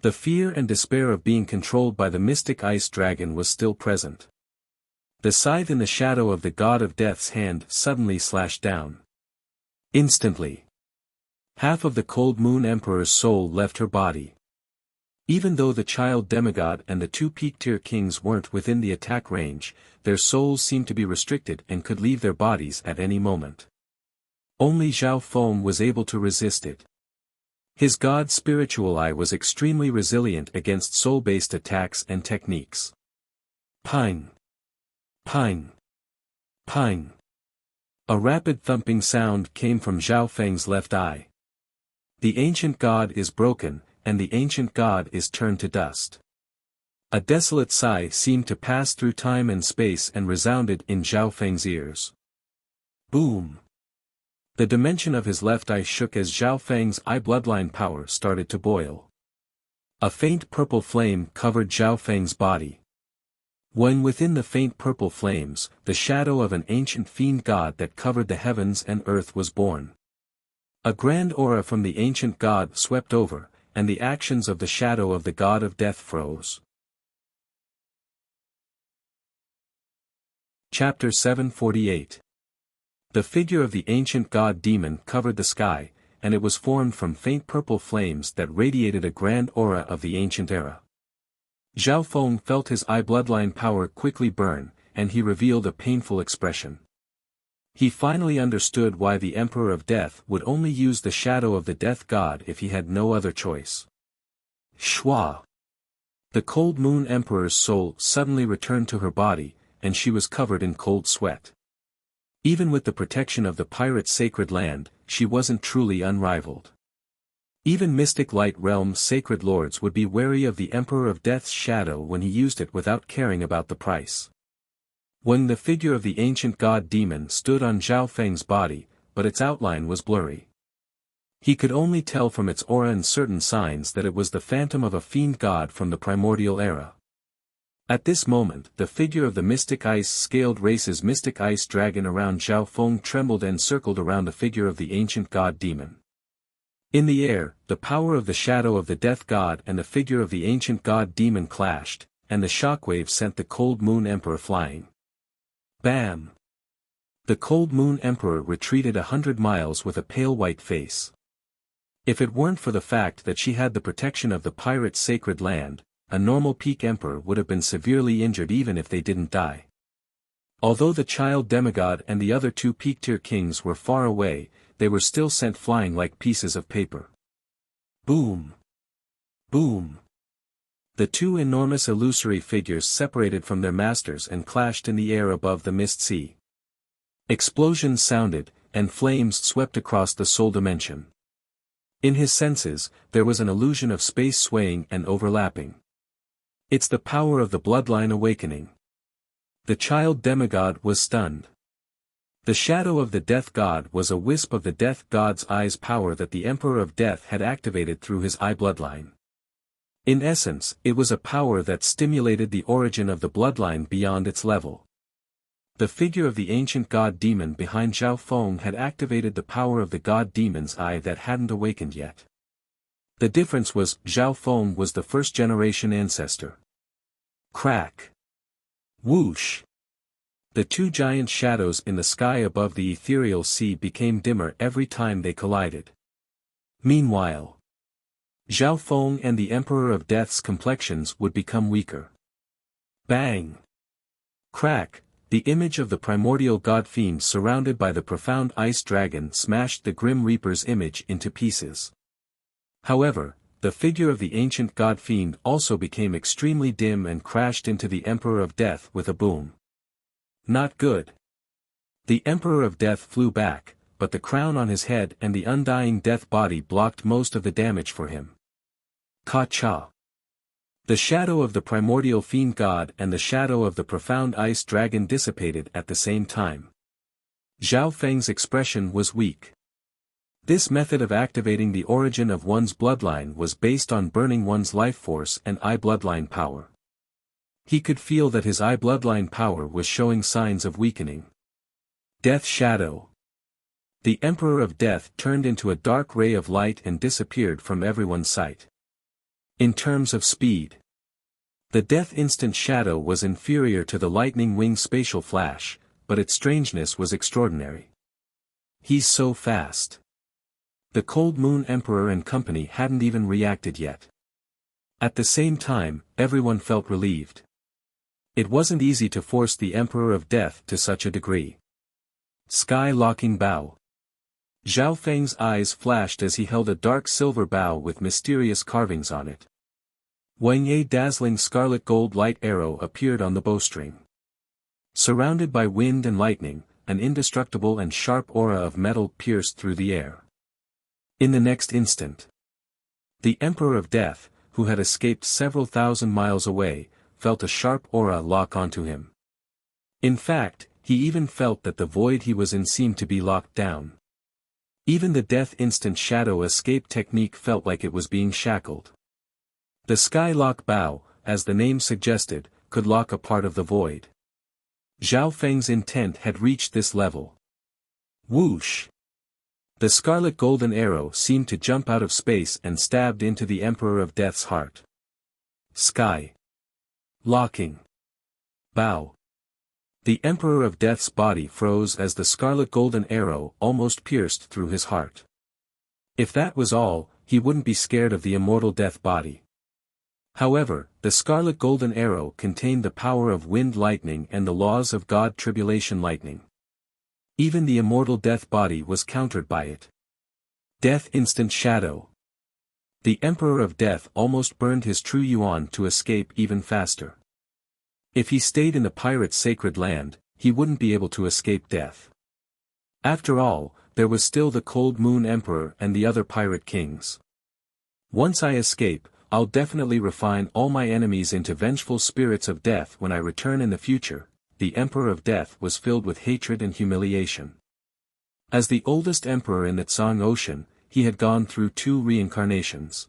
The fear and despair of being controlled by the mystic ice dragon was still present. The scythe in the shadow of the god of death's hand suddenly slashed down. Instantly, half of the Cold Moon Emperor's soul left her body. Even though the child demigod and the two peak-tier kings weren't within the attack range, their souls seemed to be restricted and could leave their bodies at any moment. Only Zhao Feng was able to resist it. His god's spiritual eye was extremely resilient against soul-based attacks and techniques. Pine. Pine. Pine. A rapid thumping sound came from Zhao Feng's left eye. The ancient god is broken, and the ancient god is turned to dust. A desolate sigh seemed to pass through time and space and resounded in Zhao Feng's ears. Boom! The dimension of his left eye shook as Zhao Feng's eye bloodline power started to boil. A faint purple flame covered Zhao Feng's body. When within the faint purple flames, the shadow of an ancient fiend god that covered the heavens and earth was born. A grand aura from the ancient god swept over, and the actions of the shadow of the god of death froze. Chapter 748. The figure of the ancient god demon covered the sky, and it was formed from faint purple flames that radiated a grand aura of the ancient era. Zhao Feng felt his eye bloodline power quickly burn, and he revealed a painful expression. He finally understood why the Emperor of Death would only use the shadow of the death god if he had no other choice. Shwa! The Cold Moon Emperor's soul suddenly returned to her body, and she was covered in cold sweat. Even with the protection of the pirate's sacred land, she wasn't truly unrivaled. Even Mystic Light Realm's sacred lords would be wary of the Emperor of Death's shadow when he used it without caring about the price. When the figure of the ancient god demon stood on Zhao Feng's body, but its outline was blurry. He could only tell from its aura and certain signs that it was the phantom of a fiend god from the primordial era. At this moment, the figure of the mystic ice-scaled race's mystic ice dragon around Zhao Feng trembled and circled around the figure of the ancient god demon. In the air, the power of the shadow of the death god and the figure of the ancient god demon clashed, and the shockwave sent the Cold Moon Emperor flying. Bam! The Cold Moon Emperor retreated 100 miles with a pale white face. If it weren't for the fact that she had the protection of the pirate's sacred land, a normal peak emperor would have been severely injured even if they didn't die. Although the child demigod and the other two peak-tier kings were far away, they were still sent flying like pieces of paper. Boom! Boom! The two enormous illusory figures separated from their masters and clashed in the air above the mist sea. Explosions sounded, and flames swept across the soul dimension. In his senses, there was an illusion of space swaying and overlapping. It's the power of the bloodline awakening. The child demigod was stunned. The shadow of the death god was a wisp of the death god's eye's power that the Emperor of Death had activated through his eye bloodline. In essence, it was a power that stimulated the origin of the bloodline beyond its level. The figure of the ancient god-demon behind Zhao Feng had activated the power of the god-demon's eye that hadn't awakened yet. The difference was, Zhao Feng was the first-generation ancestor. Crack. Whoosh. The two giant shadows in the sky above the ethereal sea became dimmer every time they collided. Meanwhile, Zhao Feng and the Emperor of Death's complexions would become weaker. Bang. Crack. The image of the primordial god-fiend surrounded by the profound ice dragon smashed the Grim Reaper's image into pieces. However, the figure of the ancient god-fiend also became extremely dim and crashed into the Emperor of Death with a boom. Not good. The Emperor of Death flew back, but the crown on his head and the undying death body blocked most of the damage for him. Ka-cha. The shadow of the primordial fiend god and the shadow of the profound ice dragon dissipated at the same time. Zhao Feng's expression was weak. This method of activating the origin of one's bloodline was based on burning one's life force and eye bloodline power. He could feel that his eye bloodline power was showing signs of weakening. Death Shadow. The Emperor of Death turned into a dark ray of light and disappeared from everyone's sight. In terms of speed, the Death Instant Shadow was inferior to the Lightning Wing Spatial Flash, but its strangeness was extraordinary. He's so fast. The Cold Moon Emperor and company hadn't even reacted yet. At the same time, everyone felt relieved. It wasn't easy to force the Emperor of Death to such a degree. Sky-locking bow. Zhao Feng's eyes flashed as he held a dark silver bow with mysterious carvings on it. Wang Ye's dazzling scarlet gold light arrow appeared on the bowstring. Surrounded by wind and lightning, an indestructible and sharp aura of metal pierced through the air. In the next instant, the Emperor of Death, who had escaped several thousand miles away, felt a sharp aura lock onto him. In fact, he even felt that the void he was in seemed to be locked down. Even the Death Instant Shadow escape technique felt like it was being shackled. The Skylock Bow, as the name suggested, could lock a part of the void. Zhao Feng's intent had reached this level. Whoosh! The scarlet golden arrow seemed to jump out of space and stabbed into the Emperor of Death's heart. Sky. Locking. Bow. The Emperor of Death's body froze as the scarlet golden arrow almost pierced through his heart. If that was all, he wouldn't be scared of the immortal death body. However, the scarlet golden arrow contained the power of wind lightning and the laws of God tribulation lightning. Even the immortal death body was countered by it. Death Instant Shadow. The Emperor of Death almost burned his true yuan to escape even faster. If he stayed in the pirate's sacred land, he wouldn't be able to escape death. After all, there was still the Cold Moon Emperor and the other pirate kings. Once I escape, I'll definitely refine all my enemies into vengeful spirits of death when I return in the future. The Emperor of Death was filled with hatred and humiliation. As the oldest emperor in the Tsang Ocean, he had gone through 2 reincarnations.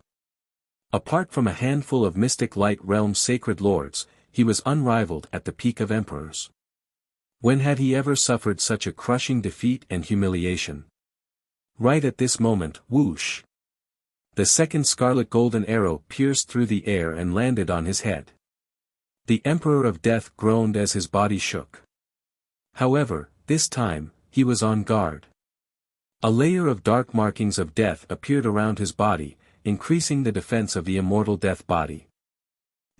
Apart from a handful of mystic light realm sacred lords, he was unrivaled at the peak of emperors. When had he ever suffered such a crushing defeat and humiliation? Right at this moment, whoosh! The second scarlet golden arrow pierced through the air and landed on his head. The Emperor of Death groaned as his body shook. However, this time, he was on guard. A layer of dark markings of death appeared around his body, increasing the defense of the immortal death body.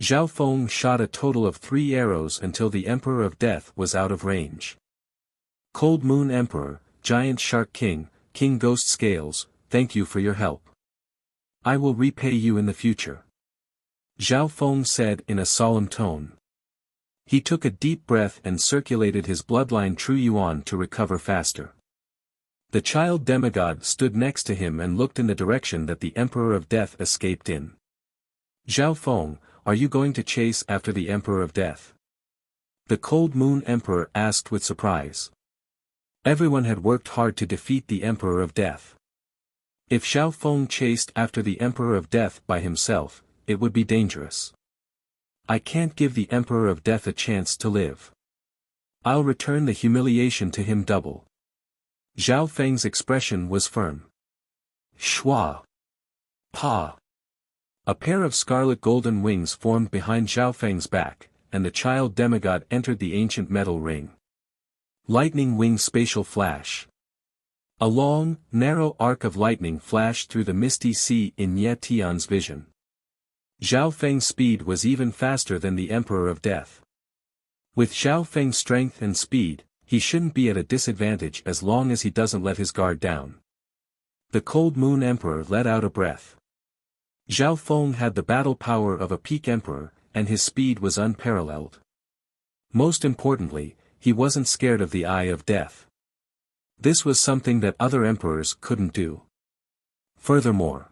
Zhao Feng shot a total of 3 arrows until the Emperor of Death was out of range. Cold Moon Emperor, Giant Shark King, King Ghost Scales, thank you for your help. I will repay you in the future. Zhao Feng said in a solemn tone. He took a deep breath and circulated his bloodline true yuan to recover faster. The child demigod stood next to him and looked in the direction that the Emperor of Death escaped in. Zhao Feng, are you going to chase after the Emperor of Death? The Cold Moon Emperor asked with surprise. Everyone had worked hard to defeat the Emperor of Death. If Zhao Feng chased after the Emperor of Death by himself, it would be dangerous. I can't give the Emperor of Death a chance to live. I'll return the humiliation to him double. Zhao Feng's expression was firm. Shua. Pa. A pair of scarlet golden wings formed behind Zhao Feng's back, and the child demigod entered the ancient metal ring. Lightning wing spatial flash. A long, narrow arc of lightning flashed through the misty sea in Ye Tian's vision. Zhao Feng's speed was even faster than the Emperor of Death. With Zhao Feng's strength and speed, he shouldn't be at a disadvantage as long as he doesn't let his guard down. The Cold Moon Emperor let out a breath. Zhao Feng had the battle power of a peak emperor, and his speed was unparalleled. Most importantly, he wasn't scared of the Eye of Death. This was something that other emperors couldn't do. Furthermore,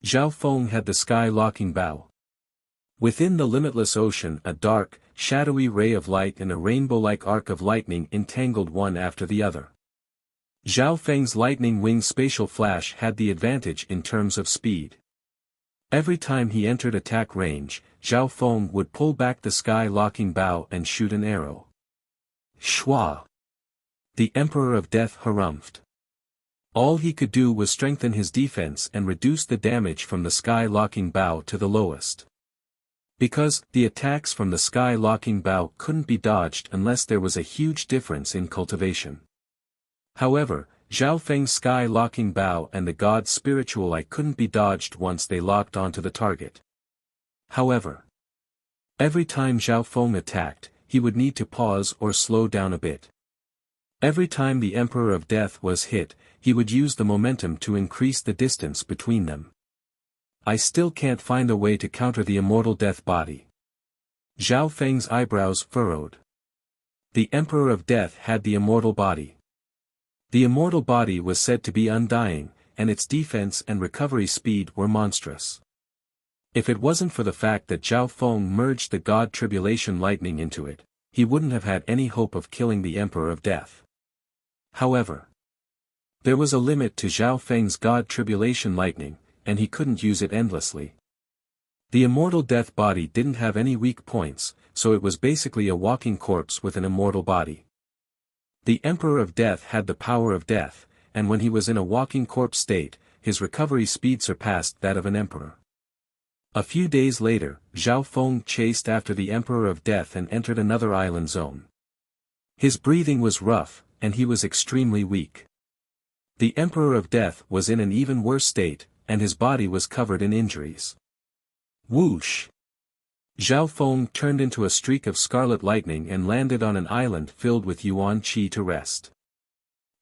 Zhao Feng had the sky-locking bow. Within the limitless ocean a dark, shadowy ray of light and a rainbow-like arc of lightning entangled one after the other. Zhao Feng's lightning wing spatial flash had the advantage in terms of speed. Every time he entered attack range, Zhao Feng would pull back the sky-locking bow and shoot an arrow. Shua. The Emperor of Death harumphed. All he could do was strengthen his defense and reduce the damage from the sky-locking bow to the lowest. Because the attacks from the sky-locking bow couldn't be dodged unless there was a huge difference in cultivation. However, Zhao Feng's sky-locking bow and the god's spiritual eye couldn't be dodged once they locked onto the target. However, every time Zhao Feng attacked, he would need to pause or slow down a bit. Every time the Emperor of Death was hit, he would use the momentum to increase the distance between them. I still can't find a way to counter the immortal death body. Zhao Feng's eyebrows furrowed. The Emperor of Death had the immortal body. The immortal body was said to be undying, and its defense and recovery speed were monstrous. If it wasn't for the fact that Zhao Feng merged the god tribulation lightning into it, he wouldn't have had any hope of killing the Emperor of Death. However, there was a limit to Zhao Feng's god tribulation lightning, and he couldn't use it endlessly. The immortal death body didn't have any weak points, so it was basically a walking corpse with an immortal body. The Emperor of Death had the power of death, and when he was in a walking corpse state, his recovery speed surpassed that of an emperor. A few days later, Zhao Feng chased after the Emperor of Death and entered another island zone. His breathing was rough, and he was extremely weak. The Emperor of Death was in an even worse state, and his body was covered in injuries. Whoosh! Zhao Feng turned into a streak of scarlet lightning and landed on an island filled with Yuan Qi to rest.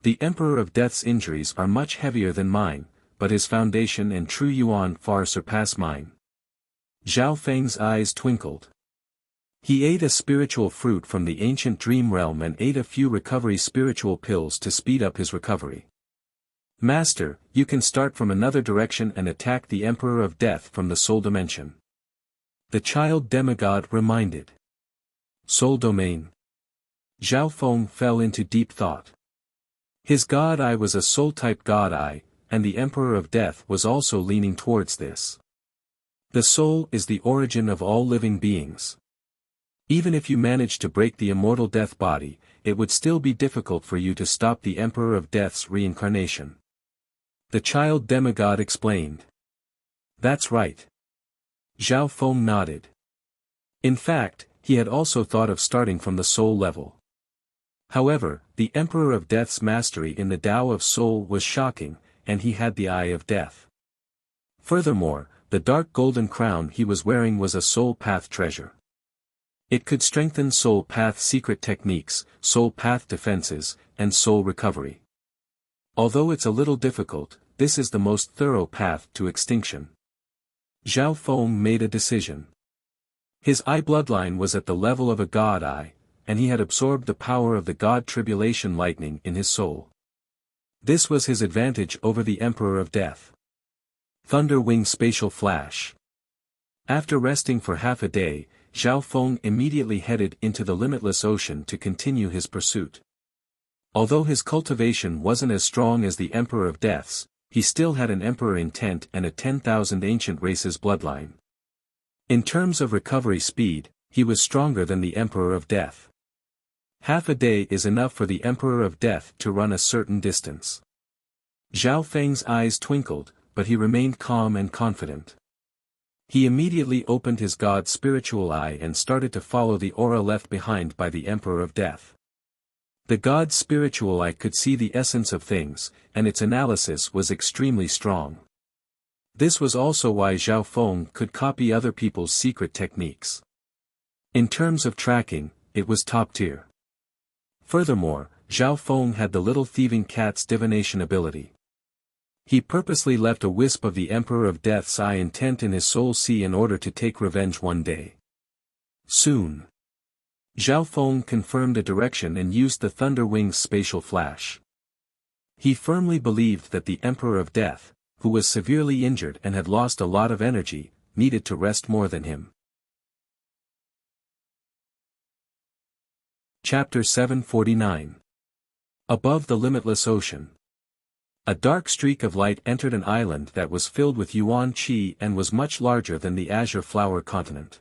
The Emperor of Death's injuries are much heavier than mine, but his foundation and true Yuan far surpass mine. Zhao Feng's eyes twinkled. He ate a spiritual fruit from the ancient dream realm and ate a few recovery spiritual pills to speed up his recovery. Master, you can start from another direction and attack the Emperor of Death from the soul dimension. The child demigod reminded. Soul domain. Zhao Feng fell into deep thought. His god eye was a soul-type god eye, and the Emperor of Death was also leaning towards this. The soul is the origin of all living beings. Even if you managed to break the immortal death body, it would still be difficult for you to stop the Emperor of Death's reincarnation. The child demigod explained. That's right. Zhao Feng nodded. In fact, he had also thought of starting from the soul level. However, the Emperor of Death's mastery in the Tao of Soul was shocking, and he had the Eye of Death. Furthermore, the dark golden crown he was wearing was a soul path treasure. It could strengthen soul path secret techniques, soul path defenses, and soul recovery. Although it's a little difficult, this is the most thorough path to extinction. Zhao Feng made a decision. His eye bloodline was at the level of a god eye, and he had absorbed the power of the god tribulation lightning in his soul. This was his advantage over the Emperor of Death. Thunder Wing Spatial Flash. After resting for half a day, Zhao Feng immediately headed into the limitless ocean to continue his pursuit. Although his cultivation wasn't as strong as the Emperor of Death's, he still had an Emperor intent and a 10,000 ancient races bloodline. In terms of recovery speed, he was stronger than the Emperor of Death. Half a day is enough for the Emperor of Death to run a certain distance. Zhao Feng's eyes twinkled, but he remained calm and confident. He immediately opened his god's spiritual eye and started to follow the aura left behind by the Emperor of Death. The god's spiritual eye could see the essence of things, and its analysis was extremely strong. This was also why Zhao Feng could copy other people's secret techniques. In terms of tracking, it was top tier. Furthermore, Zhao Feng had the little thieving cat's divination ability. He purposely left a wisp of the Emperor of Death's eye intent in his soul sea in order to take revenge one day. Soon. Zhao Feng confirmed a direction and used the Thunder Wing's spatial flash. He firmly believed that the Emperor of Death, who was severely injured and had lost a lot of energy, needed to rest more than him. Chapter 749. Above the Limitless Ocean. A dark streak of light entered an island that was filled with yuan qi and was much larger than the azure flower continent.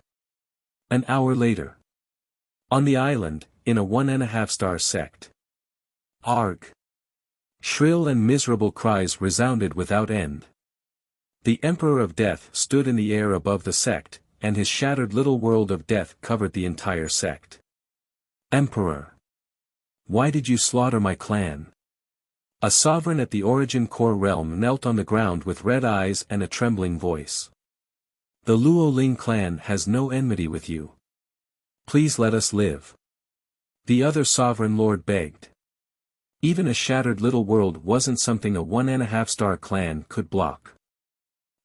An hour later. On the island, in a 1.5-star sect. Arg! Shrill and miserable cries resounded without end. The Emperor of Death stood in the air above the sect, and his shattered little world of death covered the entire sect. Emperor! Why did you slaughter my clan? A sovereign at the Origin Core realm knelt on the ground with red eyes and a trembling voice. The Luo Ling clan has no enmity with you. Please let us live. The other sovereign lord begged. Even a shattered little world wasn't something a 1.5-star clan could block.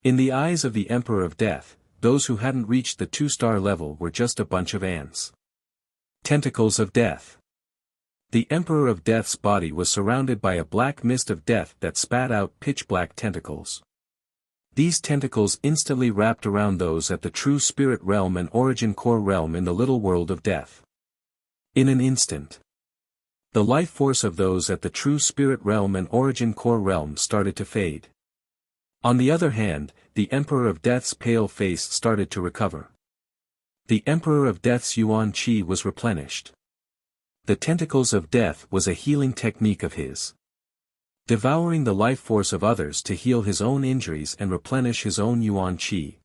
In the eyes of the Emperor of Death, those who hadn't reached the 2-star level were just a bunch of ants. Tentacles of Death. The Emperor of Death's body was surrounded by a black mist of death that spat out pitch-black tentacles. These tentacles instantly wrapped around those at the True Spirit Realm and Origin Core Realm in the little world of death. In an instant, the life force of those at the True Spirit Realm and Origin Core Realm started to fade. On the other hand, the Emperor of Death's pale face started to recover. The Emperor of Death's yuan qi was replenished. The tentacles of death was a healing technique of his. Devouring the life force of others to heal his own injuries and replenish his own yuan qi.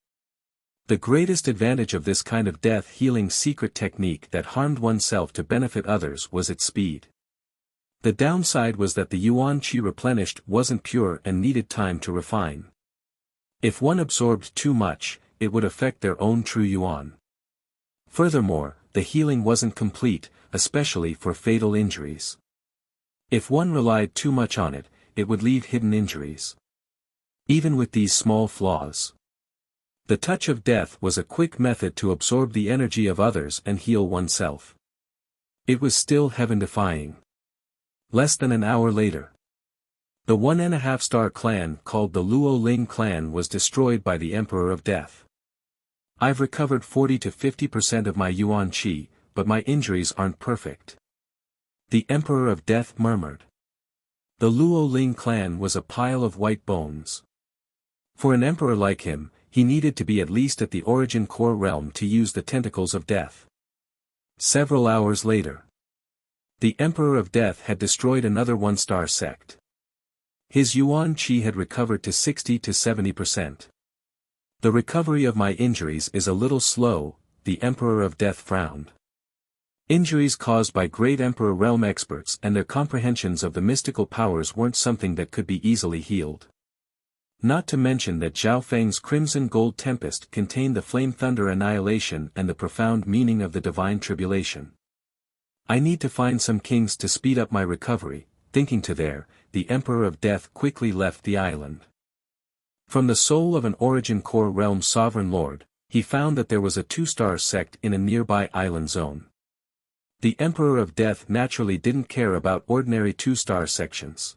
The greatest advantage of this kind of death-healing secret technique that harmed oneself to benefit others was its speed. The downside was that the yuan qi replenished wasn't pure and needed time to refine. If one absorbed too much, it would affect their own true yuan. Furthermore, the healing wasn't complete, especially for fatal injuries. If one relied too much on it, it would leave hidden injuries. Even with these small flaws, the touch of death was a quick method to absorb the energy of others and heal oneself. It was still heaven-defying. Less than an hour later, the 1.5-star clan called the Luo Ling clan was destroyed by the Emperor of Death. I've recovered 40 to 50% of my yuan qi, but my injuries aren't perfect. The Emperor of Death murmured. The Luo Ling clan was a pile of white bones. For an emperor like him, he needed to be at least at the Origin Core realm to use the tentacles of death. Several hours later, the Emperor of Death had destroyed another 1-star sect. His yuan qi had recovered to 60 to 70%. The recovery of my injuries is a little slow, the Emperor of Death frowned. Injuries caused by great Emperor realm experts and their comprehensions of the mystical powers weren't something that could be easily healed. Not to mention that Zhao Feng's Crimson Gold Tempest contained the Flame Thunder Annihilation and the profound meaning of the Divine Tribulation. I need to find some kings to speed up my recovery. Thinking to there, the Emperor of Death quickly left the island. From the soul of an Origin Core realm sovereign lord, he found that there was a 2-star sect in a nearby island zone. The Emperor of Death naturally didn't care about ordinary 2-star sections.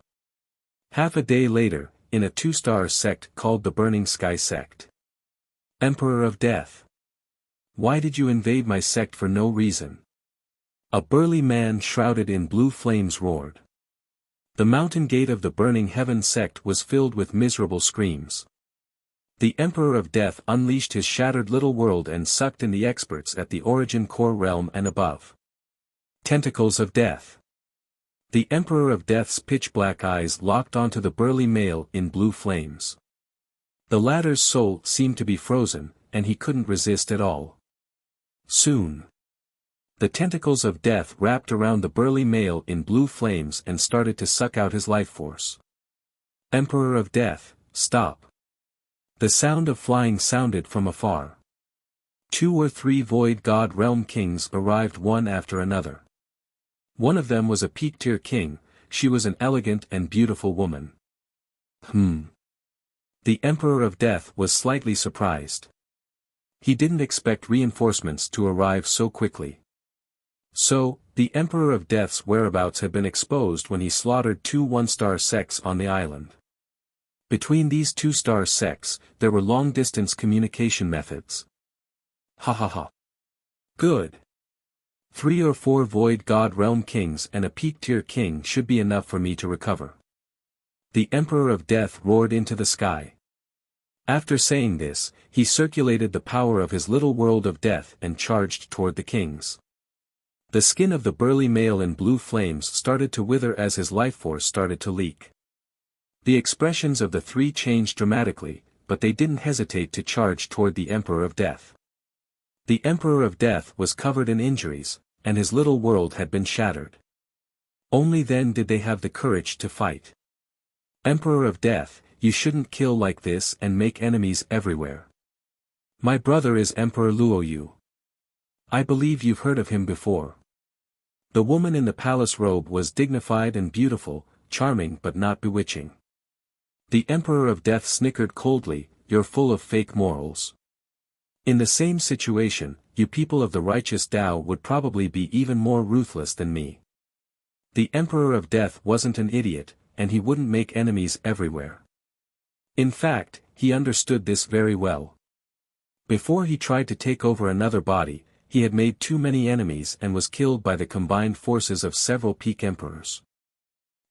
Half a day later, in a 2-star sect called the Burning Sky Sect. Emperor of Death. Why did you invade my sect for no reason? A burly man shrouded in blue flames roared. The mountain gate of the Burning Heaven sect was filled with miserable screams. The Emperor of Death unleashed his shattered little world and sucked in the experts at the Origin Core realm and above. Tentacles of Death. The Emperor of Death's pitch-black eyes locked onto the burly male in blue flames. The latter's soul seemed to be frozen, and he couldn't resist at all. Soon, the tentacles of death wrapped around the burly male in blue flames and started to suck out his life force. Emperor of Death, stop. The sound of flying sounded from afar. 2 or 3 Void God Realm kings arrived one after another. One of them was a peak-tier king. She was an elegant and beautiful woman. The Emperor of Death was slightly surprised. He didn't expect reinforcements to arrive so quickly. So, the Emperor of Death's whereabouts had been exposed when he slaughtered 2 1-star sects on the island. Between these 2-star sects, there were long-distance communication methods. Ha ha ha. Good. 3 or 4 Void God Realm kings and a peak-tier king should be enough for me to recover. The Emperor of Death roared into the sky. After saying this, he circulated the power of his little world of death and charged toward the kings. The skin of the burly male in blue flames started to wither as his life force started to leak. The expressions of the 3 changed dramatically, but they didn't hesitate to charge toward the Emperor of Death. The Emperor of Death was covered in injuries, and his little world had been shattered. Only then did they have the courage to fight. Emperor of Death, you shouldn't kill like this and make enemies everywhere. My brother is Emperor Luoyu. I believe you've heard of him before. The woman in the palace robe was dignified and beautiful, charming but not bewitching. The Emperor of Death snickered coldly, you're full of fake morals. In the same situation, you people of the righteous Tao would probably be even more ruthless than me. The Emperor of Death wasn't an idiot, and he wouldn't make enemies everywhere. In fact, he understood this very well. Before he tried to take over another body, he had made too many enemies and was killed by the combined forces of several peak emperors.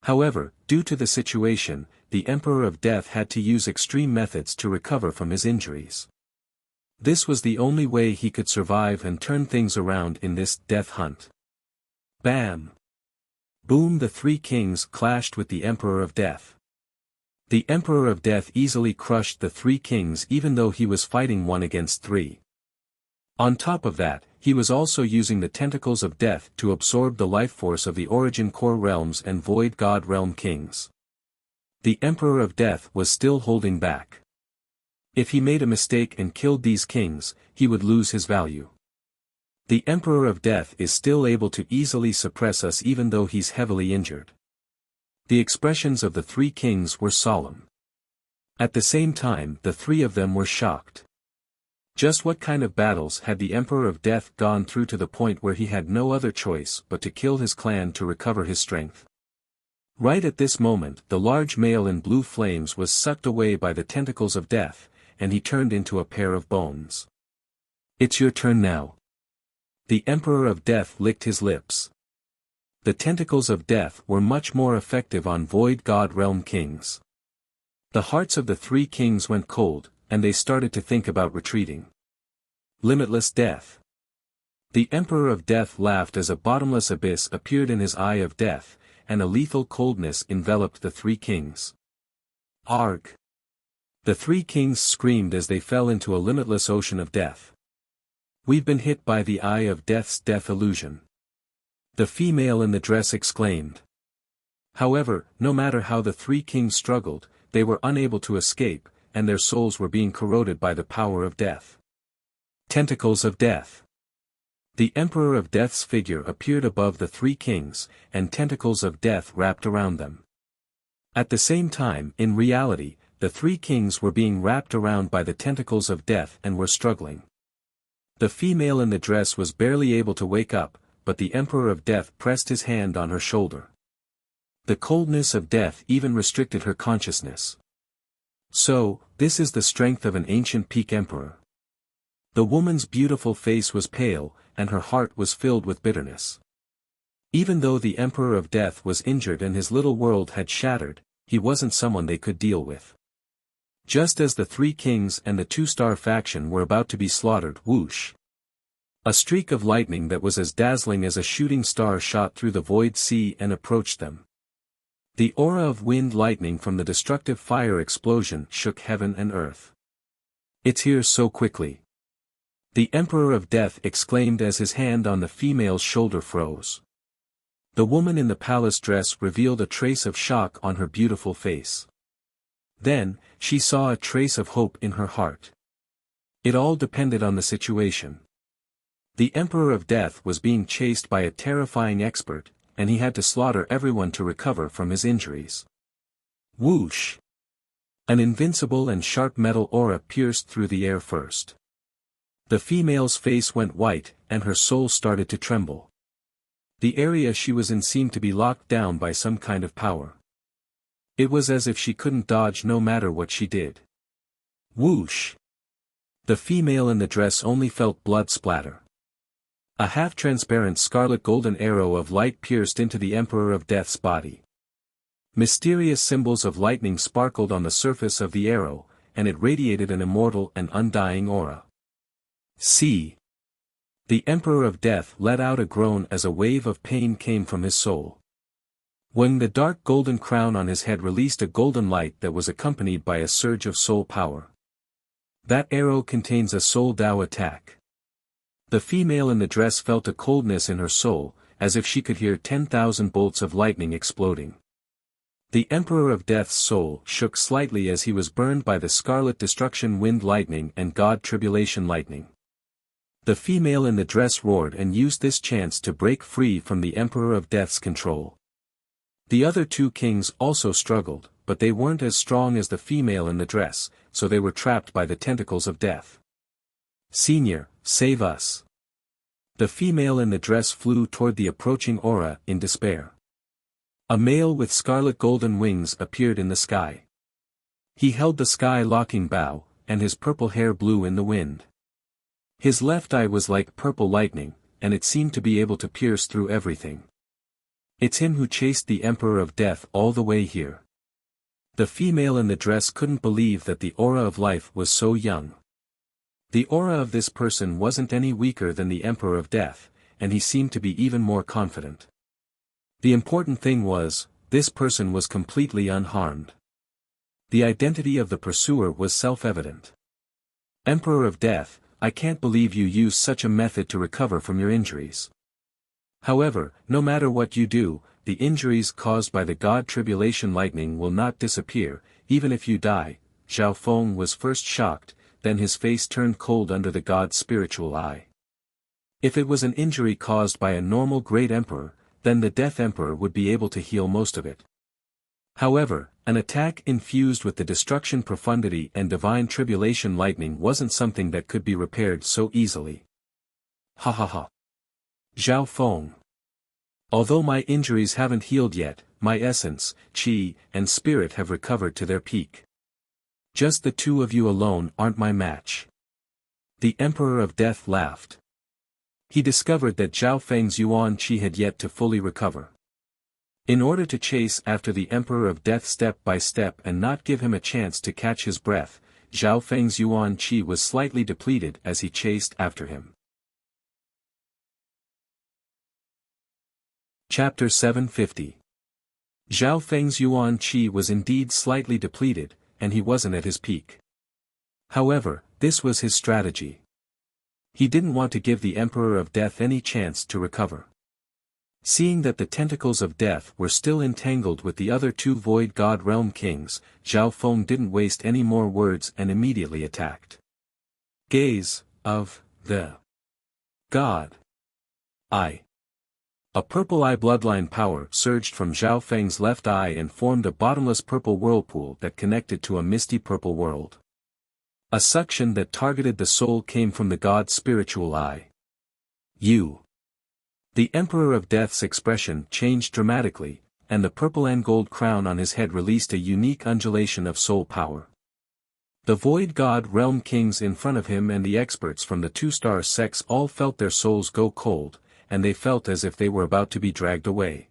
However, due to the situation, the Emperor of Death had to use extreme methods to recover from his injuries. This was the only way he could survive and turn things around in this death hunt. Bam! Boom! The 3 kings clashed with the Emperor of Death. The Emperor of Death easily crushed the 3 kings even though he was fighting 1 against 3. On top of that, he was also using the tentacles of death to absorb the life force of the Origin Core realms and Void God Realm kings. The Emperor of Death was still holding back. If he made a mistake and killed these kings, he would lose his value. The Emperor of Death is still able to easily suppress us even though he's heavily injured. The expressions of the 3 kings were solemn. At the same time, the 3 of them were shocked. Just what kind of battles had the Emperor of Death gone through to the point where he had no other choice but to kill his clan to recover his strength? Right at this moment, the large male in blue flames was sucked away by the tentacles of death, and he turned into a pair of bones. It's your turn now. The Emperor of Death licked his lips. The tentacles of death were much more effective on Void God Realm kings. The hearts of the 3 kings went cold, and they started to think about retreating. Limitless death. The Emperor of Death laughed as a bottomless abyss appeared in his eye of death, and a lethal coldness enveloped the 3 kings. Arg! The 3 kings screamed as they fell into a limitless ocean of death. We've been hit by the eye of death's death illusion. The female in the dress exclaimed. However, no matter how the 3 kings struggled, they were unable to escape, and their souls were being corroded by the power of death. Tentacles of death. The Emperor of Death's figure appeared above the 3 kings, and tentacles of death wrapped around them. At the same time, in reality, the 3 kings were being wrapped around by the tentacles of death and were struggling. The female in the dress was barely able to wake up, but the Emperor of Death pressed his hand on her shoulder. The coldness of death even restricted her consciousness. So, this is the strength of an ancient peak emperor. The woman's beautiful face was pale, and her heart was filled with bitterness. Even though the Emperor of Death was injured and his little world had shattered, he wasn't someone they could deal with. Just as the three kings and the two-star faction were about to be slaughtered, whoosh! A streak of lightning that was as dazzling as a shooting star shot through the void sea and approached them. The aura of wind lightning from the destructive fire explosion shook heaven and earth. It's here so quickly. The Emperor of Death exclaimed as his hand on the female's shoulder froze. The woman in the palace dress revealed a trace of shock on her beautiful face. Then, she saw a trace of hope in her heart. It all depended on the situation. The Emperor of Death was being chased by a terrifying expert, and he had to slaughter everyone to recover from his injuries. Whoosh! An invincible and sharp metal aura pierced through the air first. The female's face went white, and her soul started to tremble. The area she was in seemed to be locked down by some kind of power. It was as if she couldn't dodge no matter what she did. Whoosh! The female in the dress only felt blood splatter. A half-transparent scarlet golden arrow of light pierced into the Emperor of Death's body. Mysterious symbols of lightning sparkled on the surface of the arrow, and it radiated an immortal and undying aura. See! The Emperor of Death let out a groan as a wave of pain came from his soul. When the dark golden crown on his head released a golden light that was accompanied by a surge of soul power. That arrow contains a soul Dao attack. The female in the dress felt a coldness in her soul, as if she could hear 10,000 bolts of lightning exploding. The Emperor of Death's soul shook slightly as he was burned by the scarlet destruction wind lightning and God tribulation lightning. The female in the dress roared and used this chance to break free from the Emperor of Death's control. The other two kings also struggled, but they weren't as strong as the female in the dress, so they were trapped by the tentacles of death. Senior, save us! The female in the dress flew toward the approaching aura in despair. A male with scarlet golden wings appeared in the sky. He held the sky-locking bow, and his purple hair blew in the wind. His left eye was like purple lightning, and it seemed to be able to pierce through everything. It's him who chased the Emperor of Death all the way here. The female in the dress couldn't believe that the aura of life was so young. The aura of this person wasn't any weaker than the Emperor of Death, and he seemed to be even more confident. The important thing was, this person was completely unharmed. The identity of the pursuer was self-evident. Emperor of Death, I can't believe you used such a method to recover from your injuries. However, no matter what you do, the injuries caused by the God tribulation lightning will not disappear, even if you die. Zhao Feng was first shocked, then his face turned cold under the God's spiritual eye. If it was an injury caused by a normal great emperor, then the Death Emperor would be able to heal most of it. However, an attack infused with the destruction profundity and divine tribulation lightning wasn't something that could be repaired so easily. Ha ha ha. Zhao Feng. Although my injuries haven't healed yet, my essence, qi, and spirit have recovered to their peak. Just the two of you alone aren't my match. The Emperor of Death laughed. He discovered that Zhao Feng's yuan qi had yet to fully recover. In order to chase after the Emperor of Death step by step and not give him a chance to catch his breath, Zhao Feng's yuan qi was slightly depleted as he chased after him. Chapter 750. Zhao Feng's yuan qi was indeed slightly depleted, and he wasn't at his peak. However, this was his strategy. He didn't want to give the Emperor of Death any chance to recover. Seeing that the tentacles of death were still entangled with the other two Void God Realm kings, Zhao Feng didn't waste any more words and immediately attacked. Gaze of the God Eye. A purple eye bloodline power surged from Zhao Feng's left eye and formed a bottomless purple whirlpool that connected to a misty purple world. A suction that targeted the soul came from the God's spiritual eye. You. The Emperor of Death's expression changed dramatically, and the purple and gold crown on his head released a unique undulation of soul power. The Void God Realm kings in front of him and the experts from the two-star sects all felt their souls go cold, and they felt as if they were about to be dragged away.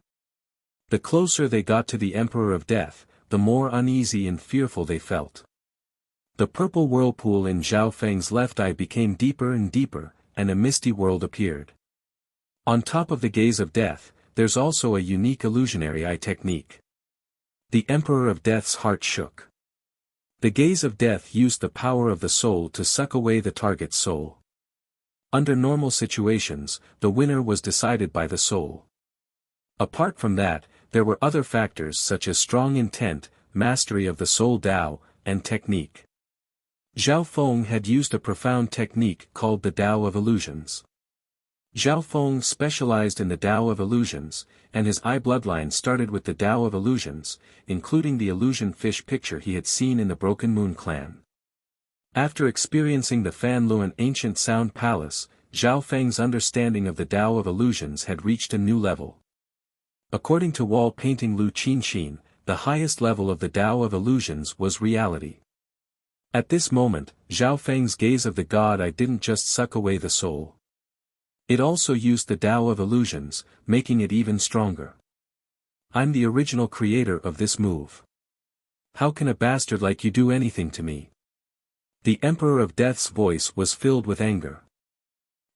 The closer they got to the Emperor of Death, the more uneasy and fearful they felt. The purple whirlpool in Zhao Feng's left eye became deeper and deeper, and a misty world appeared. On top of the gaze of death, there's also a unique illusionary eye technique. The Emperor of Death's heart shook. The gaze of death used the power of the soul to suck away the target's soul. Under normal situations, the winner was decided by the soul. Apart from that, there were other factors such as strong intent, mastery of the soul Tao, and technique. Zhao Feng had used a profound technique called the Tao of Illusions. Zhao Feng specialized in the Tao of Illusions, and his eye bloodline started with the Tao of Illusions, including the illusion fish picture he had seen in the Broken Moon clan. After experiencing the Fan Luan ancient sound palace, Zhao Feng's understanding of the Tao of Illusions had reached a new level. According to wall painting Lu Qinxin, the highest level of the Tao of Illusions was reality. At this moment, Zhao Feng's gaze of the God Eye didn't just suck away the soul. It also used the Tao of Illusions, making it even stronger. I'm the original creator of this move. How can a bastard like you do anything to me? The Emperor of Death's voice was filled with anger.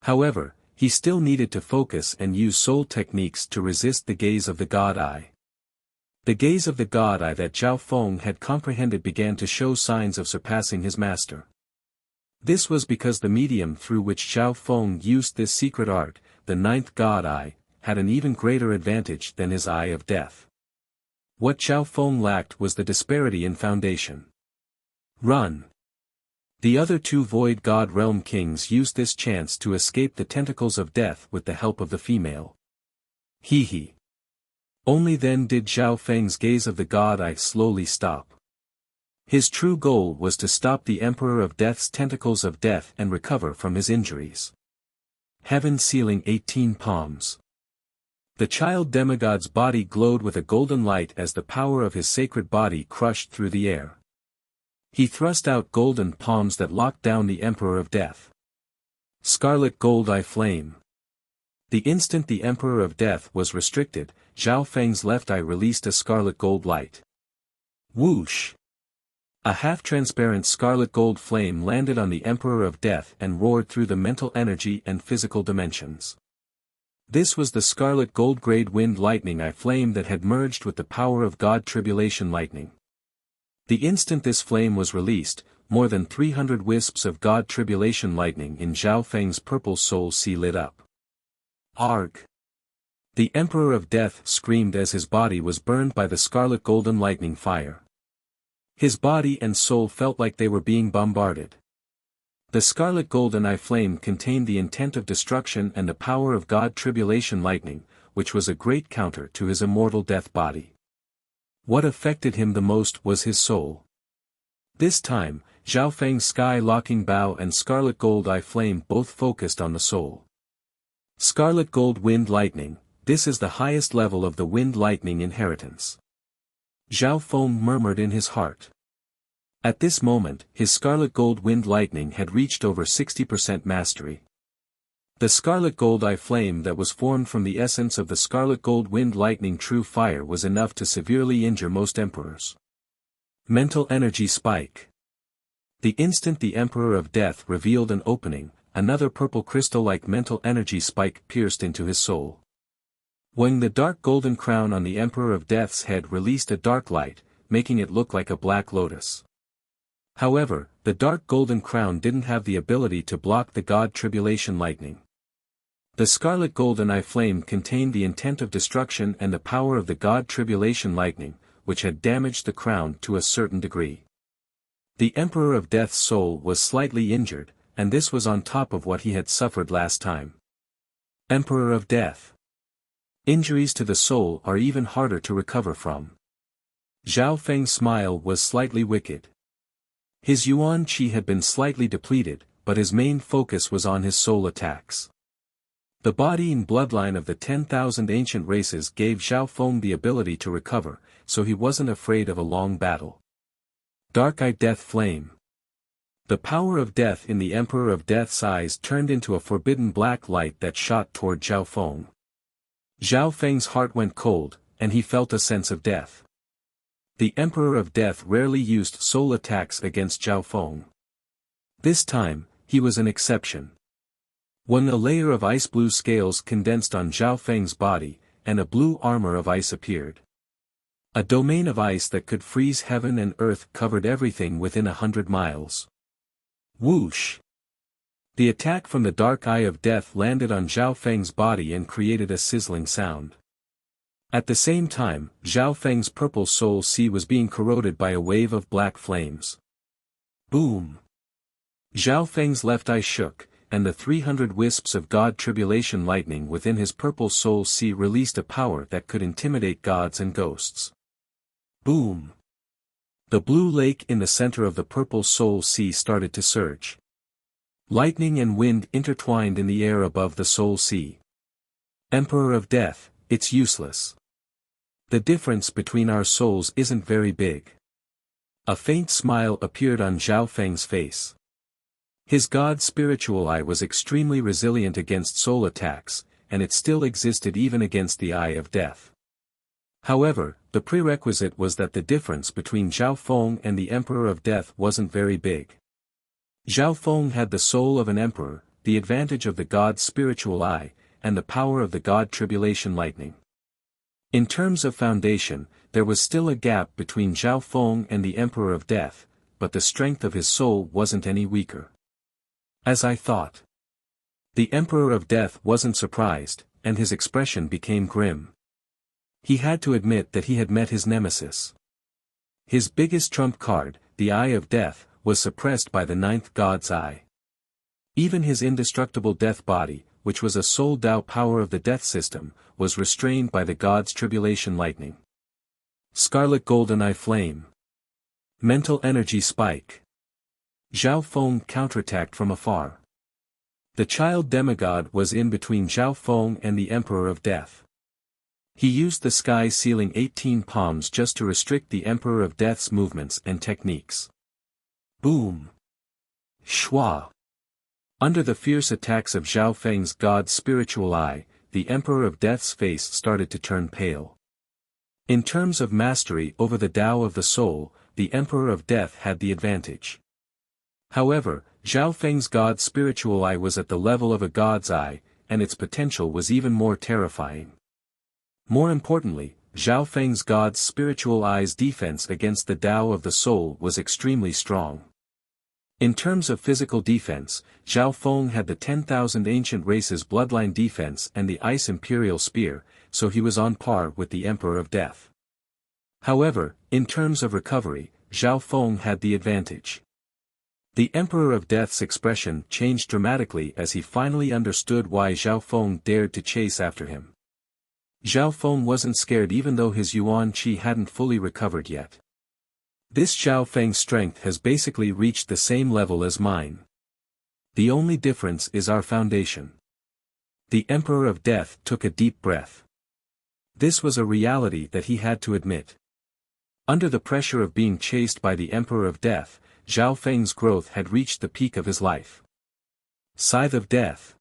However, he still needed to focus and use soul techniques to resist the gaze of the God Eye. The gaze of the God Eye that Zhao Feng had comprehended began to show signs of surpassing his master. This was because the medium through which Zhao Feng used this secret art, the ninth God Eye, had an even greater advantage than his Eye of Death. What Zhao Feng lacked was the disparity in foundation. Run! The other two Void God Realm kings used this chance to escape the tentacles of death with the help of the female. Hee. Only then did Zhao Feng's gaze of the God Eye slowly stop. His true goal was to stop the Emperor of Death's tentacles of death and recover from his injuries. Heaven sealing 18 palms. The child demigod's body glowed with a golden light as the power of his sacred body crushed through the air. He thrust out golden palms that locked down the Emperor of Death. Scarlet gold eye flame. The instant the Emperor of Death was restricted, Zhao Feng's left eye released a scarlet gold light. Whoosh! A half-transparent scarlet gold flame landed on the Emperor of Death and roared through the mental energy and physical dimensions. This was the scarlet gold grade wind lightning eye flame that had merged with the power of God Tribulation lightning. The instant this flame was released, more than 300 wisps of God Tribulation lightning in Zhao Feng's purple soul sea lit up. Arg! The Emperor of Death screamed as his body was burned by the scarlet golden lightning fire. His body and soul felt like they were being bombarded. The scarlet golden eye flame contained the intent of destruction and the power of God Tribulation lightning, which was a great counter to his immortal death body. What affected him the most was his soul. This time, Zhao Feng's sky-locking bow and scarlet gold eye flame both focused on the soul. Scarlet gold wind lightning, this is the highest level of the wind lightning inheritance. Zhao Feng murmured in his heart. At this moment, his scarlet gold wind lightning had reached over 60% mastery. The scarlet gold eye flame that was formed from the essence of the scarlet gold wind lightning true fire was enough to severely injure most emperors. Mental energy spike. The instant the Emperor of Death revealed an opening, another purple crystal-like mental energy spike pierced into his soul. When the dark golden crown on the Emperor of Death's head released a dark light, making it look like a black lotus. However, the dark golden crown didn't have the ability to block the God Tribulation lightning. The scarlet golden eye flame contained the intent of destruction and the power of the God Tribulation lightning, which had damaged the crown to a certain degree. The Emperor of Death's soul was slightly injured, and this was on top of what he had suffered last time. Emperor of Death. Injuries to the soul are even harder to recover from. Zhao Feng's smile was slightly wicked. His yuan qi had been slightly depleted, but his main focus was on his soul attacks. The body and bloodline of the 10,000 ancient races gave Zhao Feng the ability to recover, so he wasn't afraid of a long battle. Dark-eyed death flame. The power of death in the Emperor of Death's eyes turned into a forbidden black light that shot toward Zhao Feng. Zhao Feng's heart went cold, and he felt a sense of death. The Emperor of Death rarely used soul attacks against Zhao Feng. This time, he was an exception. When a layer of ice-blue scales condensed on Zhao Feng's body, and a blue armor of ice appeared. A domain of ice that could freeze heaven and earth covered everything within 100 miles. Whoosh! The attack from the dark eye of death landed on Zhao Feng's body and created a sizzling sound. At the same time, Zhao Feng's purple soul sea was being corroded by a wave of black flames. Boom! Zhao Feng's left eye shook, and the 300 wisps of God tribulation lightning within his purple soul sea released a power that could intimidate gods and ghosts. Boom! The blue lake in the center of the purple soul sea started to surge. Lightning and wind intertwined in the air above the soul sea. Emperor of Death, it's useless. The difference between our souls isn't very big. A faint smile appeared on Zhao Feng's face. His god spiritual eye was extremely resilient against soul attacks, and it still existed even against the eye of death. However, the prerequisite was that the difference between Zhao Feng and the Emperor of Death wasn't very big. Zhao Feng had the soul of an emperor, the advantage of the god's spiritual eye, and the power of the god tribulation lightning. In terms of foundation, there was still a gap between Zhao Feng and the Emperor of Death, but the strength of his soul wasn't any weaker. As I thought. The Emperor of Death wasn't surprised, and his expression became grim. He had to admit that he had met his nemesis. His biggest trump card, the Eye of Death, was suppressed by the ninth god's eye. Even his indestructible death body, which was a soul Tao power of the death system, was restrained by the god's tribulation lightning. Scarlet golden eye flame. Mental energy spike. Zhao Feng counterattacked from afar. The child demigod was in between Zhao Feng and the Emperor of Death. He used the sky ceiling 18 palms just to restrict the Emperor of Death's movements and techniques. Boom! Shwa! Under the fierce attacks of Zhao Feng's god's spiritual eye, the Emperor of Death's face started to turn pale. In terms of mastery over the Tao of the soul, the Emperor of Death had the advantage. However, Zhao Feng's god's spiritual eye was at the level of a god's eye, and its potential was even more terrifying. More importantly, Zhao Feng's god's spiritual eye's defense against the Tao of the soul was extremely strong. In terms of physical defense, Zhao Feng had the 10,000 ancient races bloodline defense and the Ice Imperial Spear, so he was on par with the Emperor of Death. However, in terms of recovery, Zhao Feng had the advantage. The Emperor of Death's expression changed dramatically as he finally understood why Zhao Feng dared to chase after him. Zhao Feng wasn't scared even though his Yuan Qi hadn't fully recovered yet. This Zhao Feng's strength has basically reached the same level as mine. The only difference is our foundation. The Emperor of Death took a deep breath. This was a reality that he had to admit. Under the pressure of being chased by the Emperor of Death, Zhao Feng's growth had reached the peak of his life. Scythe of Death.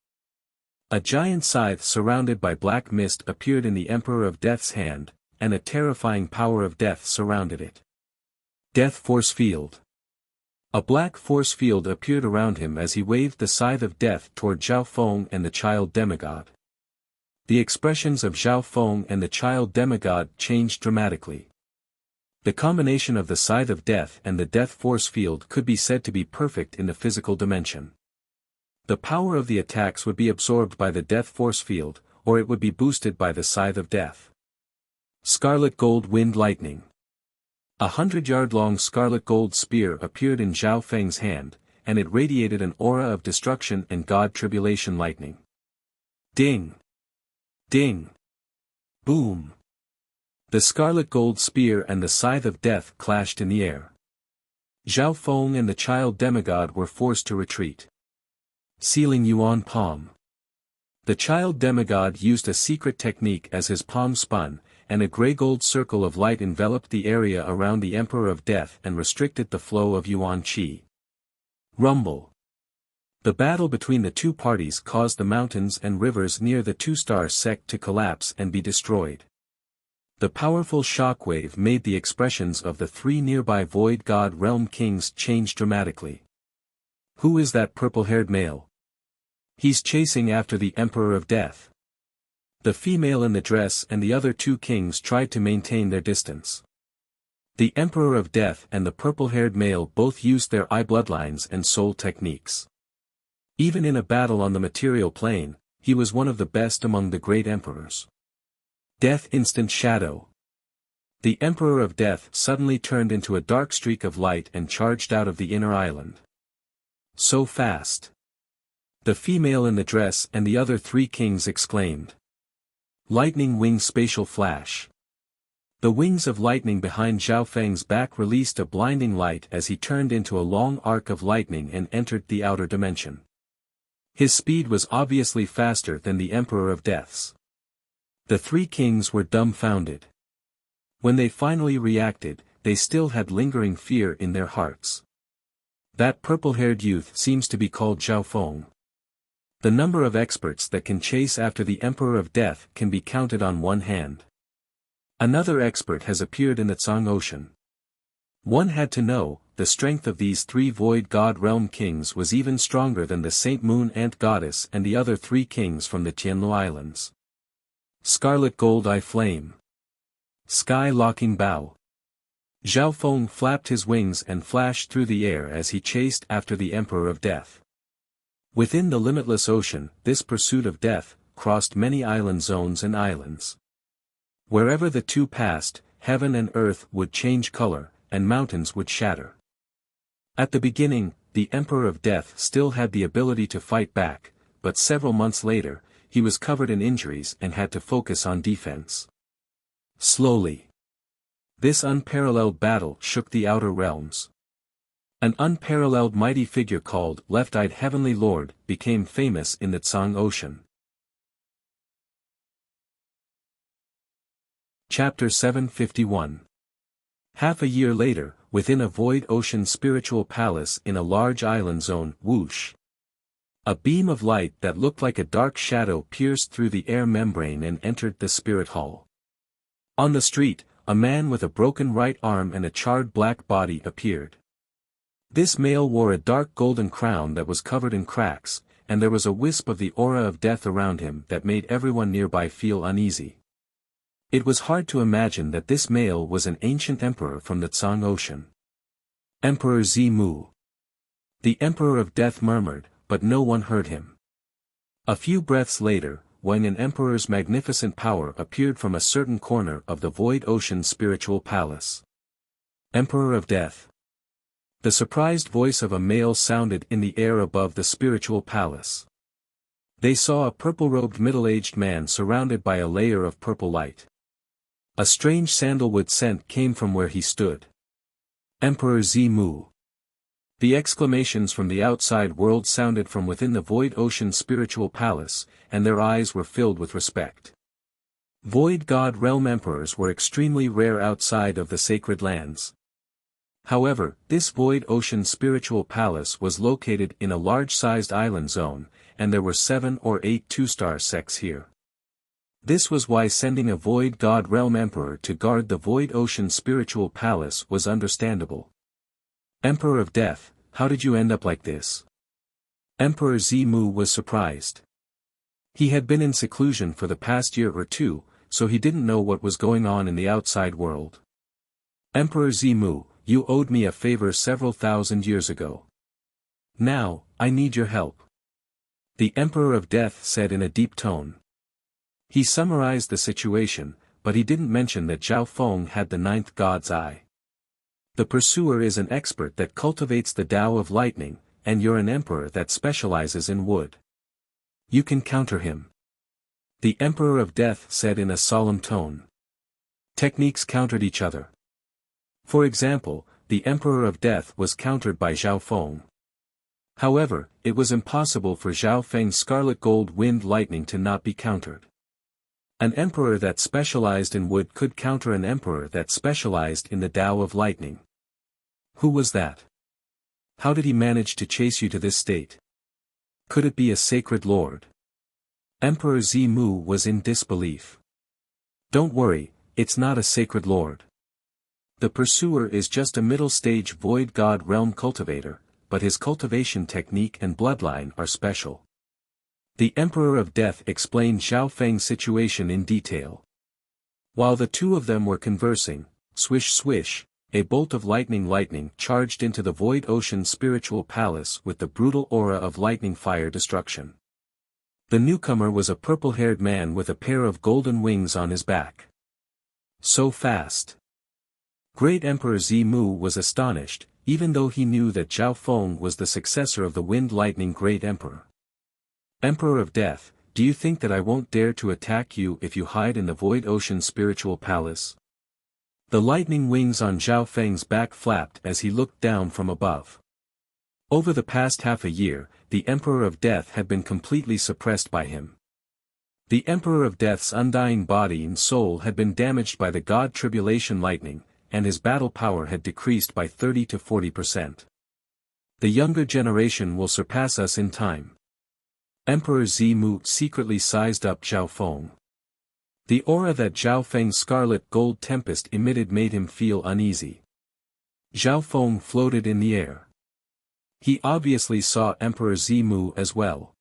A giant scythe surrounded by black mist appeared in the Emperor of Death's hand, and a terrifying power of death surrounded it. Death Force Field. A black force field appeared around him as he waved the Scythe of Death toward Zhao Feng and the child demigod. The expressions of Zhao Feng and the child demigod changed dramatically. The combination of the Scythe of Death and the Death Force Field could be said to be perfect in the physical dimension. The power of the attacks would be absorbed by the Death Force Field, or it would be boosted by the Scythe of Death. Scarlet Gold Wind Lightning. 100-yard-long scarlet gold spear appeared in Zhao Feng's hand, and it radiated an aura of destruction and God tribulation lightning. Ding! Ding! Boom! The scarlet gold spear and the Scythe of Death clashed in the air. Zhao Feng and the child demigod were forced to retreat. Sealing Yuan Palm. The child demigod used a secret technique as his palm spun, and a gray-gold circle of light enveloped the area around the Emperor of Death and restricted the flow of Yuan Qi. Rumble. The battle between the two parties caused the mountains and rivers near the two-star sect to collapse and be destroyed. The powerful shockwave made the expressions of the three nearby Void God Realm kings change dramatically. Who is that purple-haired male? He's chasing after the Emperor of Death. The female in the dress and the other two kings tried to maintain their distance. The Emperor of Death and the purple-haired male both used their eye bloodlines and soul techniques. Even in a battle on the material plane, he was one of the best among the great emperors. Death Instant Shadow. The Emperor of Death suddenly turned into a dark streak of light and charged out of the inner island. So fast. The female in the dress and the other three kings exclaimed. Lightning wing spatial flash. The wings of lightning behind Zhao Feng's back released a blinding light as he turned into a long arc of lightning and entered the outer dimension. His speed was obviously faster than the Emperor of Death's. The three kings were dumbfounded. When they finally reacted, they still had lingering fear in their hearts. That purple-haired youth seems to be called Zhao Feng. The number of experts that can chase after the Emperor of Death can be counted on one hand. Another expert has appeared in the Tsang Ocean. One had to know, the strength of these three Void God Realm kings was even stronger than the Saint Moon Ant Goddess and the other three kings from the Tianlu Islands. Scarlet Gold Eye Flame. Sky Locking Bow. Zhao Feng flapped his wings and flashed through the air as he chased after the Emperor of Death. Within the limitless ocean, this pursuit of death crossed many island zones and islands. Wherever the two passed, heaven and earth would change color, and mountains would shatter. At the beginning, the Emperor of Death still had the ability to fight back, but several months later, he was covered in injuries and had to focus on defense. Slowly. This unparalleled battle shook the outer realms. An unparalleled mighty figure called Left-Eyed Heavenly Lord became famous in the Tsang Ocean. Chapter 751. Half a year later, within a void ocean spiritual palace in a large island zone, whoosh. A beam of light that looked like a dark shadow pierced through the air membrane and entered the spirit hall. On the street, a man with a broken right arm and a charred black body appeared. This male wore a dark golden crown that was covered in cracks, and there was a wisp of the aura of death around him that made everyone nearby feel uneasy. It was hard to imagine that this male was an ancient emperor from the Tsang Ocean. Emperor Zimu. The Emperor of Death murmured, but no one heard him. A few breaths later, when an emperor's magnificent power appeared from a certain corner of the void ocean spiritual palace. Emperor of Death. The surprised voice of a male sounded in the air above the spiritual palace. They saw a purple-robed middle-aged man surrounded by a layer of purple light. A strange sandalwood scent came from where he stood. Emperor Zimu. The exclamations from the outside world sounded from within the void ocean spiritual palace, and their eyes were filled with respect. Void God Realm emperors were extremely rare outside of the sacred lands. However, this void ocean spiritual palace was located in a large-sized island zone, and there were 7 or 8 two-star sects here. This was why sending a Void God Realm Emperor to guard the Void Ocean Spiritual Palace was understandable. Emperor of Death, how did you end up like this? Emperor Zimu was surprised. He had been in seclusion for the past year or two, so he didn't know what was going on in the outside world. Emperor Zimu, you owed me a favor several thousand years ago. Now, I need your help. The Emperor of Death said in a deep tone. He summarized the situation, but he didn't mention that Zhao Feng had the 9th God's Eye. The pursuer is an expert that cultivates the Tao of lightning, and you're an emperor that specializes in wood. You can counter him. The Emperor of Death said in a solemn tone. Techniques countered each other. For example, the Emperor of Death was countered by Zhao Feng. However, it was impossible for Zhao Feng's scarlet gold wind lightning to not be countered. An emperor that specialized in wood could counter an emperor that specialized in the Tao of lightning. Who was that? How did he manage to chase you to this state? Could it be a sacred lord? Emperor Zimu was in disbelief. Don't worry, it's not a sacred lord. The pursuer is just a middle-stage void god realm cultivator, but his cultivation technique and bloodline are special. The Emperor of Death explained Zhao Feng's situation in detail. While the two of them were conversing, swish swish, a bolt of lightning charged into the Void Ocean spiritual palace with the brutal aura of lightning fire destruction. The newcomer was a purple-haired man with a pair of golden wings on his back. So fast. Great Emperor Zimu was astonished, even though he knew that Zhao Feng was the successor of the Wind Lightning Great Emperor. Emperor of Death, do you think that I won't dare to attack you if you hide in the Void Ocean spiritual palace? The lightning wings on Zhao Feng's back flapped as he looked down from above. Over the past half a year, the Emperor of Death had been completely suppressed by him. The Emperor of Death's undying body and soul had been damaged by the God Tribulation Lightning, and his battle power had decreased by 30 to 40%. The younger generation will surpass us in time. Emperor Zimu secretly sized up Zhao Feng. The aura that Zhao Feng's scarlet gold tempest emitted made him feel uneasy. Zhao Feng floated in the air. He obviously saw Emperor Zimu as well.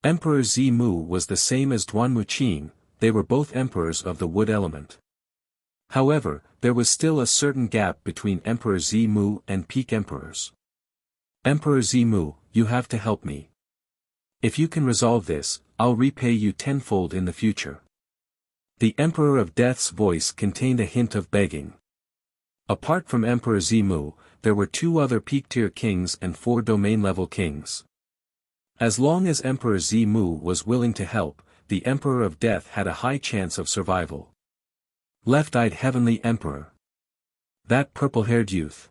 Emperor Zimu was the same as Duan Muqing, they were both emperors of the wood element. However, there was still a certain gap between Emperor Zimu and peak emperors. Emperor Zimu, you have to help me. If you can resolve this, I'll repay you tenfold in the future. The Emperor of Death's voice contained a hint of begging. Apart from Emperor Zimu, there were 2 other peak-tier kings and 4 domain-level kings. As long as Emperor Zimu was willing to help, the Emperor of Death had a high chance of survival. Left-eyed Heavenly Emperor. That purple-haired youth.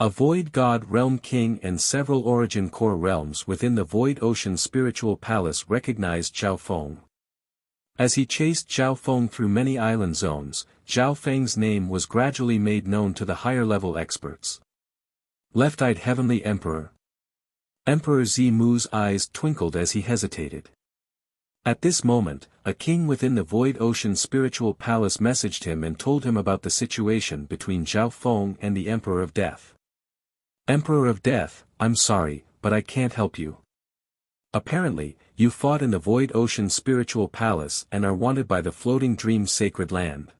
A Void God Realm King and several Origin Core realms within the Void Ocean Spiritual Palace recognized Zhao Feng. As he chased Zhao Feng through many island zones, Zhao Feng's name was gradually made known to the higher-level experts. Left-eyed Heavenly Emperor. Emperor Zimu's eyes twinkled as he hesitated. At this moment, a king within the Void Ocean Spiritual Palace messaged him and told him about the situation between Zhao Feng and the Emperor of Death. Emperor of Death, I'm sorry, but I can't help you. Apparently, you fought in the Void Ocean Spiritual Palace and are wanted by the Floating Dream Sacred Land.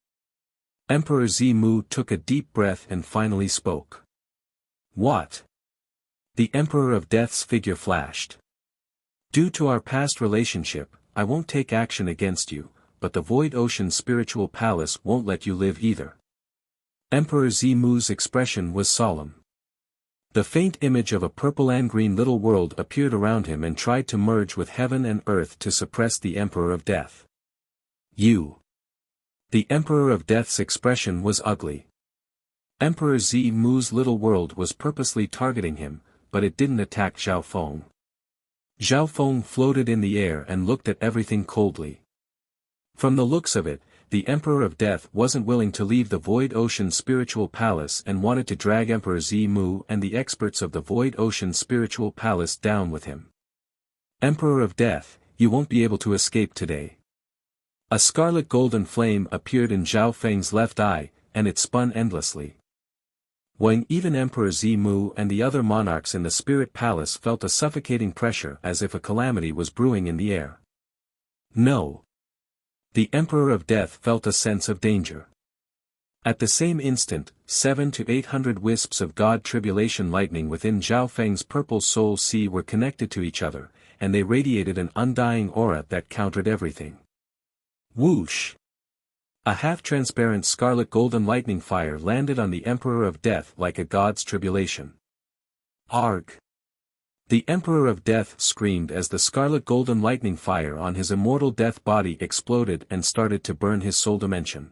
Emperor Zimu took a deep breath and finally spoke. What? The Emperor of Death's figure flashed. Due to our past relationship, I won't take action against you, but the Void Ocean Spiritual Palace won't let you live either. Emperor Zimu's expression was solemn. The faint image of a purple and green little world appeared around him and tried to merge with heaven and earth to suppress the Emperor of Death. You. The Emperor of Death's expression was ugly. Emperor Zimu's little world was purposely targeting him, but it didn't attack Zhao Feng. Zhao Feng floated in the air and looked at everything coldly. From the looks of it, the Emperor of Death wasn't willing to leave the Void Ocean Spiritual Palace and wanted to drag Emperor Zimu and the experts of the Void Ocean Spiritual Palace down with him. Emperor of Death, you won't be able to escape today. A scarlet golden flame appeared in Zhao Feng's left eye, and it spun endlessly. When even Emperor Zimu and the other monarchs in the Spirit Palace felt a suffocating pressure as if a calamity was brewing in the air. No. The Emperor of Death felt a sense of danger. At the same instant, 700 to 800 wisps of God Tribulation lightning within Zhao Feng's purple soul sea were connected to each other, and they radiated an undying aura that countered everything. Whoosh! A half-transparent scarlet golden lightning fire landed on the Emperor of Death like a god's tribulation. Arg! The Emperor of Death screamed as the scarlet golden lightning fire on his immortal death body exploded and started to burn his soul dimension.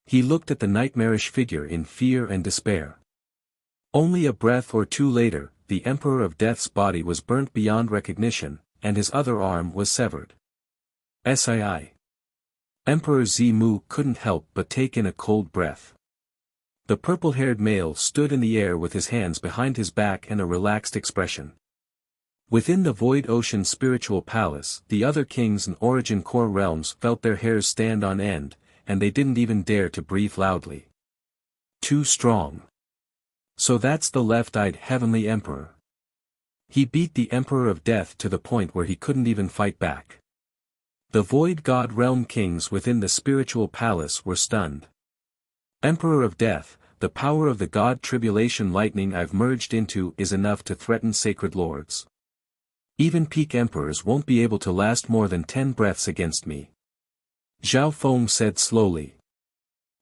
He looked at the nightmarish figure in fear and despair. Only a breath or two later, the Emperor of Death's body was burnt beyond recognition, and his other arm was severed. Sii. Emperor Zimu couldn't help but take in a cold breath. The purple-haired male stood in the air with his hands behind his back and a relaxed expression. Within the Void Ocean Spiritual Palace, the other kings and Origin Core realms felt their hairs stand on end, and they didn't even dare to breathe loudly. Too strong. So that's the left-eyed Heavenly Emperor. He beat the Emperor of Death to the point where he couldn't even fight back. The Void God Realm kings within the Spiritual Palace were stunned. Emperor of Death, the power of the God Tribulation Lightning I've merged into is enough to threaten sacred lords. Even peak emperors won't be able to last more than 10 breaths against me. Zhao Feng said slowly.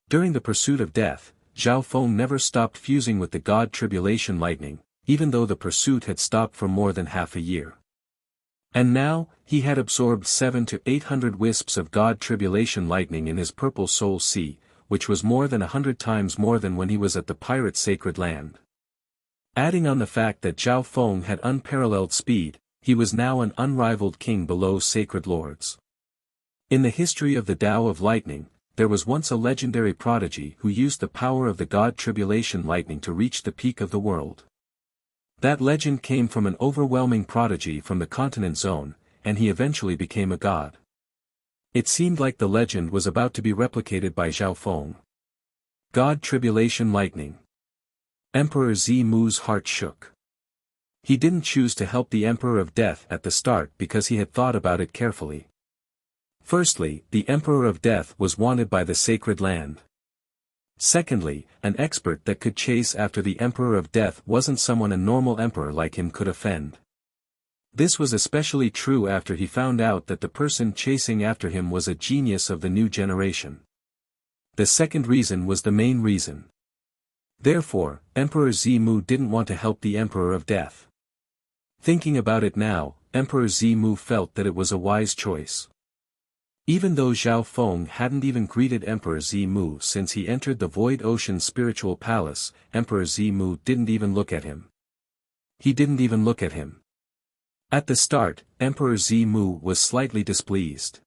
During the pursuit of death, Zhao Feng never stopped fusing with the God Tribulation Lightning, even though the pursuit had stopped for more than half a year. And now, he had absorbed 700 to 800 wisps of God Tribulation Lightning in his Purple Soul Sea, which was more than 100 times more than when he was at the Pirate Sacred Land. Adding on the fact that Zhao Feng had unparalleled speed, he was now an unrivaled king below sacred lords. In the history of the Tao of Lightning, there was once a legendary prodigy who used the power of the God Tribulation Lightning to reach the peak of the world. That legend came from an overwhelming prodigy from the continent zone, and he eventually became a god. It seemed like the legend was about to be replicated by Zhao Feng. God Tribulation Lightning. Emperor Zimu's heart shook. He didn't choose to help the Emperor of Death at the start because he had thought about it carefully. Firstly, the Emperor of Death was wanted by the Sacred Land. Secondly, an expert that could chase after the Emperor of Death wasn't someone a normal emperor like him could offend. This was especially true after he found out that the person chasing after him was a genius of the new generation. The second reason was the main reason. Therefore, Emperor Zimu didn't want to help the Emperor of Death. Thinking about it now, Emperor Zimu felt that it was a wise choice. Even though Zhao Feng hadn't even greeted Emperor Zimu since he entered the Void Ocean Spiritual Palace, Emperor Zimu didn't even look at him. He didn't even look at him. At the start, Emperor Zimu was slightly displeased.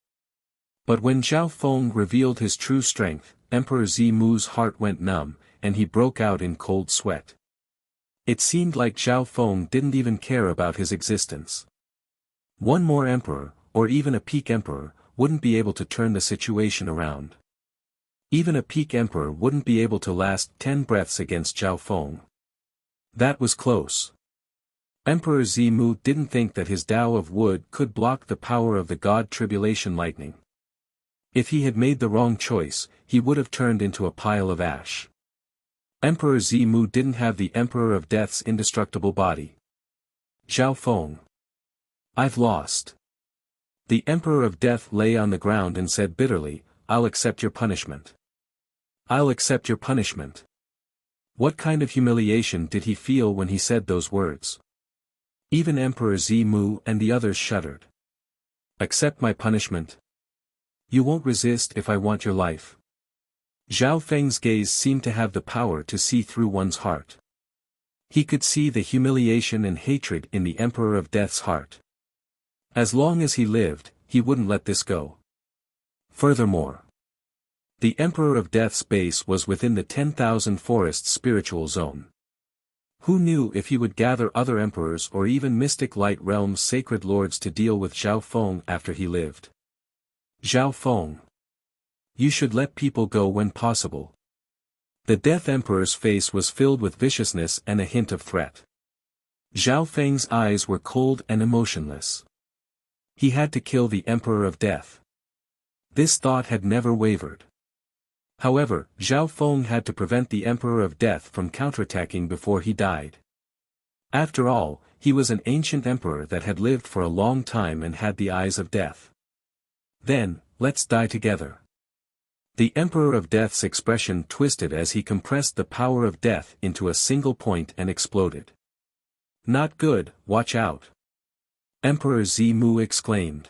But when Zhao Feng revealed his true strength, Emperor Zimu's heart went numb, and he broke out in cold sweat. It seemed like Zhao Feng didn't even care about his existence. One more emperor, or even a peak emperor, wouldn't be able to turn the situation around. Even a peak emperor wouldn't be able to last 10 breaths against Zhao Feng. That was close. Emperor Zimu didn't think that his Tao of Wood could block the power of the God Tribulation Lightning. If he had made the wrong choice, he would have turned into a pile of ash. Emperor Zimu didn't have the Emperor of Death's indestructible body. Zhao Feng. I've lost. The Emperor of Death lay on the ground and said bitterly, I'll accept your punishment. I'll accept your punishment. What kind of humiliation did he feel when he said those words? Even Emperor Zimu and the others shuddered. Accept my punishment? You won't resist if I want your life. Zhao Feng's gaze seemed to have the power to see through one's heart. He could see the humiliation and hatred in the Emperor of Death's heart. As long as he lived, he wouldn't let this go. Furthermore, the Emperor of Death's base was within the 10,000 Forest spiritual zone. Who knew if he would gather other emperors or even Mystic Light Realm's sacred lords to deal with Zhao Feng after he lived? Zhao Feng. You should let people go when possible. The Death Emperor's face was filled with viciousness and a hint of threat. Zhao Feng's eyes were cold and emotionless. He had to kill the Emperor of Death. This thought had never wavered. However, Zhao Feng had to prevent the Emperor of Death from counterattacking before he died. After all, he was an ancient emperor that had lived for a long time and had the eyes of death. Then, let's die together. The Emperor of Death's expression twisted as he compressed the power of death into a single point and exploded. Not good, watch out. Emperor Zimu exclaimed.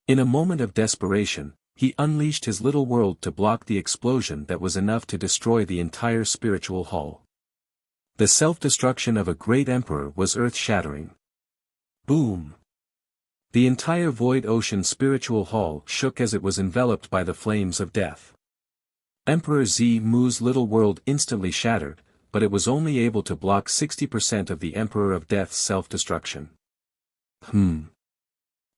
In a moment of desperation, he unleashed his little world to block the explosion that was enough to destroy the entire spiritual hall. The self-destruction of a great emperor was earth-shattering. Boom! The entire Void Ocean spiritual hall shook as it was enveloped by the flames of death. Emperor Z-Mu's little world instantly shattered, but it was only able to block 60% of the Emperor of Death's self-destruction.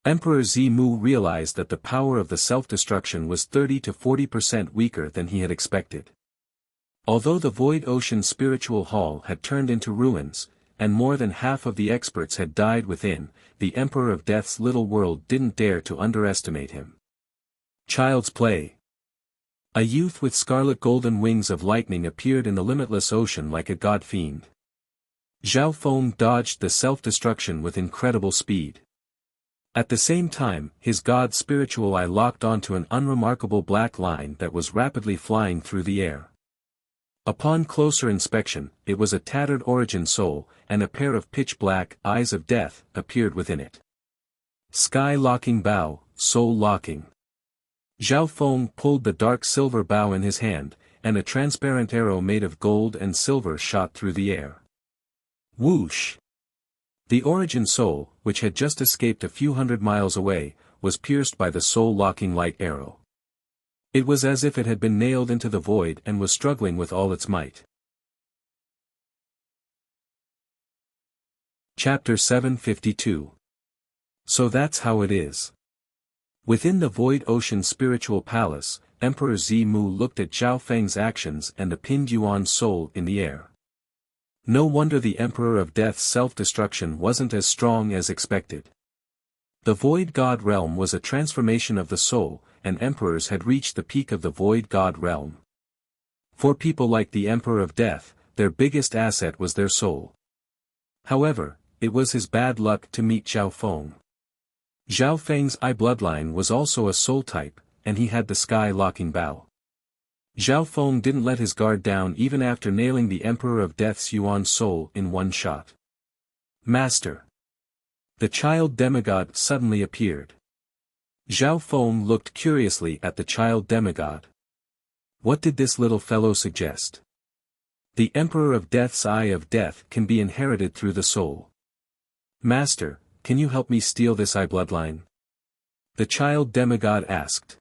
Emperor Z-Mu realized that the power of the self-destruction was 30 to 40% weaker than he had expected. Although the Void Ocean spiritual hall had turned into ruins, and more than half of the experts had died within, the Emperor of Death's little world didn't dare to underestimate him. Child's play. A youth with scarlet golden wings of lightning appeared in the limitless ocean like a god fiend. Zhao Feng dodged the self-destruction with incredible speed. At the same time, his god spiritual eye locked onto an unremarkable black line that was rapidly flying through the air. Upon closer inspection, it was a tattered origin soul, and a pair of pitch-black eyes of death appeared within it. Sky-locking bow, soul-locking. Zhao Feng pulled the dark silver bow in his hand, and a transparent arrow made of gold and silver shot through the air. Whoosh! The origin soul, which had just escaped a few hundred miles away, was pierced by the soul-locking light arrow. It was as if it had been nailed into the void and was struggling with all its might. Chapter 752. So that's how it is. Within the Void Ocean Spiritual Palace, Emperor Z-Mu looked at Zhao Feng's actions and the pinned Yuan soul in the air. No wonder the Emperor of Death's self-destruction wasn't as strong as expected. The Void God Realm was a transformation of the soul, and emperors had reached the peak of the Void God Realm. For people like the Emperor of Death, their biggest asset was their soul. However, it was his bad luck to meet Zhao Feng. Zhao Feng's eye bloodline was also a soul type, and he had the sky-locking bow. Zhao Feng didn't let his guard down even after nailing the Emperor of Death's Yuan soul in one shot. Master! The child demigod suddenly appeared. Zhao Feng looked curiously at the child demigod. What did this little fellow suggest? The Emperor of Death's Eye of Death can be inherited through the soul. Master, can you help me steal this eye bloodline? The child demigod asked.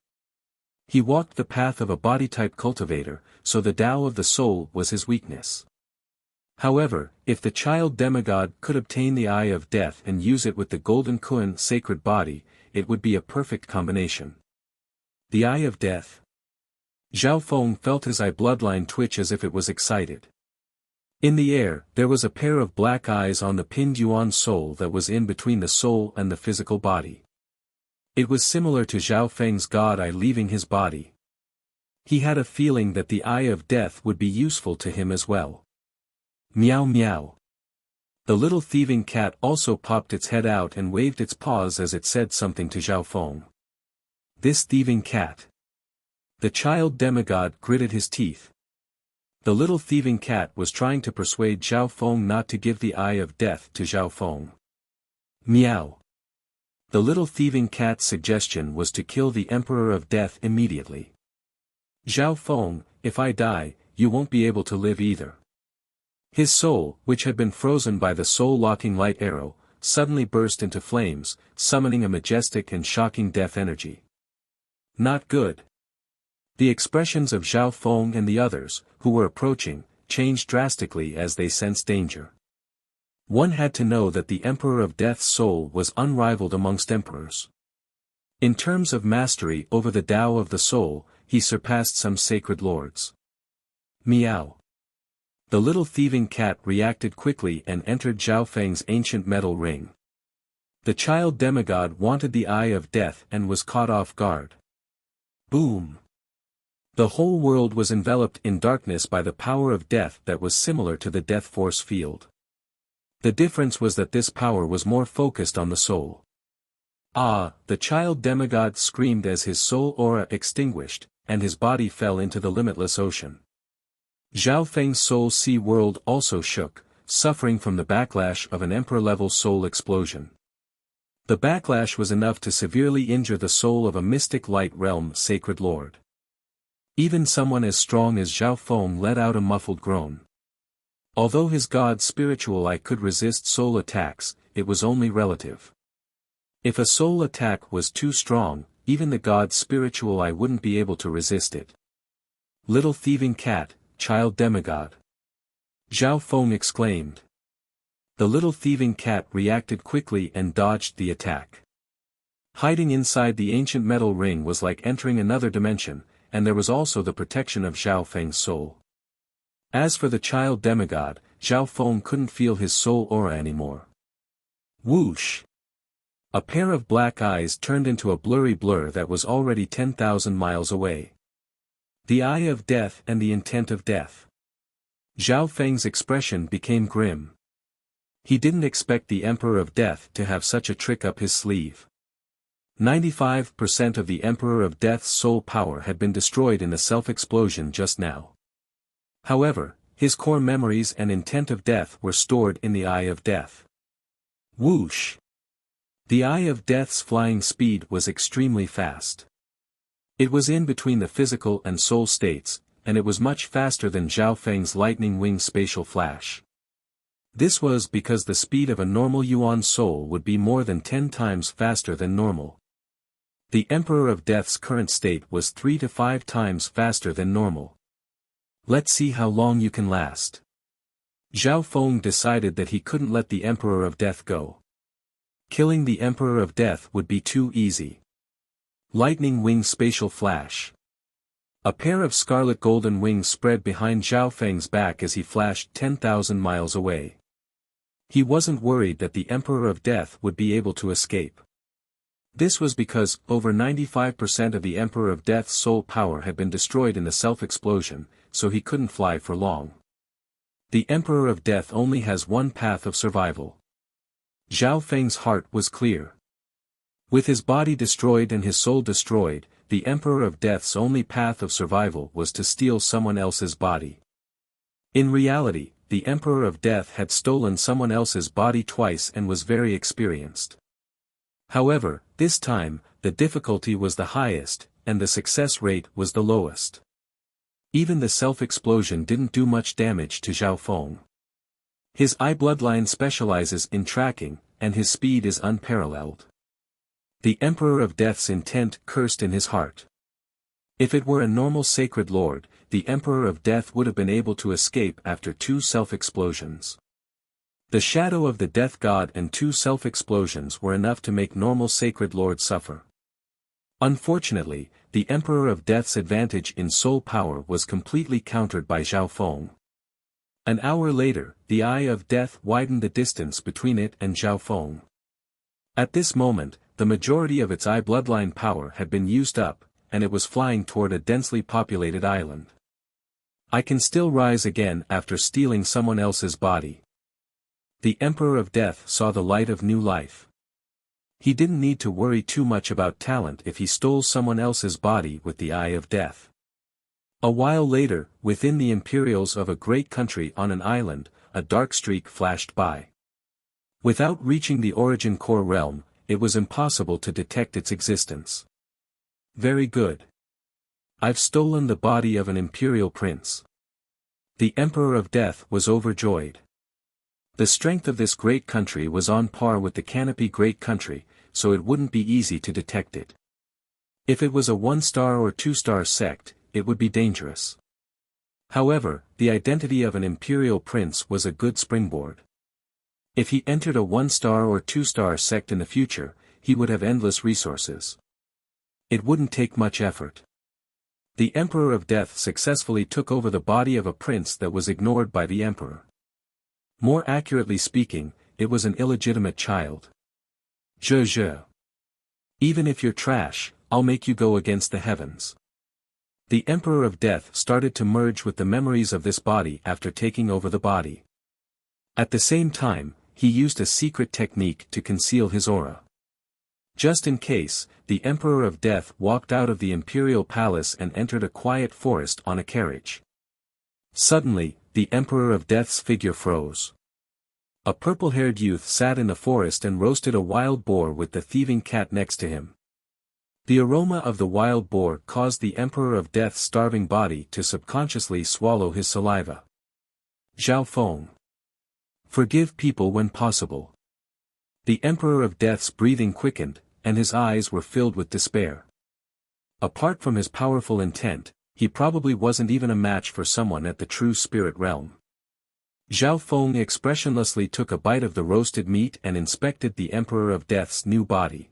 He walked the path of a body-type cultivator, so the Tao of the soul was his weakness. However, if the child demigod could obtain the Eye of Death and use it with the Golden Kun sacred body, it would be a perfect combination. The Eye of Death. Zhao Feng felt his eye bloodline twitch as if it was excited. In the air, there was a pair of black eyes on the pinned Yuan soul that was in between the soul and the physical body. It was similar to Zhao Feng's god eye leaving his body. He had a feeling that the Eye of Death would be useful to him as well. Meow meow. The little thieving cat also popped its head out and waved its paws as it said something to Zhao Feng. This thieving cat. The child demigod gritted his teeth. The little thieving cat was trying to persuade Zhao Feng not to give the Eye of Death to Zhao Feng. Meow. The little thieving cat's suggestion was to kill the Emperor of Death immediately. Zhao Feng, if I die, you won't be able to live either. His soul, which had been frozen by the soul-locking light arrow, suddenly burst into flames, summoning a majestic and shocking death energy. Not good. The expressions of Zhao Feng and the others, who were approaching, changed drastically as they sensed danger. One had to know that the Emperor of Death's soul was unrivaled amongst emperors. In terms of mastery over the Tao of the soul, he surpassed some sacred lords. Meow. The little thieving cat reacted quickly and entered Zhao Feng's ancient metal ring. The child demigod wanted the Eye of Death and was caught off guard. Boom! The whole world was enveloped in darkness by the power of death that was similar to the death force field. The difference was that this power was more focused on the soul. Ah! The child demigod screamed as his soul aura extinguished, and his body fell into the limitless ocean. Zhao Feng's soul sea world also shook, suffering from the backlash of an emperor-level soul explosion. The backlash was enough to severely injure the soul of a mystic light realm sacred lord. Even someone as strong as Zhao Feng let out a muffled groan. Although his god's spiritual eye could resist soul attacks, it was only relative. If a soul attack was too strong, even the god's spiritual eye wouldn't be able to resist it. Little thieving cat, child demigod. Zhao Feng exclaimed. The little thieving cat reacted quickly and dodged the attack. Hiding inside the ancient metal ring was like entering another dimension, and there was also the protection of Zhao Feng's soul. As for the child demigod, Zhao Feng couldn't feel his soul aura anymore. Whoosh! A pair of black eyes turned into a blurry blur that was already 10,000 miles away. The eye of death and the intent of death. Zhao Feng's expression became grim. He didn't expect the Emperor of Death to have such a trick up his sleeve. 95% of the Emperor of Death's soul power had been destroyed in the self-explosion just now. However, his core memories and intent of death were stored in the Eye of Death. Whoosh! The Eye of Death's flying speed was extremely fast. It was in between the physical and soul states, and it was much faster than Zhao Feng's lightning wing spatial flash. This was because the speed of a normal Yuan soul would be more than 10 times faster than normal. The Emperor of Death's current state was 3 to 5 times faster than normal. Let's see how long you can last. Zhao Feng decided that he couldn't let the Emperor of Death go. Killing the Emperor of Death would be too easy. Lightning wing spatial flash. A pair of scarlet golden wings spread behind Zhao Feng's back as he flashed 10,000 miles away. He wasn't worried that the Emperor of Death would be able to escape. This was because over 95% of the Emperor of Death's soul power had been destroyed in the self-explosion, so he couldn't fly for long. The Emperor of Death only has one path of survival. Zhao Feng's heart was clear. With his body destroyed and his soul destroyed, the Emperor of Death's only path of survival was to steal someone else's body. In reality, the Emperor of Death had stolen someone else's body twice and was very experienced. However, this time, the difficulty was the highest, and the success rate was the lowest. Even the self-explosion didn't do much damage to Zhao Feng. His eye bloodline specializes in tracking, and his speed is unparalleled. The Emperor of Death's intent cursed in his heart. If it were a normal sacred lord, the Emperor of Death would have been able to escape after 2 self-explosions. The shadow of the Death God and 2 self-explosions were enough to make normal sacred lords suffer. Unfortunately, the Emperor of Death's advantage in soul power was completely countered by Zhao Feng. An hour later, the Eye of Death widened the distance between it and Zhao Feng. At this moment, the majority of its eye bloodline power had been used up, and it was flying toward a densely populated island. I can still rise again after stealing someone else's body. The Emperor of Death saw the light of new life. He didn't need to worry too much about talent if he stole someone else's body with the Eye of Death. A while later, within the imperials of a great country on an island, a dark streak flashed by. Without reaching the origin core realm, it was impossible to detect its existence. Very good. I've stolen the body of an imperial prince. The Emperor of Death was overjoyed. The strength of this great country was on par with the Canopy Great Country, so it wouldn't be easy to detect it. If it was a 1-star or 2-star sect, it would be dangerous. However, the identity of an imperial prince was a good springboard. If he entered a 1-star or 2-star sect in the future, he would have endless resources. It wouldn't take much effort. The Emperor of Death successfully took over the body of a prince that was ignored by the Emperor. More accurately speaking, it was an illegitimate child. Je. Even if you're trash, I'll make you go against the heavens. The Emperor of Death started to merge with the memories of this body after taking over the body. At the same time, he used a secret technique to conceal his aura. Just in case, the Emperor of Death walked out of the imperial palace and entered a quiet forest on a carriage. Suddenly, the Emperor of Death's figure froze. A purple-haired youth sat in the forest and roasted a wild boar with the thieving cat next to him. The aroma of the wild boar caused the Emperor of Death's starving body to subconsciously swallow his saliva. Zhao Feng. Forgive people when possible. The Emperor of Death's breathing quickened, and his eyes were filled with despair. Apart from his powerful intent, he probably wasn't even a match for someone at the true spirit realm. Zhao Feng expressionlessly took a bite of the roasted meat and inspected the Emperor of Death's new body.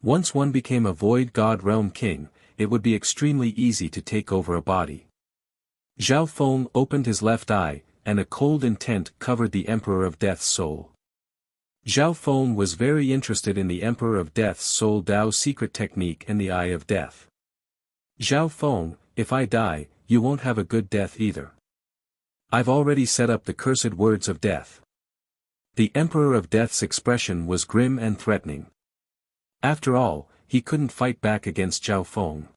Once one became a Void God Realm King, it would be extremely easy to take over a body. Zhao Feng opened his left eye, and a cold intent covered the Emperor of Death's soul. Zhao Feng was very interested in the Emperor of Death's soul Dao secret technique and the Eye of Death. Zhao Feng, if I die, you won't have a good death either. I've already set up the cursed words of death. The Emperor of Death's expression was grim and threatening. After all, he couldn't fight back against Zhao Feng.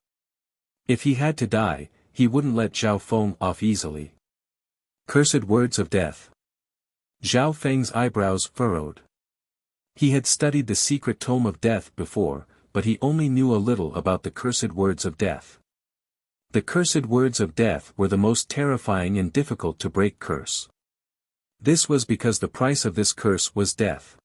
If he had to die, he wouldn't let Zhao Feng off easily. Cursed words of death. Zhao Feng's eyebrows furrowed. He had studied the secret tome of death before, but he only knew a little about the cursed words of death. The cursed words of death were the most terrifying and difficult to break curse. This was because the price of this curse was death.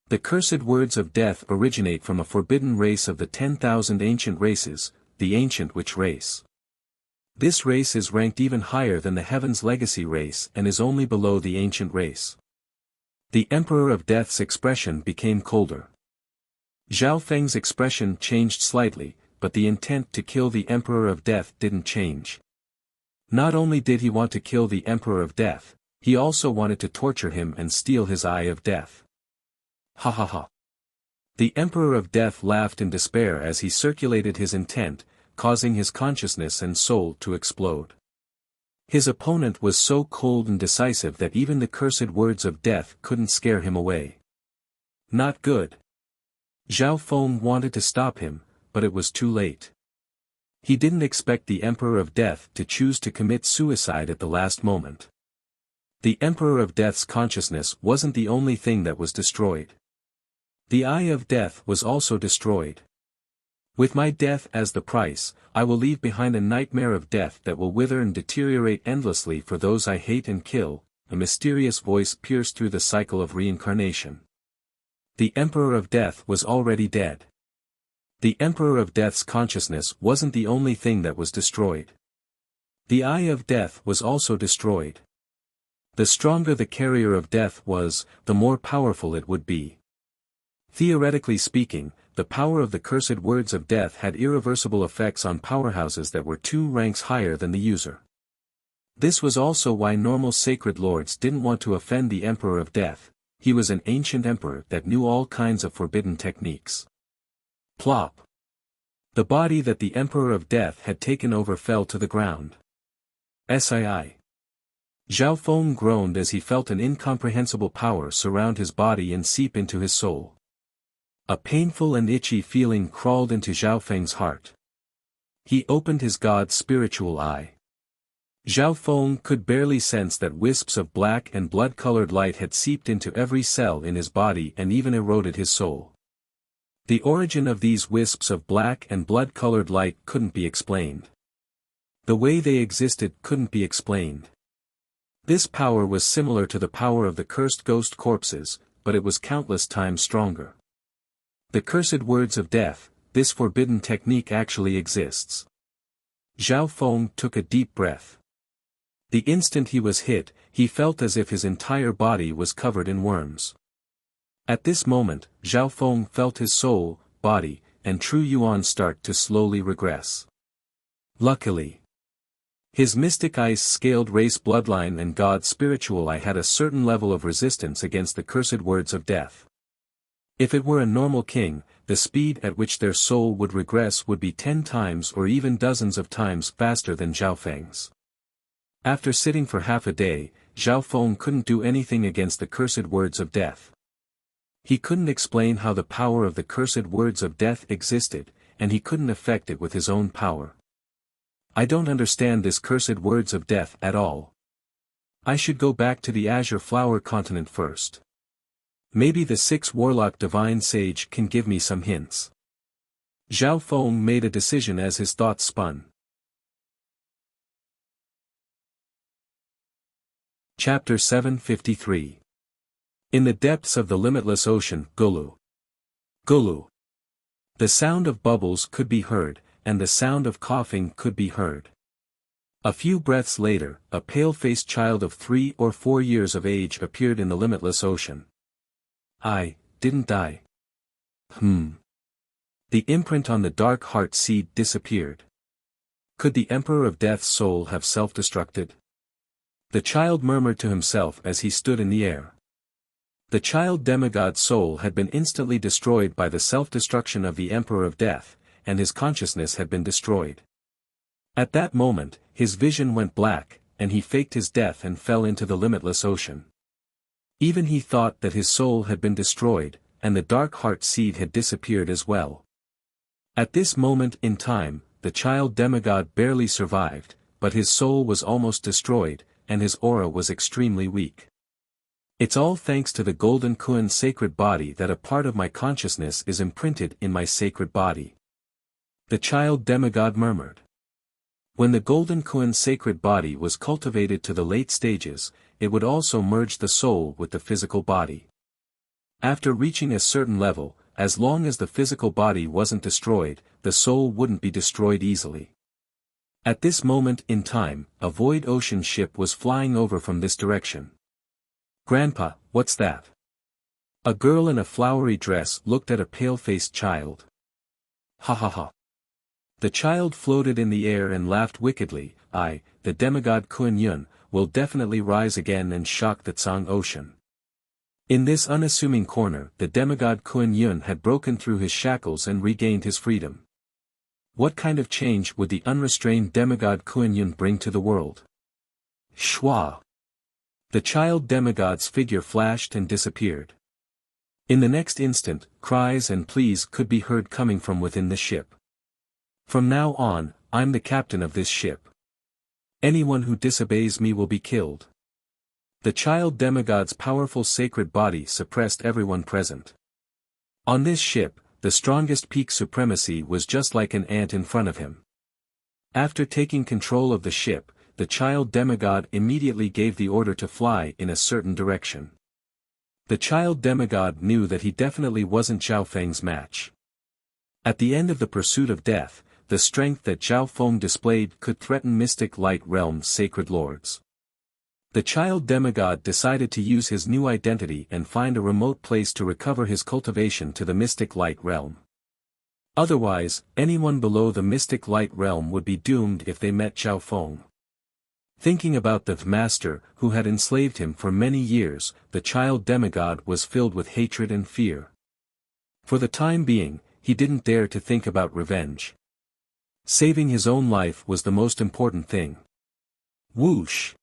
The cursed words of death originate from a forbidden race of the 10,000 ancient races, the Ancient Witch race. This race is ranked even higher than the Heaven's Legacy race and is only below the Ancient race. The Emperor of Death's expression became colder. Zhao Feng's expression changed slightly, but the intent to kill the Emperor of Death didn't change. Not only did he want to kill the Emperor of Death, he also wanted to torture him and steal his Eye of Death. Ha ha ha. The Emperor of Death laughed in despair as he circulated his intent, causing his consciousness and soul to explode. His opponent was so cold and decisive that even the cursed words of death couldn't scare him away. Not good. Zhao Feng wanted to stop him, but it was too late. He didn't expect the Emperor of Death to choose to commit suicide at the last moment. The Emperor of Death's consciousness wasn't the only thing that was destroyed. The Eye of Death was also destroyed. With my death as the price, I will leave behind a nightmare of death that will wither and deteriorate endlessly for those I hate and kill. A mysterious voice pierced through the cycle of reincarnation. The Emperor of Death was already dead. The Emperor of Death's consciousness wasn't the only thing that was destroyed. The Eye of Death was also destroyed. The stronger the carrier of death was, the more powerful it would be. Theoretically speaking, the power of the cursed words of death had irreversible effects on powerhouses that were 2 ranks higher than the user. This was also why normal sacred lords didn't want to offend the Emperor of Death. He was an ancient emperor that knew all kinds of forbidden techniques. Plop. The body that the Emperor of Death had taken over fell to the ground. Sii. Zhao Feng groaned as he felt an incomprehensible power surround his body and seep into his soul. A painful and itchy feeling crawled into Zhao Feng's heart. He opened his god's spiritual eye. Zhao Feng could barely sense that wisps of black and blood-colored light had seeped into every cell in his body and even eroded his soul. The origin of these wisps of black and blood-colored light couldn't be explained. The way they existed couldn't be explained. This power was similar to the power of the cursed ghost corpses, but it was countless times stronger. The cursed words of death, this forbidden technique actually exists. Zhao Feng took a deep breath. The instant he was hit, he felt as if his entire body was covered in worms. At this moment, Zhao Feng felt his soul, body, and true yuan start to slowly regress. Luckily, his mystic ice-scaled race bloodline and god's spiritual eye had a certain level of resistance against the cursed words of death. If it were a normal king, the speed at which their soul would regress would be 10 times or even dozens of times faster than Zhao Feng's. After sitting for half a day, Zhao Feng couldn't do anything against the cursed words of death. He couldn't explain how the power of the cursed words of death existed, and he couldn't affect it with his own power. I don't understand this cursed words of death at all. I should go back to the Azure Flower continent first. Maybe the 6 Warlock Divine Sage can give me some hints. Zhao Feng made a decision as his thoughts spun. Chapter 753. In the depths of the limitless ocean, Gulu. Gulu. The sound of bubbles could be heard, and the sound of coughing could be heard. A few breaths later, a pale-faced child of 3 or 4 years of age appeared in the limitless ocean. I didn't die. The imprint on the dark heart seed disappeared. Could the Emperor of Death's soul have self-destructed? The child murmured to himself as he stood in the air. The child demigod's soul had been instantly destroyed by the self-destruction of the Emperor of Death, and his consciousness had been destroyed. At that moment, his vision went black, and he faked his death and fell into the limitless ocean. Even he thought that his soul had been destroyed, and the dark heart seed had disappeared as well. At this moment in time, the child demigod barely survived, but his soul was almost destroyed, and his aura was extremely weak. It's all thanks to the Golden Kun sacred body that a part of my consciousness is imprinted in my sacred body. The child demigod murmured. When the Golden Kun sacred body was cultivated to the late stages, it would also merge the soul with the physical body. After reaching a certain level, as long as the physical body wasn't destroyed, the soul wouldn't be destroyed easily. At this moment in time, a void ocean ship was flying over from this direction. "Grandpa, what's that?" A girl in a flowery dress looked at a pale-faced child. "Ha ha ha." The child floated in the air and laughed wickedly. "I, the demigod Kun Yun, will definitely rise again and shock the Tsang ocean." In this unassuming corner, the demigod Kun Yun had broken through his shackles and regained his freedom. What kind of change would the unrestrained demigod Kun Yun bring to the world? Shwa! The child demigod's figure flashed and disappeared. In the next instant, cries and pleas could be heard coming from within the ship. "From now on, I'm the captain of this ship. Anyone who disobeys me will be killed." The child demigod's powerful sacred body suppressed everyone present. On this ship, the strongest peak supremacy was just like an ant in front of him. After taking control of the ship, the child demigod immediately gave the order to fly in a certain direction. The child demigod knew that he definitely wasn't Zhao Feng's match. At the end of the pursuit of death, the strength that Zhao Feng displayed could threaten Mystic Light Realm's sacred lords. The child demigod decided to use his new identity and find a remote place to recover his cultivation to the Mystic Light Realm. Otherwise, anyone below the Mystic Light Realm would be doomed if they met Zhao Feng. Thinking about the master who had enslaved him for many years, the child demigod was filled with hatred and fear. For the time being, he didn't dare to think about revenge. Saving his own life was the most important thing. Whoosh!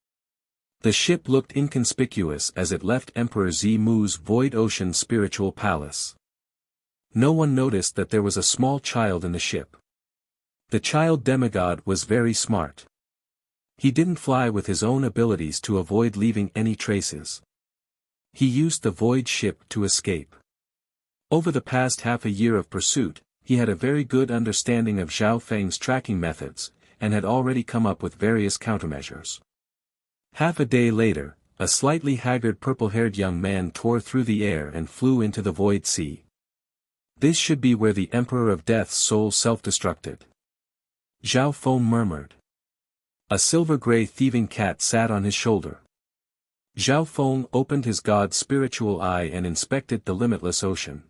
The ship looked inconspicuous as it left Emperor Zimu's Void Ocean spiritual palace. No one noticed that there was a small child in the ship. The child demigod was very smart. He didn't fly with his own abilities to avoid leaving any traces. He used the void ship to escape. Over the past half a year of pursuit, he had a very good understanding of Zhao Feng's tracking methods, and had already come up with various countermeasures. Half a day later, a slightly haggard purple-haired young man tore through the air and flew into the void sea. This should be where the Emperor of Death's soul self-destructed. Zhao Feng murmured. A silver-gray thieving cat sat on his shoulder. Zhao Feng opened his god's spiritual eye and inspected the limitless ocean.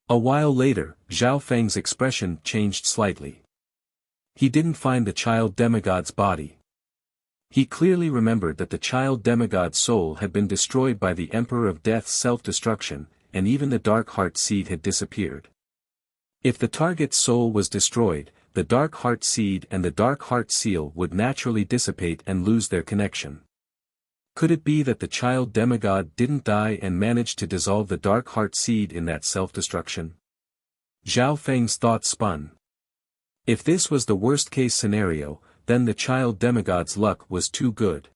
A while later, Zhao Feng's expression changed slightly. He didn't find the child demigod's body. He clearly remembered that the child demigod's soul had been destroyed by the Emperor of Death's self-destruction, and even the dark heart seed had disappeared. If the target's soul was destroyed, the dark heart seed and the dark heart seal would naturally dissipate and lose their connection. Could it be that the child demigod didn't die and managed to dissolve the dark heart seed in that self-destruction? Zhao Feng's thoughts spun. If this was the worst-case scenario, then the child demigod's luck was too good.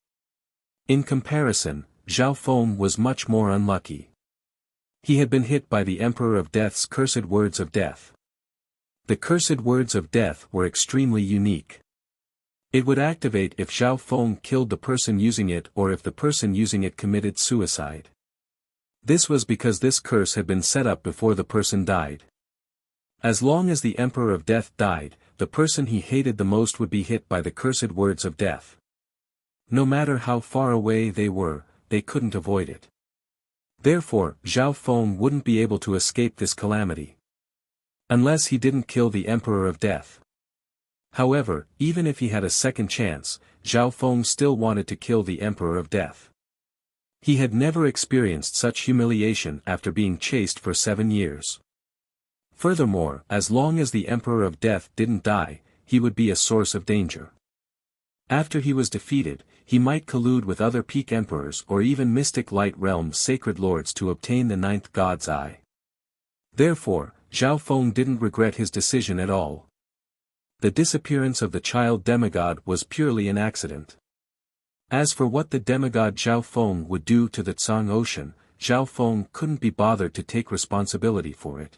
In comparison, Zhao Feng was much more unlucky. He had been hit by the Emperor of Death's cursed words of death. The cursed words of death were extremely unique. It would activate if Zhao Feng killed the person using it or if the person using it committed suicide. This was because this curse had been set up before the person died. As long as the Emperor of Death died, the person he hated the most would be hit by the cursed words of death. No matter how far away they were, they couldn't avoid it. Therefore, Zhao Feng wouldn't be able to escape this calamity. Unless he didn't kill the Emperor of Death. However, even if he had a second chance, Zhao Feng still wanted to kill the Emperor of Death. He had never experienced such humiliation after being chased for 7 years. Furthermore, as long as the Emperor of Death didn't die, he would be a source of danger. After he was defeated, he might collude with other peak emperors or even mystic light realm sacred lords to obtain the 9th God's Eye. Therefore, Zhao Feng didn't regret his decision at all. The disappearance of the child demigod was purely an accident. As for what the demigod Zhao Feng would do to the Tsang Ocean, Zhao Feng couldn't be bothered to take responsibility for it.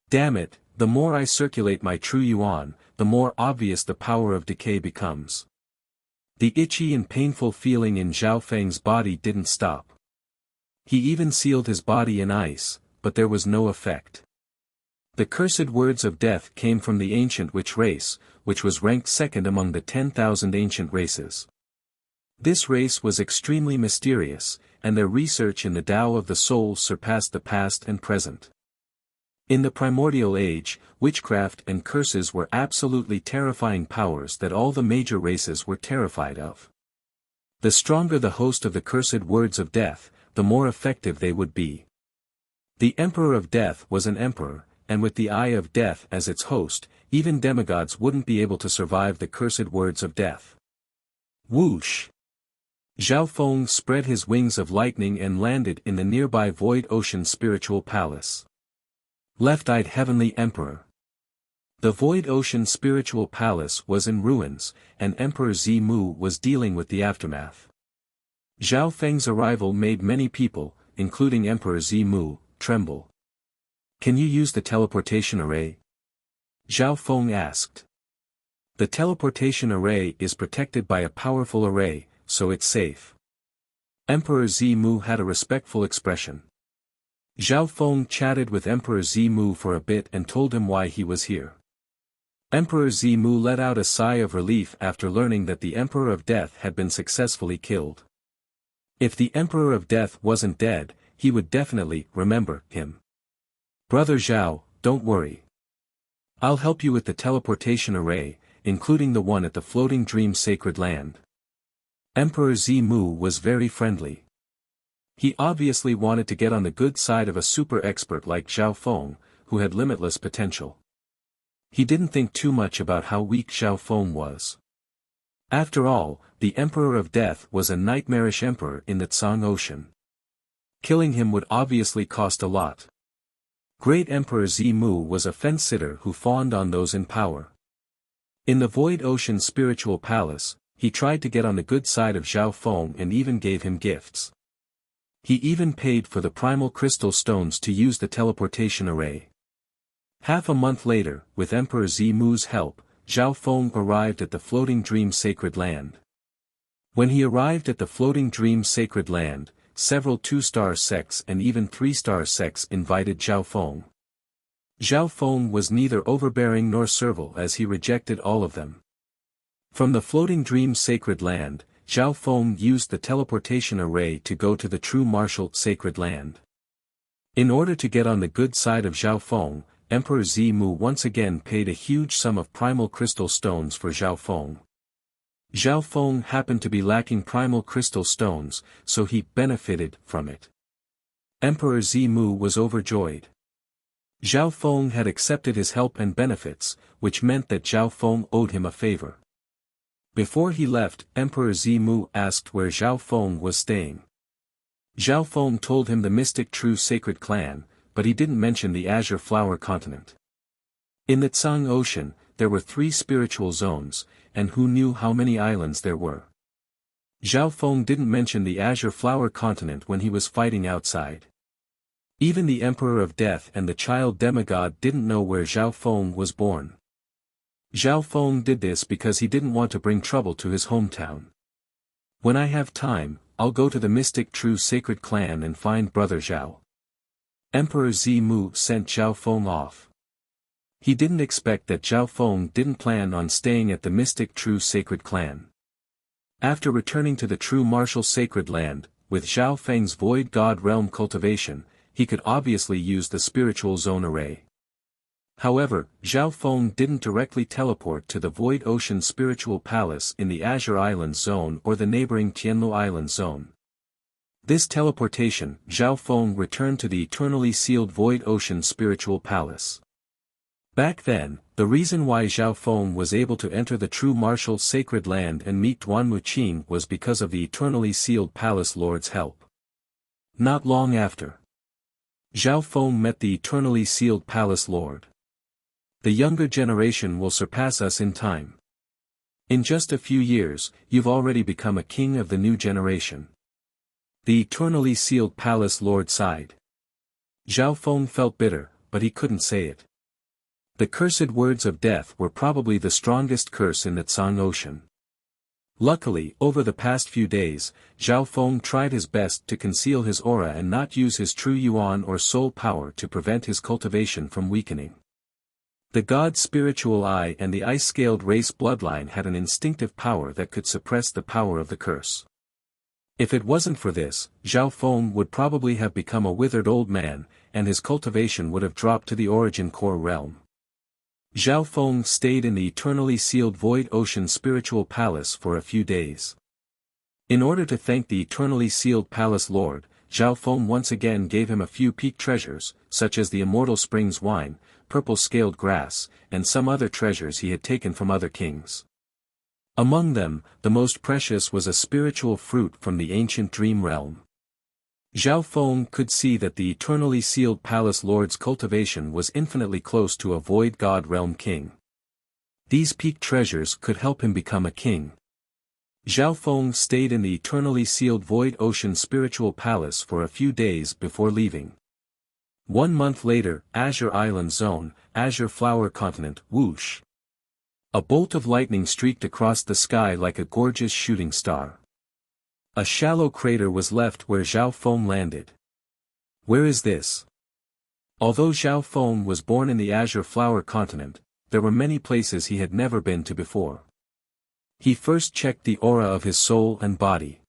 Damn it, the more I circulate my true yuan, the more obvious the power of decay becomes. The itchy and painful feeling in Zhao Feng's body didn't stop. He even sealed his body in ice, but there was no effect. The cursed words of death came from the ancient witch race, which was ranked second among the 10,000 ancient races. This race was extremely mysterious, and their research in the Tao of the soul surpassed the past and present. In the primordial age, witchcraft and curses were absolutely terrifying powers that all the major races were terrified of. The stronger the host of the cursed words of death, the more effective they would be. The Emperor of Death was an emperor, and with the Eye of Death as its host, even demigods wouldn't be able to survive the cursed words of death. Whoosh! Zhao Feng spread his wings of lightning and landed in the nearby Void Ocean Spiritual Palace. Left-eyed Heavenly Emperor. The Void Ocean Spiritual Palace was in ruins, and Emperor Zimu was dealing with the aftermath. Zhao Feng's arrival made many people, including Emperor Zimu, tremble. Can you use the teleportation array? Zhao Feng asked. The teleportation array is protected by a powerful array, so it's safe. Emperor Zimu had a respectful expression. Zhao Feng chatted with Emperor Zimu for a bit and told him why he was here. Emperor Zimu let out a sigh of relief after learning that the Emperor of Death had been successfully killed. If the Emperor of Death wasn't dead, he would definitely remember him. Brother Zhao, don't worry. I'll help you with the teleportation array, including the one at the Floating Dream Sacred Land. Emperor Zimu was very friendly. He obviously wanted to get on the good side of a super expert like Zhao Feng, who had limitless potential. He didn't think too much about how weak Zhao Feng was. After all, the Emperor of Death was a nightmarish emperor in the Tsang Ocean. Killing him would obviously cost a lot. Great Emperor Zimu was a fence-sitter who fawned on those in power. In the Void Ocean Spiritual Palace, he tried to get on the good side of Zhao Feng and even gave him gifts. He even paid for the primal crystal stones to use the teleportation array. Half a month later, with Emperor Zimu's help, Zhao Feng arrived at the Floating Dream Sacred Land. When he arrived at the Floating Dream Sacred Land, several 2-star sects and even 3-star sects invited Zhao Feng. Zhao Feng was neither overbearing nor servile as he rejected all of them. From the Floating Dream Sacred Land, Zhao Feng used the teleportation array to go to the True Martial Sacred Land. In order to get on the good side of Zhao Feng, Emperor Zimu once again paid a huge sum of primal crystal stones for Zhao Feng. Zhao Feng happened to be lacking primal crystal stones, so he benefited from it. Emperor Zimu was overjoyed. Zhao Feng had accepted his help and benefits, which meant that Zhao Feng owed him a favor. Before he left, Emperor Zimu asked where Zhao Feng was staying. Zhao Feng told him the mystic True Sacred Clan, but he didn't mention the Azure Flower Continent. In the Tsang Ocean, there were 3 spiritual zones, and who knew how many islands there were. Zhao Feng didn't mention the Azure Flower Continent when he was fighting outside. Even the Emperor of Death and the child demigod didn't know where Zhao Feng was born. Zhao Feng did this because he didn't want to bring trouble to his hometown. When I have time, I'll go to the mystic true sacred clan and find Brother Zhao. Emperor Zimu sent Zhao Feng off. He didn't expect that Zhao Feng didn't plan on staying at the mystic true sacred clan. After returning to the true martial sacred land, with Zhao Feng's void god realm cultivation, he could obviously use the spiritual zone array. However, Zhao Feng didn't directly teleport to the Void Ocean Spiritual Palace in the Azure Islands zone or the neighboring Tianlu Islands zone. This teleportation, Zhao Feng returned to the eternally sealed Void Ocean Spiritual Palace. Back then, the reason why Zhao Feng was able to enter the true martial sacred land and meet Duanmu Qing was because of the eternally sealed palace lord's help. Not long after, Zhao Feng met the eternally sealed palace lord. The younger generation will surpass us in time. In just a few years, you've already become a king of the new generation. The eternally sealed palace lord sighed. Zhao Feng felt bitter, but he couldn't say it. The cursed words of death were probably the strongest curse in the Tsang Ocean. Luckily, over the past few days, Zhao Feng tried his best to conceal his aura and not use his true yuan or soul power to prevent his cultivation from weakening. The god's spiritual eye and the ice-scaled race bloodline had an instinctive power that could suppress the power of the curse. If it wasn't for this, Zhao Feng would probably have become a withered old man, and his cultivation would have dropped to the origin core realm. Zhao Feng stayed in the eternally sealed Void Ocean Spiritual Palace for a few days. In order to thank the eternally sealed palace lord, Zhao Feng once again gave him a few peak treasures, such as the Immortal Springs wine, purple scaled grass, and some other treasures he had taken from other kings. Among them, the most precious was a spiritual fruit from the ancient dream realm. Zhao Feng could see that the eternally sealed palace lord's cultivation was infinitely close to a void god realm king. These peak treasures could help him become a king. Zhao Feng stayed in the eternally sealed Void Ocean Spiritual Palace for a few days before leaving. 1 month later, Azure Island Zone, Azure Flower Continent, whoosh. A bolt of lightning streaked across the sky like a gorgeous shooting star. A shallow crater was left where Zhao Feng landed. Where is this? Although Zhao Feng was born in the Azure Flower Continent, there were many places he had never been to before. He first checked the aura of his soul and body.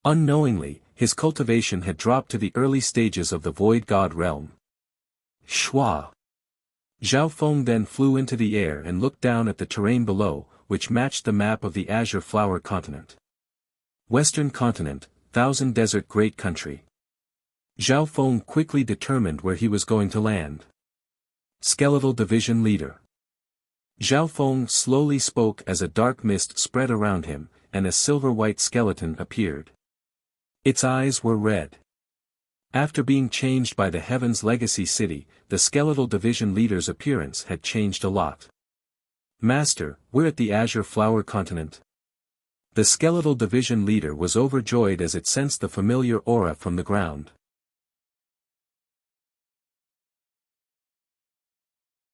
Unknowingly, his cultivation had dropped to the early stages of the Void God realm. Shwa! Zhao Feng then flew into the air and looked down at the terrain below, which matched the map of the Azure Flower Continent. Western Continent, Thousand Desert Great Country. Zhao Feng quickly determined where he was going to land. Skeletal Division Leader. Zhao Feng slowly spoke as a dark mist spread around him, and a silver-white skeleton appeared. Its eyes were red. After being changed by the Heaven's Legacy City, the Skeletal Division Leader's appearance had changed a lot. Master, we're at the Azure Flower Continent. The Skeletal Division Leader was overjoyed as it sensed the familiar aura from the ground.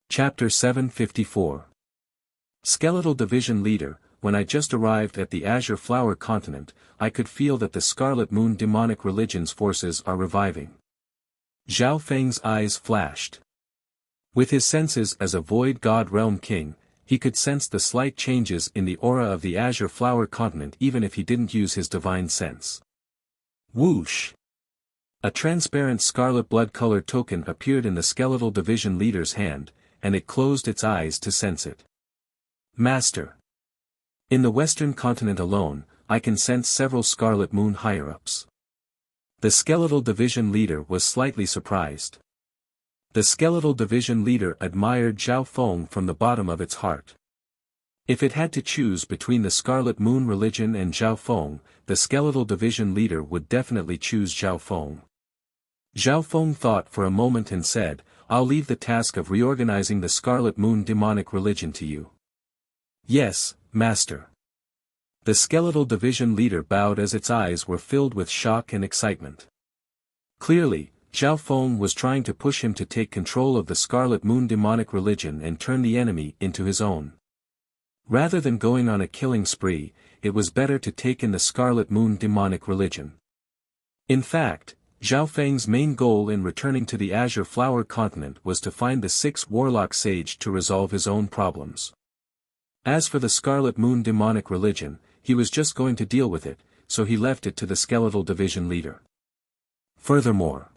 Chapter 754. Skeletal Division Leader, when I just arrived at the Azure Flower Continent, I could feel that the Scarlet Moon demonic religion's forces are reviving. Zhao Feng's eyes flashed. With his senses as a Void God Realm King, he could sense the slight changes in the aura of the Azure Flower Continent even if he didn't use his divine sense. Whoosh! A transparent scarlet blood color token appeared in the Skeletal Division Leader's hand, and it closed its eyes to sense it. Master. In the Western Continent alone, I can sense several Scarlet Moon higher-ups. The Skeletal Division Leader was slightly surprised. The Skeletal Division Leader admired Zhao Feng from the bottom of its heart. If it had to choose between the Scarlet Moon religion and Zhao Feng, the Skeletal Division Leader would definitely choose Zhao Feng. Zhao Feng thought for a moment and said, I'll leave the task of reorganizing the Scarlet Moon demonic religion to you. Yes, Master. The Skeletal Division Leader bowed as its eyes were filled with shock and excitement. Clearly, Zhao Feng was trying to push him to take control of the Scarlet Moon demonic religion and turn the enemy into his own. Rather than going on a killing spree, it was better to take in the Scarlet Moon demonic religion. In fact, Zhao Feng's main goal in returning to the Azure Flower continent was to find the 6th Warlock Sage to resolve his own problems. As for the Scarlet Moon demonic religion, he was just going to deal with it, so he left it to the Skeletal Division leader. Furthermore,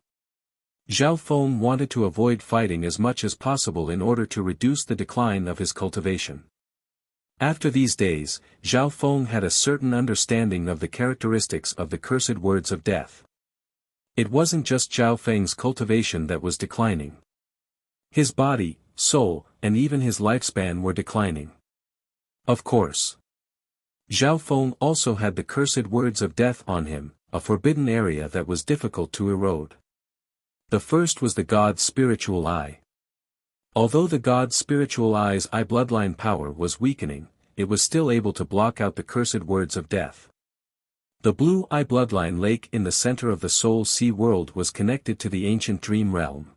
Zhao Feng wanted to avoid fighting as much as possible in order to reduce the decline of his cultivation. After these days, Zhao Feng had a certain understanding of the characteristics of the cursed words of death. It wasn't just Zhao Feng's cultivation that was declining. His body, soul, and even his lifespan were declining. Of course. Zhao Feng also had the cursed words of death on him, a forbidden area that was difficult to erode. The first was the god's spiritual eye. Although the god's spiritual eye's bloodline power was weakening, it was still able to block out the cursed words of death. The blue eye bloodline lake in the center of the Soul Sea world was connected to the ancient dream realm.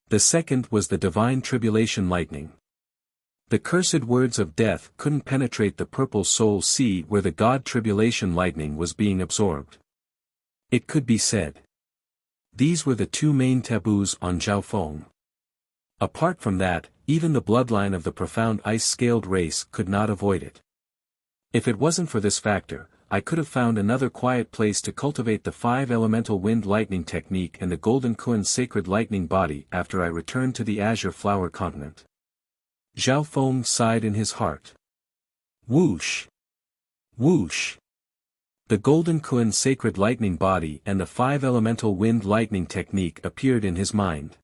The second was the divine tribulation lightning. The cursed words of death couldn't penetrate the purple Soul Sea where the god tribulation lightning was being absorbed. It could be said. These were the two main taboos on Zhao Feng. Apart from that, even the bloodline of the profound ice-scaled race could not avoid it. If it wasn't for this factor, I could have found another quiet place to cultivate the 5-elemental wind lightning technique and the Golden Kuan sacred lightning body after I returned to the Azure Flower continent. Zhao Feng sighed in his heart. Whoosh! Whoosh! The Golden Kuan sacred lightning body and the 5-elemental wind lightning technique appeared in his mind.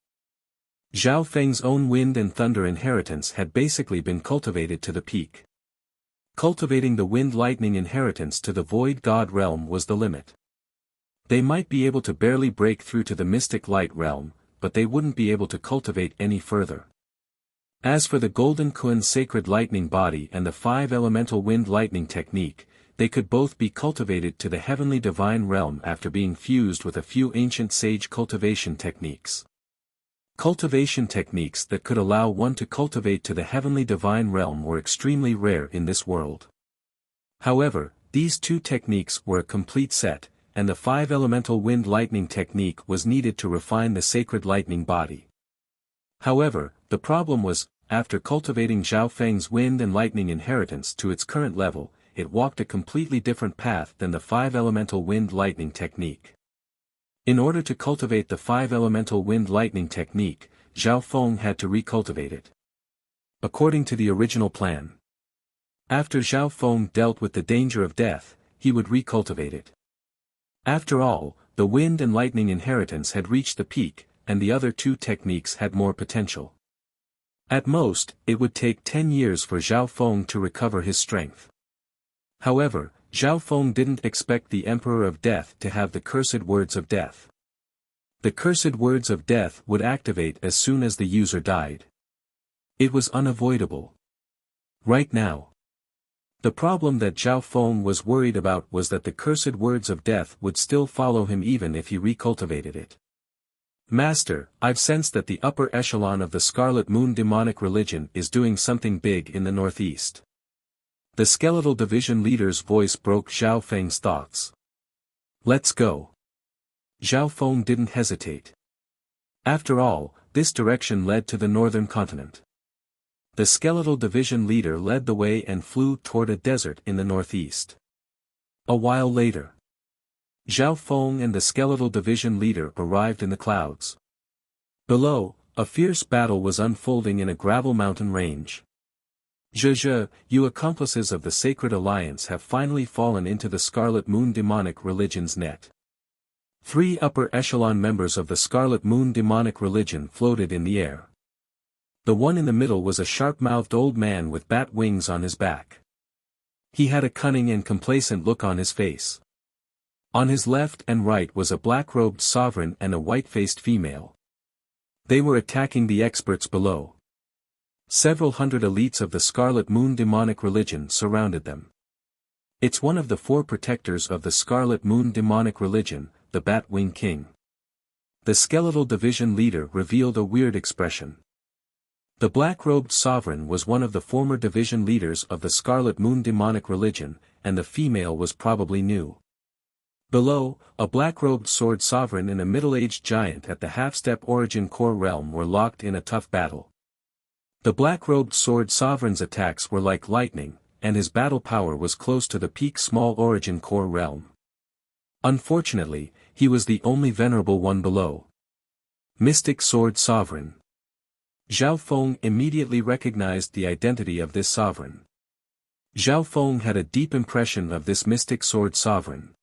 Zhao Feng's own wind and thunder inheritance had basically been cultivated to the peak. Cultivating the wind lightning inheritance to the void god realm was the limit. They might be able to barely break through to the mystic light realm, but they wouldn't be able to cultivate any further. As for the Golden Kuan sacred lightning body and the 5-elemental wind lightning technique, they could both be cultivated to the heavenly divine realm after being fused with a few ancient sage cultivation techniques. Cultivation techniques that could allow one to cultivate to the heavenly divine realm were extremely rare in this world. However, these two techniques were a complete set, and the 5-elemental wind lightning technique was needed to refine the sacred lightning body. However, the problem was, after cultivating Zhao Feng's wind and lightning inheritance to its current level, it walked a completely different path than the 5-elemental wind lightning technique. In order to cultivate the 5-elemental wind lightning technique, Zhao Feng had to recultivate it. According to the original plan. After Zhao Feng dealt with the danger of death, he would recultivate it. After all, the wind and lightning inheritance had reached the peak, and the other two techniques had more potential. At most, it would take 10 years for Zhao Feng to recover his strength. However, Zhao Feng didn't expect the Emperor of Death to have the cursed words of death. The cursed words of death would activate as soon as the user died. It was unavoidable. Right now. The problem that Zhao Feng was worried about was that the cursed words of death would still follow him even if he recultivated it. Master, I've sensed that the upper echelon of the Scarlet Moon demonic religion is doing something big in the northeast. The Skeletal Division leader's voice broke Zhao Feng's thoughts. Let's go. Zhao Feng didn't hesitate. After all, this direction led to the northern continent. The Skeletal Division leader led the way and flew toward a desert in the northeast. A while later, Zhao Feng and the Skeletal Division leader arrived in the clouds. Below, a fierce battle was unfolding in a gravel mountain range. Zhe, you accomplices of the Sacred Alliance have finally fallen into the Scarlet Moon demonic religion's net. 3 upper echelon members of the Scarlet Moon demonic religion floated in the air. The one in the middle was a sharp-mouthed old man with bat wings on his back. He had a cunning and complacent look on his face. On his left and right was a black-robed sovereign and a white-faced female. They were attacking the experts below. Several hundred elites of the Scarlet Moon demonic religion surrounded them. It's one of the 4 protectors of the Scarlet Moon demonic religion, the Bat-Wing King. the skeletal division leader revealed a weird expression. The black-robed sovereign was one of the former division leaders of the Scarlet Moon demonic religion, and the female was probably new. Below, a black-robed sword sovereign and a middle-aged giant at the half-step origin core realm were locked in a tough battle. The black-robed sword sovereign's attacks were like lightning, and his battle power was close to the peak small origin core realm. Unfortunately, he was the only venerable one below. Mystic Sword Sovereign. Zhao Feng immediately recognized the identity of this sovereign. Zhao Feng had a deep impression of this mystic sword sovereign.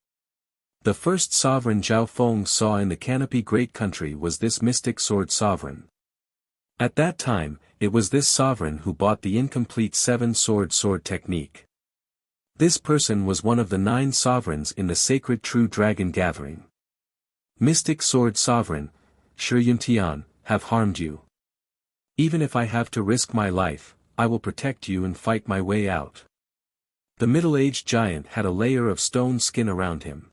The first sovereign Zhao Feng saw in the Canopy Great Country was this mystic sword sovereign. At that time, it was this sovereign who bought the incomplete seven-sword sword technique. This person was one of the 9 sovereigns in the sacred true dragon gathering. Mystic sword sovereign, Shi Yuntian, have harmed you. Even if I have to risk my life, I will protect you and fight my way out. The middle-aged giant had a layer of stone skin around him.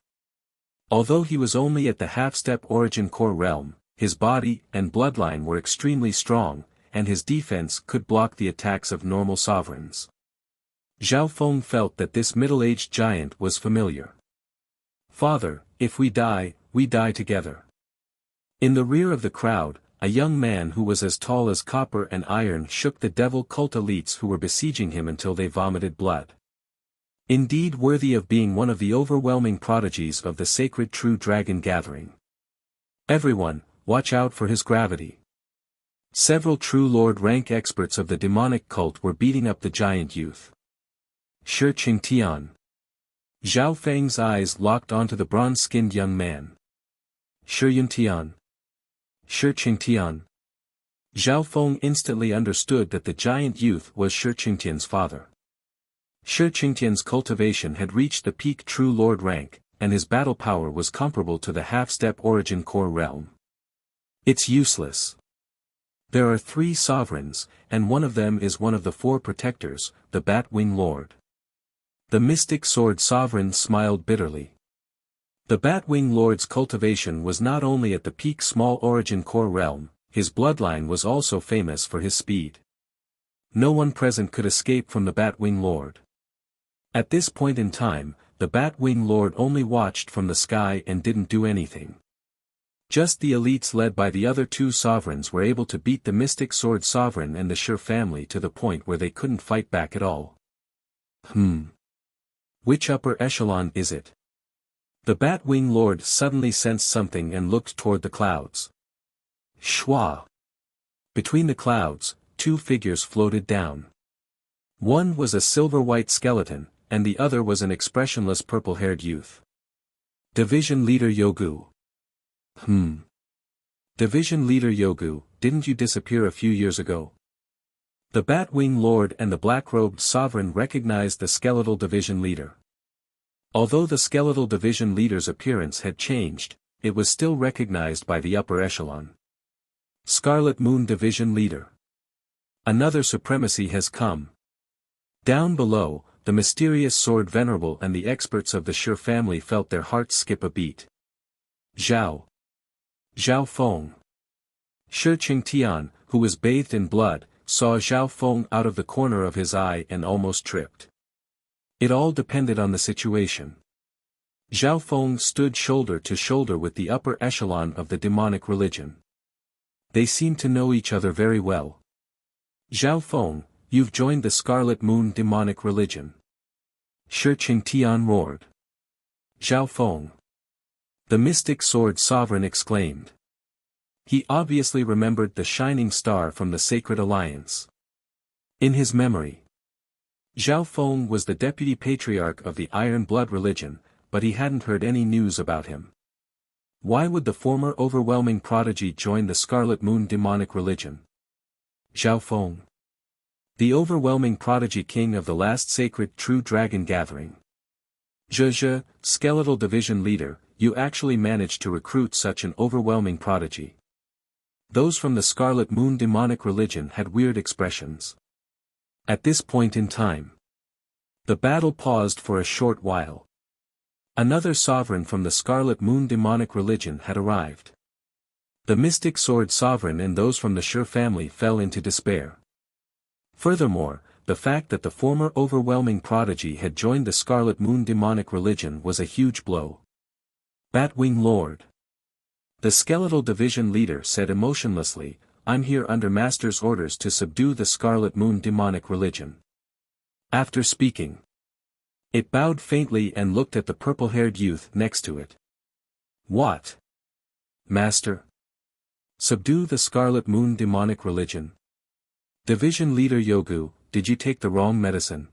Although he was only at the half-step origin core realm, his body and bloodline were extremely strong, and his defense could block the attacks of normal sovereigns. Zhao Feng felt that this middle-aged giant was familiar. Father, if we die together. In the rear of the crowd, a young man who was as tall as copper and iron shook the devil cult elites who were besieging him until they vomited blood. Indeed worthy of being one of the overwhelming prodigies of the sacred true dragon gathering. Everyone, watch out for his gravity. Several true lord rank experts of the demonic cult were beating up the giant youth. Shi Qingtian. Zhao Feng's eyes locked onto the bronze-skinned young man. Shi Yuntian. Shi Qingtian. Zhao Feng instantly understood that the giant youth was Shi Qingtian's father. Shi Qingtian's cultivation had reached the peak true lord rank, and his battle power was comparable to the half-step origin core realm. It's useless. There are 3 sovereigns, and one of them is one of the 4 protectors, the Bat-Wing Lord. The mystic sword sovereign smiled bitterly. The Bat-Wing Lord's cultivation was not only at the peak small origin core realm, his bloodline was also famous for his speed. No one present could escape from the Bat-Wing Lord. At this point in time, the Bat-Wing Lord only watched from the sky and didn't do anything. Just the elites led by the other 2 sovereigns were able to beat the Mystic Sword Sovereign and the Shi family to the point where they couldn't fight back at all. Which upper echelon is it? The Bat-Wing Lord suddenly sensed something and looked toward the clouds. Shwa! Between the clouds, 2 figures floated down. One was a silver-white skeleton, and the other was an expressionless purple-haired youth. Division Leader Yogu. Division Leader Yogu, didn't you disappear a few years ago? The Bat-Wing Lord and the black-robed sovereign recognized the skeletal division leader. Although the skeletal division leader's appearance had changed, it was still recognized by the upper echelon. Scarlet Moon Division Leader. Another supremacy has come. Down below, the mysterious Sword Venerable and the experts of the Shi family felt their hearts skip a beat. Zhao Feng. Shi Qingtian, who was bathed in blood, saw Zhao Feng out of the corner of his eye and almost tripped. It all depended on the situation. Zhao Feng stood shoulder to shoulder with the upper echelon of the demonic religion. They seemed to know each other very well. Zhao Feng, you've joined the Scarlet Moon demonic religion. Shi Qingtian roared. Zhao Feng. The mystic sword sovereign exclaimed. He obviously remembered the shining star from the Sacred Alliance. In his memory, Zhao Feng was the deputy patriarch of the Iron Blood religion, but he hadn't heard any news about him. Why would the former overwhelming prodigy join the Scarlet Moon demonic religion? Zhao Feng. The overwhelming prodigy king of the last sacred true dragon gathering. Zhe, skeletal division leader, you actually managed to recruit such an overwhelming prodigy. Those from the Scarlet Moon demonic religion had weird expressions. At this point in time, the battle paused for a short while. Another sovereign from the Scarlet Moon demonic religion had arrived. The mystic sword sovereign and those from the Shi family fell into despair. Furthermore, the fact that the former overwhelming prodigy had joined the Scarlet Moon demonic religion was a huge blow. Batwing Lord. The skeletal division leader said emotionlessly, I'm here under Master's orders to subdue the Scarlet Moon demonic religion. After speaking, it bowed faintly and looked at the purple-haired youth next to it. What? Master? Subdue the Scarlet Moon demonic religion? Division leader Yogu, did you take the wrong medicine?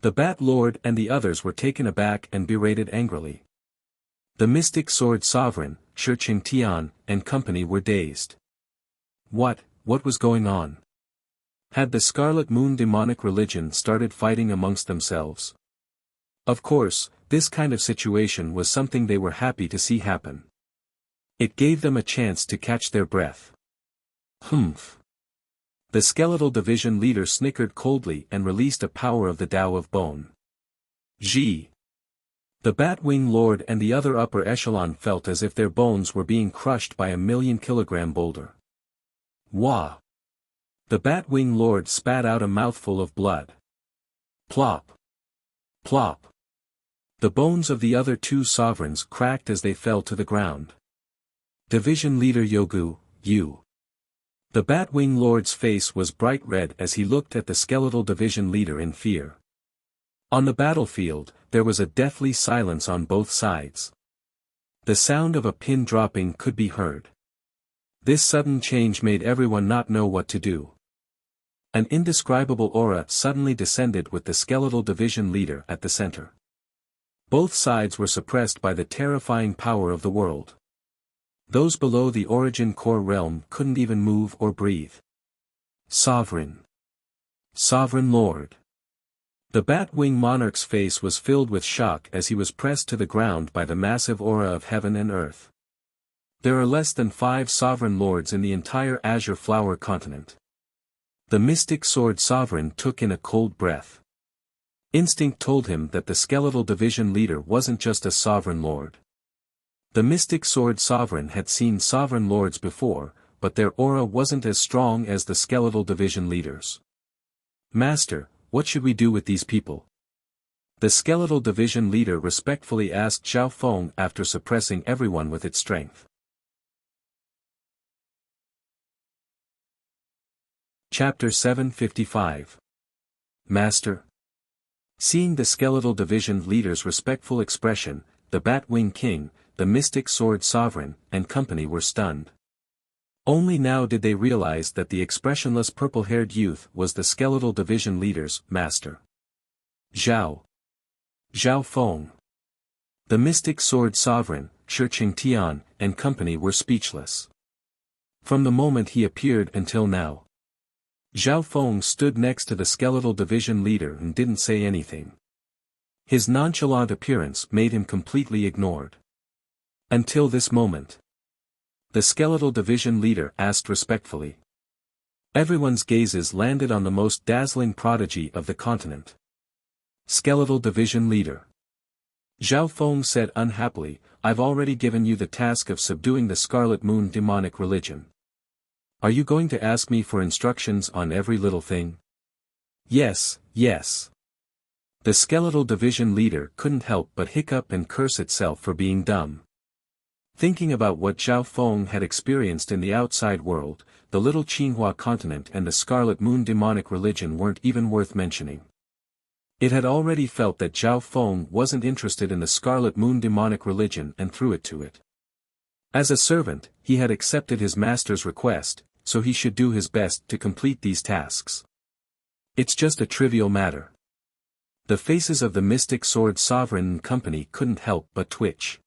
The Bat Lord and the others were taken aback and berated angrily. The mystic sword sovereign, Shi Qingtian, and company were dazed. What was going on? Had the Scarlet Moon demonic religion started fighting amongst themselves? Of course, this kind of situation was something they were happy to see happen. It gave them a chance to catch their breath. Humph. The skeletal division leader snickered coldly and released a power of the Tao of Bone. Ji. The Batwing Lord and the other upper echelon felt as if their bones were being crushed by a 1,000,000-kilogram boulder. Wah! The Batwing Lord spat out a mouthful of blood. Plop! Plop! The bones of the other two sovereigns cracked as they fell to the ground. Division leader Yogu, you. The Batwing Lord's face was bright red as he looked at the skeletal division leader in fear. On the battlefield, there was a deathly silence on both sides. The sound of a pin dropping could be heard. This sudden change made everyone not know what to do. An indescribable aura suddenly descended with the skeletal division leader at the center. Both sides were suppressed by the terrifying power of the world. Those below the origin core realm couldn't even move or breathe. Sovereign. Sovereign Lord. The Batwing Monarch's face was filled with shock as he was pressed to the ground by the massive aura of heaven and earth. There are less than 5 sovereign lords in the entire Azure Flower continent. The mystic sword sovereign took in a cold breath. Instinct told him that the skeletal division leader wasn't just a sovereign lord. The mystic sword sovereign had seen sovereign lords before, but their aura wasn't as strong as the skeletal division leaders. Master, what should we do with these people? The skeletal division leader respectfully asked Zhao Feng after suppressing everyone with its strength. Chapter 755. Master. Seeing the skeletal division leader's respectful expression, the Batwing King, the mystic sword sovereign, and company were stunned. Only now did they realize that the expressionless purple-haired youth was the skeletal division leader's master. Zhao Feng. The mystic sword sovereign, Shi Qingtian, and company were speechless. From the moment he appeared until now, Zhao Feng stood next to the skeletal division leader and didn't say anything. His nonchalant appearance made him completely ignored. Until this moment. The skeletal division leader asked respectfully. Everyone's gazes landed on the most dazzling prodigy of the continent. Skeletal division leader. Zhao Feng said unhappily, I've already given you the task of subduing the Scarlet Moon demonic religion. Are you going to ask me for instructions on every little thing? Yes. The skeletal division leader couldn't help but hiccup and curse itself for being dumb. Thinking about what Zhao Feng had experienced in the outside world, the little Qinghua continent and the Scarlet Moon demonic religion weren't even worth mentioning. It had already felt that Zhao Feng wasn't interested in the Scarlet Moon demonic religion and threw it to it. As a servant, he had accepted his master's request, so he should do his best to complete these tasks. It's just a trivial matter. The faces of the mystic sword sovereign and company couldn't help but twitch.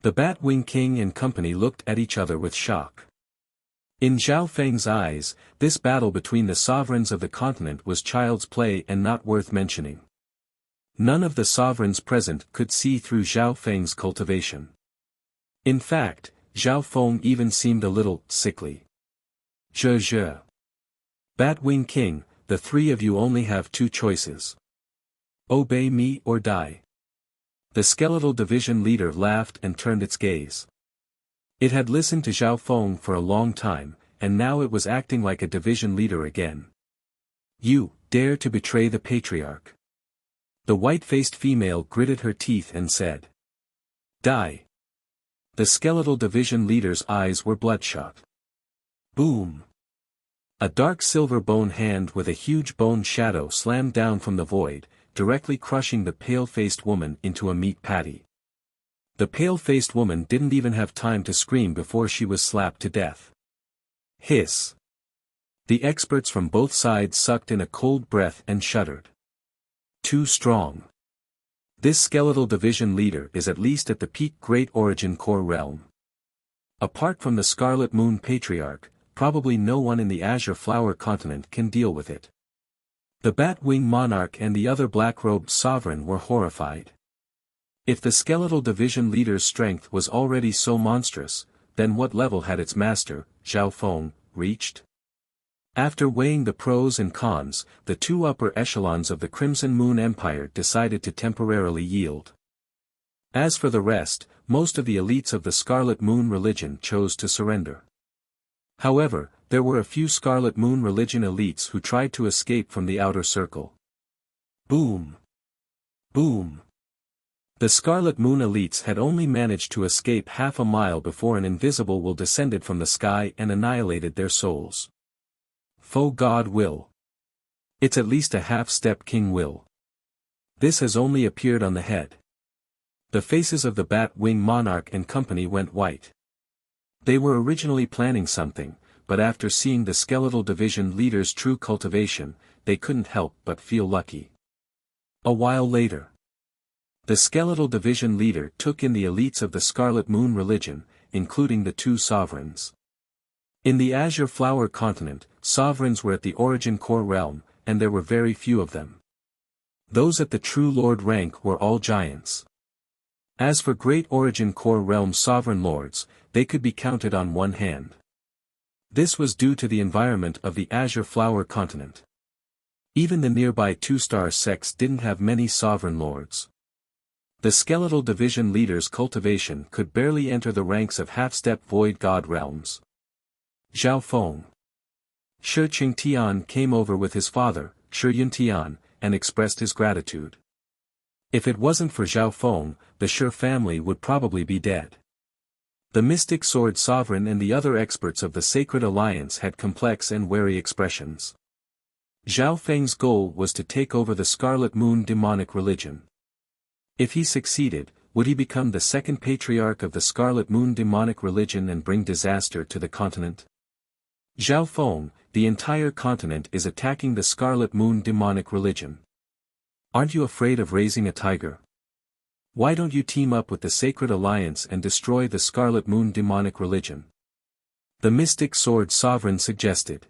The Batwing King and company looked at each other with shock. In Zhao Feng's eyes, this battle between the sovereigns of the continent was child's play and not worth mentioning. None of the sovereigns present could see through Zhao Feng's cultivation. In fact, Zhao Feng even seemed a little sickly. Zhe. Batwing King, the three of you only have 2 choices. Obey me or die. The skeletal division leader laughed and turned its gaze. It had listened to Zhao Feng for a long time, and now it was acting like a division leader again. You dare to betray the patriarch. The white-faced female gritted her teeth and said. Die. The skeletal division leader's eyes were bloodshot. Boom. A dark silver bone hand with a huge bone shadow slammed down from the void, directly crushing the pale-faced woman into a meat patty. The pale-faced woman didn't even have time to scream before she was slapped to death. Hiss. The experts from both sides sucked in a cold breath and shuddered. Too strong. This skeletal division leader is at least at the peak Great Origin Core realm. Apart from the Scarlet Moon Patriarch, probably no one in the Azure Flower continent can deal with it. The Bat-Wing Monarch and the other black-robed sovereign were horrified. If the skeletal division leader's strength was already so monstrous, then what level had its master, Zhao Feng, reached? After weighing the pros and cons, the two upper echelons of the Crimson Moon Empire decided to temporarily yield. As for the rest, most of the elites of the Scarlet Moon religion chose to surrender. However, there were a few Scarlet Moon religion elites who tried to escape from the outer circle. Boom! Boom! The Scarlet Moon elites had only managed to escape half a mile before an invisible will descended from the sky and annihilated their souls. Faux God will. It's at least a half-step king will. This has only appeared on the head. The faces of the Bat-Wing Monarch and company went white. They were originally planning something, but after seeing the skeletal division leader's true cultivation, they couldn't help but feel lucky. A while later, the skeletal division leader took in the elites of the Scarlet Moon religion, including the two sovereigns. In the Azure Flower continent, sovereigns were at the Origin Core realm, and there were very few of them. Those at the True Lord rank were all giants. As for Great Origin Core realm sovereign lords, they could be counted on one hand. This was due to the environment of the Azure Flower continent. Even the nearby two-star sects didn't have many sovereign lords. The skeletal division leader's cultivation could barely enter the ranks of half-step void god realms. Zhao Feng. Shi Qingtian came over with his father, Shi Yuntian, and expressed his gratitude. If it wasn't for Zhao Feng, the Shi family would probably be dead. The Mystic Sword Sovereign and the other experts of the Sacred Alliance had complex and wary expressions. Zhao Feng's goal was to take over the Scarlet Moon demonic religion. If he succeeded, would he become the second patriarch of the Scarlet Moon demonic religion and bring disaster to the continent? Zhao Feng, the entire continent is attacking the Scarlet Moon demonic religion. Aren't you afraid of raising a tiger? Why don't you team up with the Sacred Alliance and destroy the Scarlet Moon demonic religion? The Mystic Sword Sovereign suggested.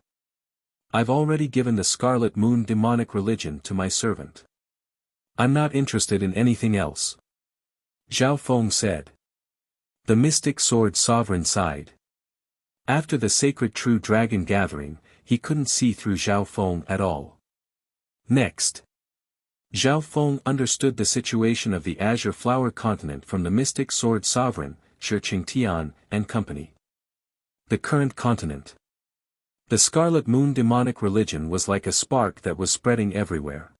I've already given the Scarlet Moon demonic religion to my servant. I'm not interested in anything else. Zhao Feng said. The Mystic Sword Sovereign sighed. After the Sacred True Dragon gathering, he couldn't see through Zhao Feng at all. Next. Zhao Feng understood the situation of the Azure Flower continent from the Mystic Sword Sovereign, Shi Qingtian, and company. The current continent. The Scarlet Moon demonic religion was like a spark that was spreading everywhere.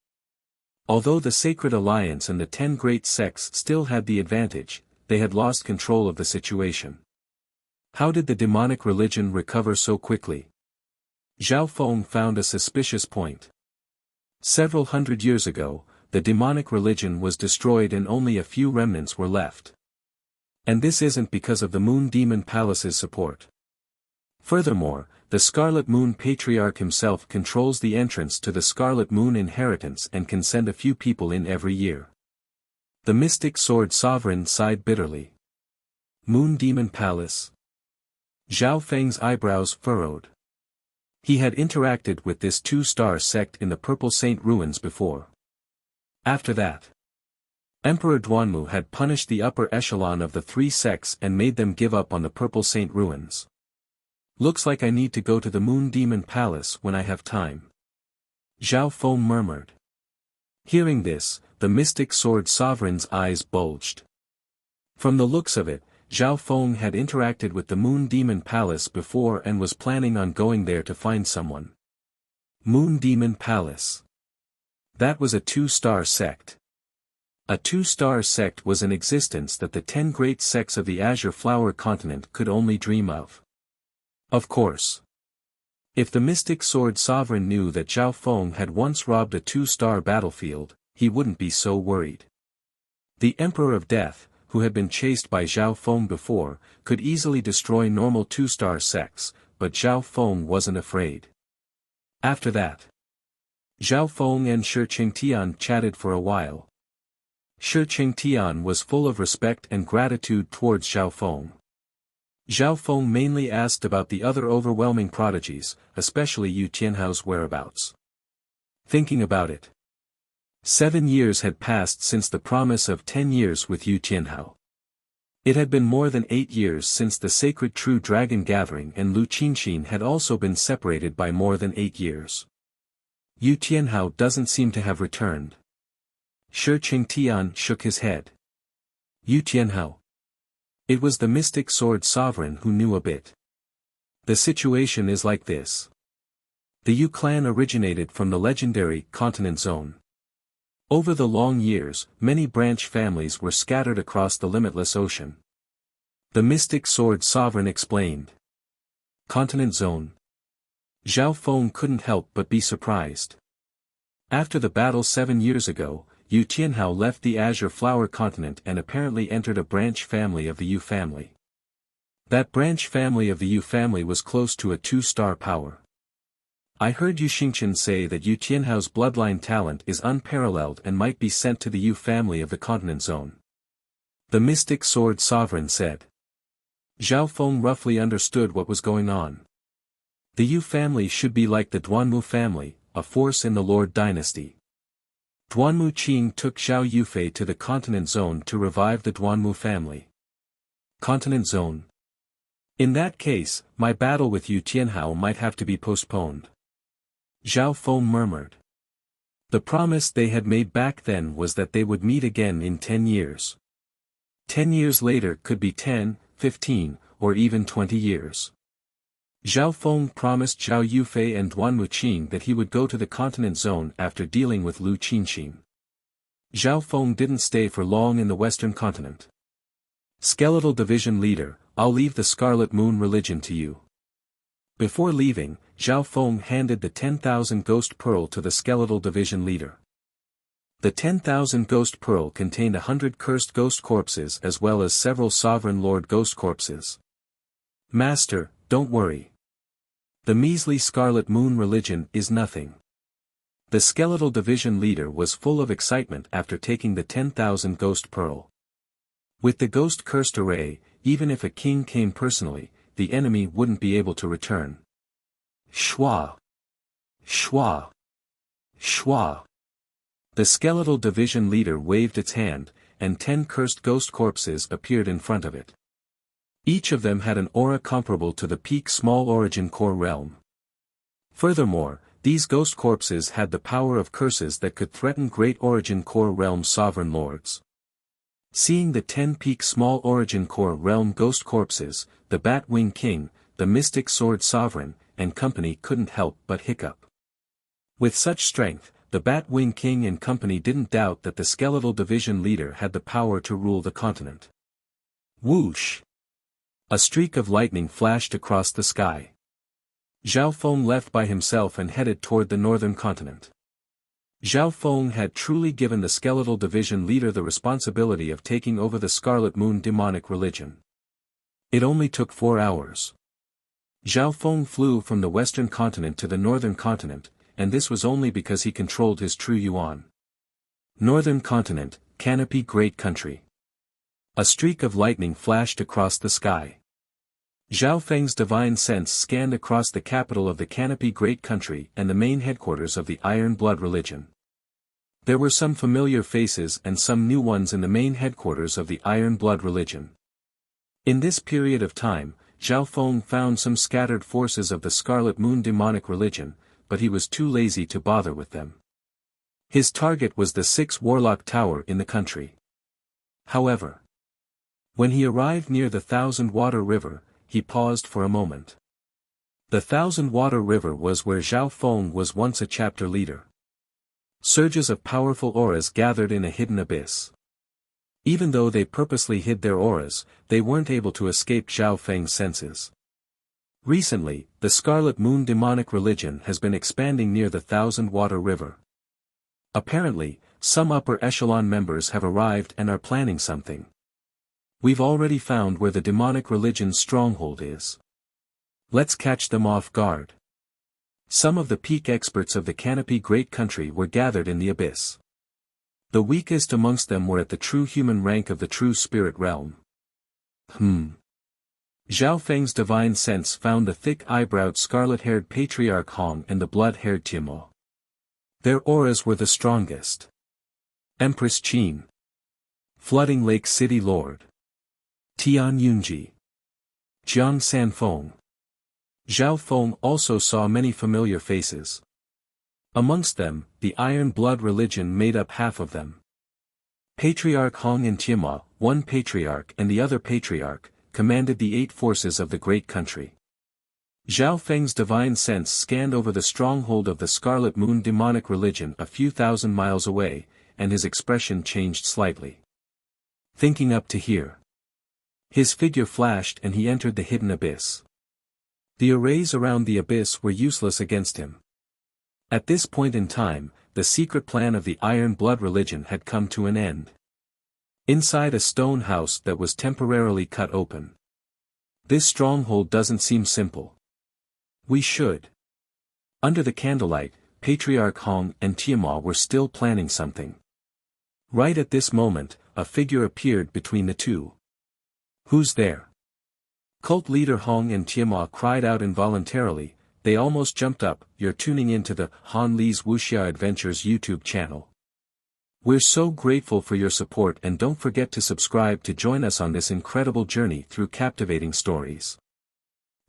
Although the Sacred Alliance and the 10 great sects still had the advantage, they had lost control of the situation. How did the demonic religion recover so quickly? Zhao Feng found a suspicious point. Several hundred years ago, the demonic religion was destroyed and only a few remnants were left. And this isn't because of the Moon Demon Palace's support. Furthermore, the Scarlet Moon Patriarch himself controls the entrance to the Scarlet Moon inheritance and can send a few people in every year. The Mystic Sword Sovereign sighed bitterly. Moon Demon Palace. Zhao Feng's eyebrows furrowed. He had interacted with this two-star sect in the Purple Saint ruins before. After that, Emperor Duanmu had punished the upper echelon of the 3 sects and made them give up on the Purple Saint ruins. Looks like I need to go to the Moon Demon Palace when I have time. Zhao Feng murmured. Hearing this, the Mystic Sword Sovereign's eyes bulged. From the looks of it, Zhao Feng had interacted with the Moon Demon Palace before and was planning on going there to find someone. Moon Demon Palace. That was a 2-star sect. A 2-star sect was an existence that the 10 great sects of the Azure Flower continent could only dream of. Of course. If the Mystic Sword Sovereign knew that Zhao Feng had once robbed a 2-star battlefield, he wouldn't be so worried. The Emperor of Death, who had been chased by Zhao Feng before, could easily destroy normal 2-star sects, but Zhao Feng wasn't afraid. After that, Zhao Feng and Shi Qingtian chatted for a while. Shi Qingtian was full of respect and gratitude towards Zhao Feng. Zhao Feng mainly asked about the other overwhelming prodigies, especially Yu Tianhao's whereabouts. Thinking about it, 7 years had passed since the promise of 10 years with Yu Tianhao. It had been more than 8 years since the sacred True Dragon Gathering, and Lu Qinxin had also been separated by more than 8 years. Yu Tianhao doesn't seem to have returned. Shi Qingtian shook his head. Yu Tianhao. It was the Mystic Sword Sovereign who knew a bit. The situation is like this. The Yu clan originated from the legendary Continent Zone. Over the long years, many branch families were scattered across the limitless ocean. The Mystic Sword Sovereign explained. Continent Zone. Zhao Feng couldn't help but be surprised. After the battle 7 years ago, Yu Tianhao left the Azure Flower continent and apparently entered a branch family of the Yu family. That branch family of the Yu family was close to a 2-star power. I heard Yu Xingqian say that Yu Tianhao's bloodline talent is unparalleled and might be sent to the Yu family of the Continent Zone. The Mystic Sword Sovereign said. Zhao Feng roughly understood what was going on. The Yu family should be like the Duanmu family, a force in the Lord dynasty. Duanmu Qing took Zhao Yufei to the Continent Zone to revive the Duanmu family. Continent Zone. In that case, my battle with Yu Tianhao might have to be postponed. Zhao Feng murmured. The promise they had made back then was that they would meet again in 10 years. 10 years later could be 10, 15, or even 20 years. Zhao Feng promised Zhao Yufei and Duanmu Qing that he would go to the Continent Zone after dealing with Lu Qinxin. Zhao Feng didn't stay for long in the Western continent. Skeletal Division Leader, I'll leave the Scarlet Moon religion to you. Before leaving, Zhao Feng handed the 10,000 Ghost Pearl to the Skeletal Division Leader. The 10,000 Ghost Pearl contained 100 cursed ghost corpses as well as several Sovereign Lord ghost corpses. Master, don't worry. The measly Scarlet Moon religion is nothing. The Skeletal Division Leader was full of excitement after taking the 10,000 Ghost Pearl. With the Ghost Cursed Array, even if a king came personally, the enemy wouldn't be able to return. Shwa! Shwa! Shwa! The Skeletal Division Leader waved its hand, and 10 cursed ghost corpses appeared in front of it. Each of them had an aura comparable to the peak Small Origin Core realm. Furthermore, these ghost corpses had the power of curses that could threaten Great Origin Core realm sovereign lords. Seeing the 10 peak Small Origin Core realm ghost corpses, the Bat-Wing King, the Mystic Sword Sovereign, and company couldn't help but hiccup. With such strength, the Bat-Wing King and company didn't doubt that the Skeletal Division Leader had the power to rule the continent. Whoosh! A streak of lightning flashed across the sky. Zhao Feng left by himself and headed toward the northern continent. Zhao Feng had truly given the Skeletal Division Leader the responsibility of taking over the Scarlet Moon demonic religion. It only took 4 hours. Zhao Feng flew from the western continent to the northern continent, and this was only because he controlled his true yuan. Northern continent, Canopy Great Country. A streak of lightning flashed across the sky. Zhao Feng's divine sense scanned across the capital of the Canopy Great Country and the main headquarters of the Iron Blood religion. There were some familiar faces and some new ones in the main headquarters of the Iron Blood religion. In this period of time, Zhao Feng found some scattered forces of the Scarlet Moon demonic religion, but he was too lazy to bother with them. His target was the 6 Warlock Tower in the country. However, When he arrived near the Thousand-Water River, he paused for a moment. The Thousand-Water River was where Zhao Feng was once a chapter leader. Surges of powerful auras gathered in a hidden abyss. Even though they purposely hid their auras, they weren't able to escape Zhao Feng's senses. Recently, the Scarlet Moon demonic religion has been expanding near the Thousand-Water River. Apparently, some upper echelon members have arrived and are planning something. We've already found where the demonic religion's stronghold is. Let's catch them off guard. Some of the peak experts of the Canopy Great Country were gathered in the abyss. The weakest amongst them were at the true human rank of the true spirit realm. Zhao Feng's divine sense found the thick-eyebrowed scarlet-haired patriarch Hong and the blood-haired Timo. Their auras were the strongest. Empress Qin. Flooding Lake City Lord. Tian Yunji. Jiang Sanfeng. Zhao Feng also saw many familiar faces. Amongst them, the Iron Blood religion made up half of them. Patriarch Hong and Timo, one patriarch and the other patriarch, commanded the 8 forces of the great country. Zhao Feng's divine sense scanned over the stronghold of the Scarlet Moon demonic religion a few thousand miles away, and his expression changed slightly. Thinking up to here. His figure flashed and he entered the hidden abyss. The arrays around the abyss were useless against him. At this point in time, the secret plan of the Iron Blood religion had come to an end. Inside a stone house that was temporarily cut open. This stronghold doesn't seem simple. We should. Under the candlelight, Patriarch Hong and Tiamat were still planning something. Right at this moment, a figure appeared between the two. Who's there? Cult leader Hong and Tiamat cried out involuntarily. They almost jumped up. You're tuning into the Han Li's Wuxia Adventures YouTube channel. We're so grateful for your support and don't forget to subscribe to join us on this incredible journey through captivating stories.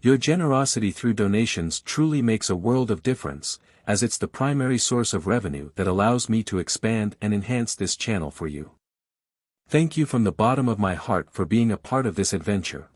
Your generosity through donations truly makes a world of difference, as it's the primary source of revenue that allows me to expand and enhance this channel for you. Thank you from the bottom of my heart for being a part of this adventure.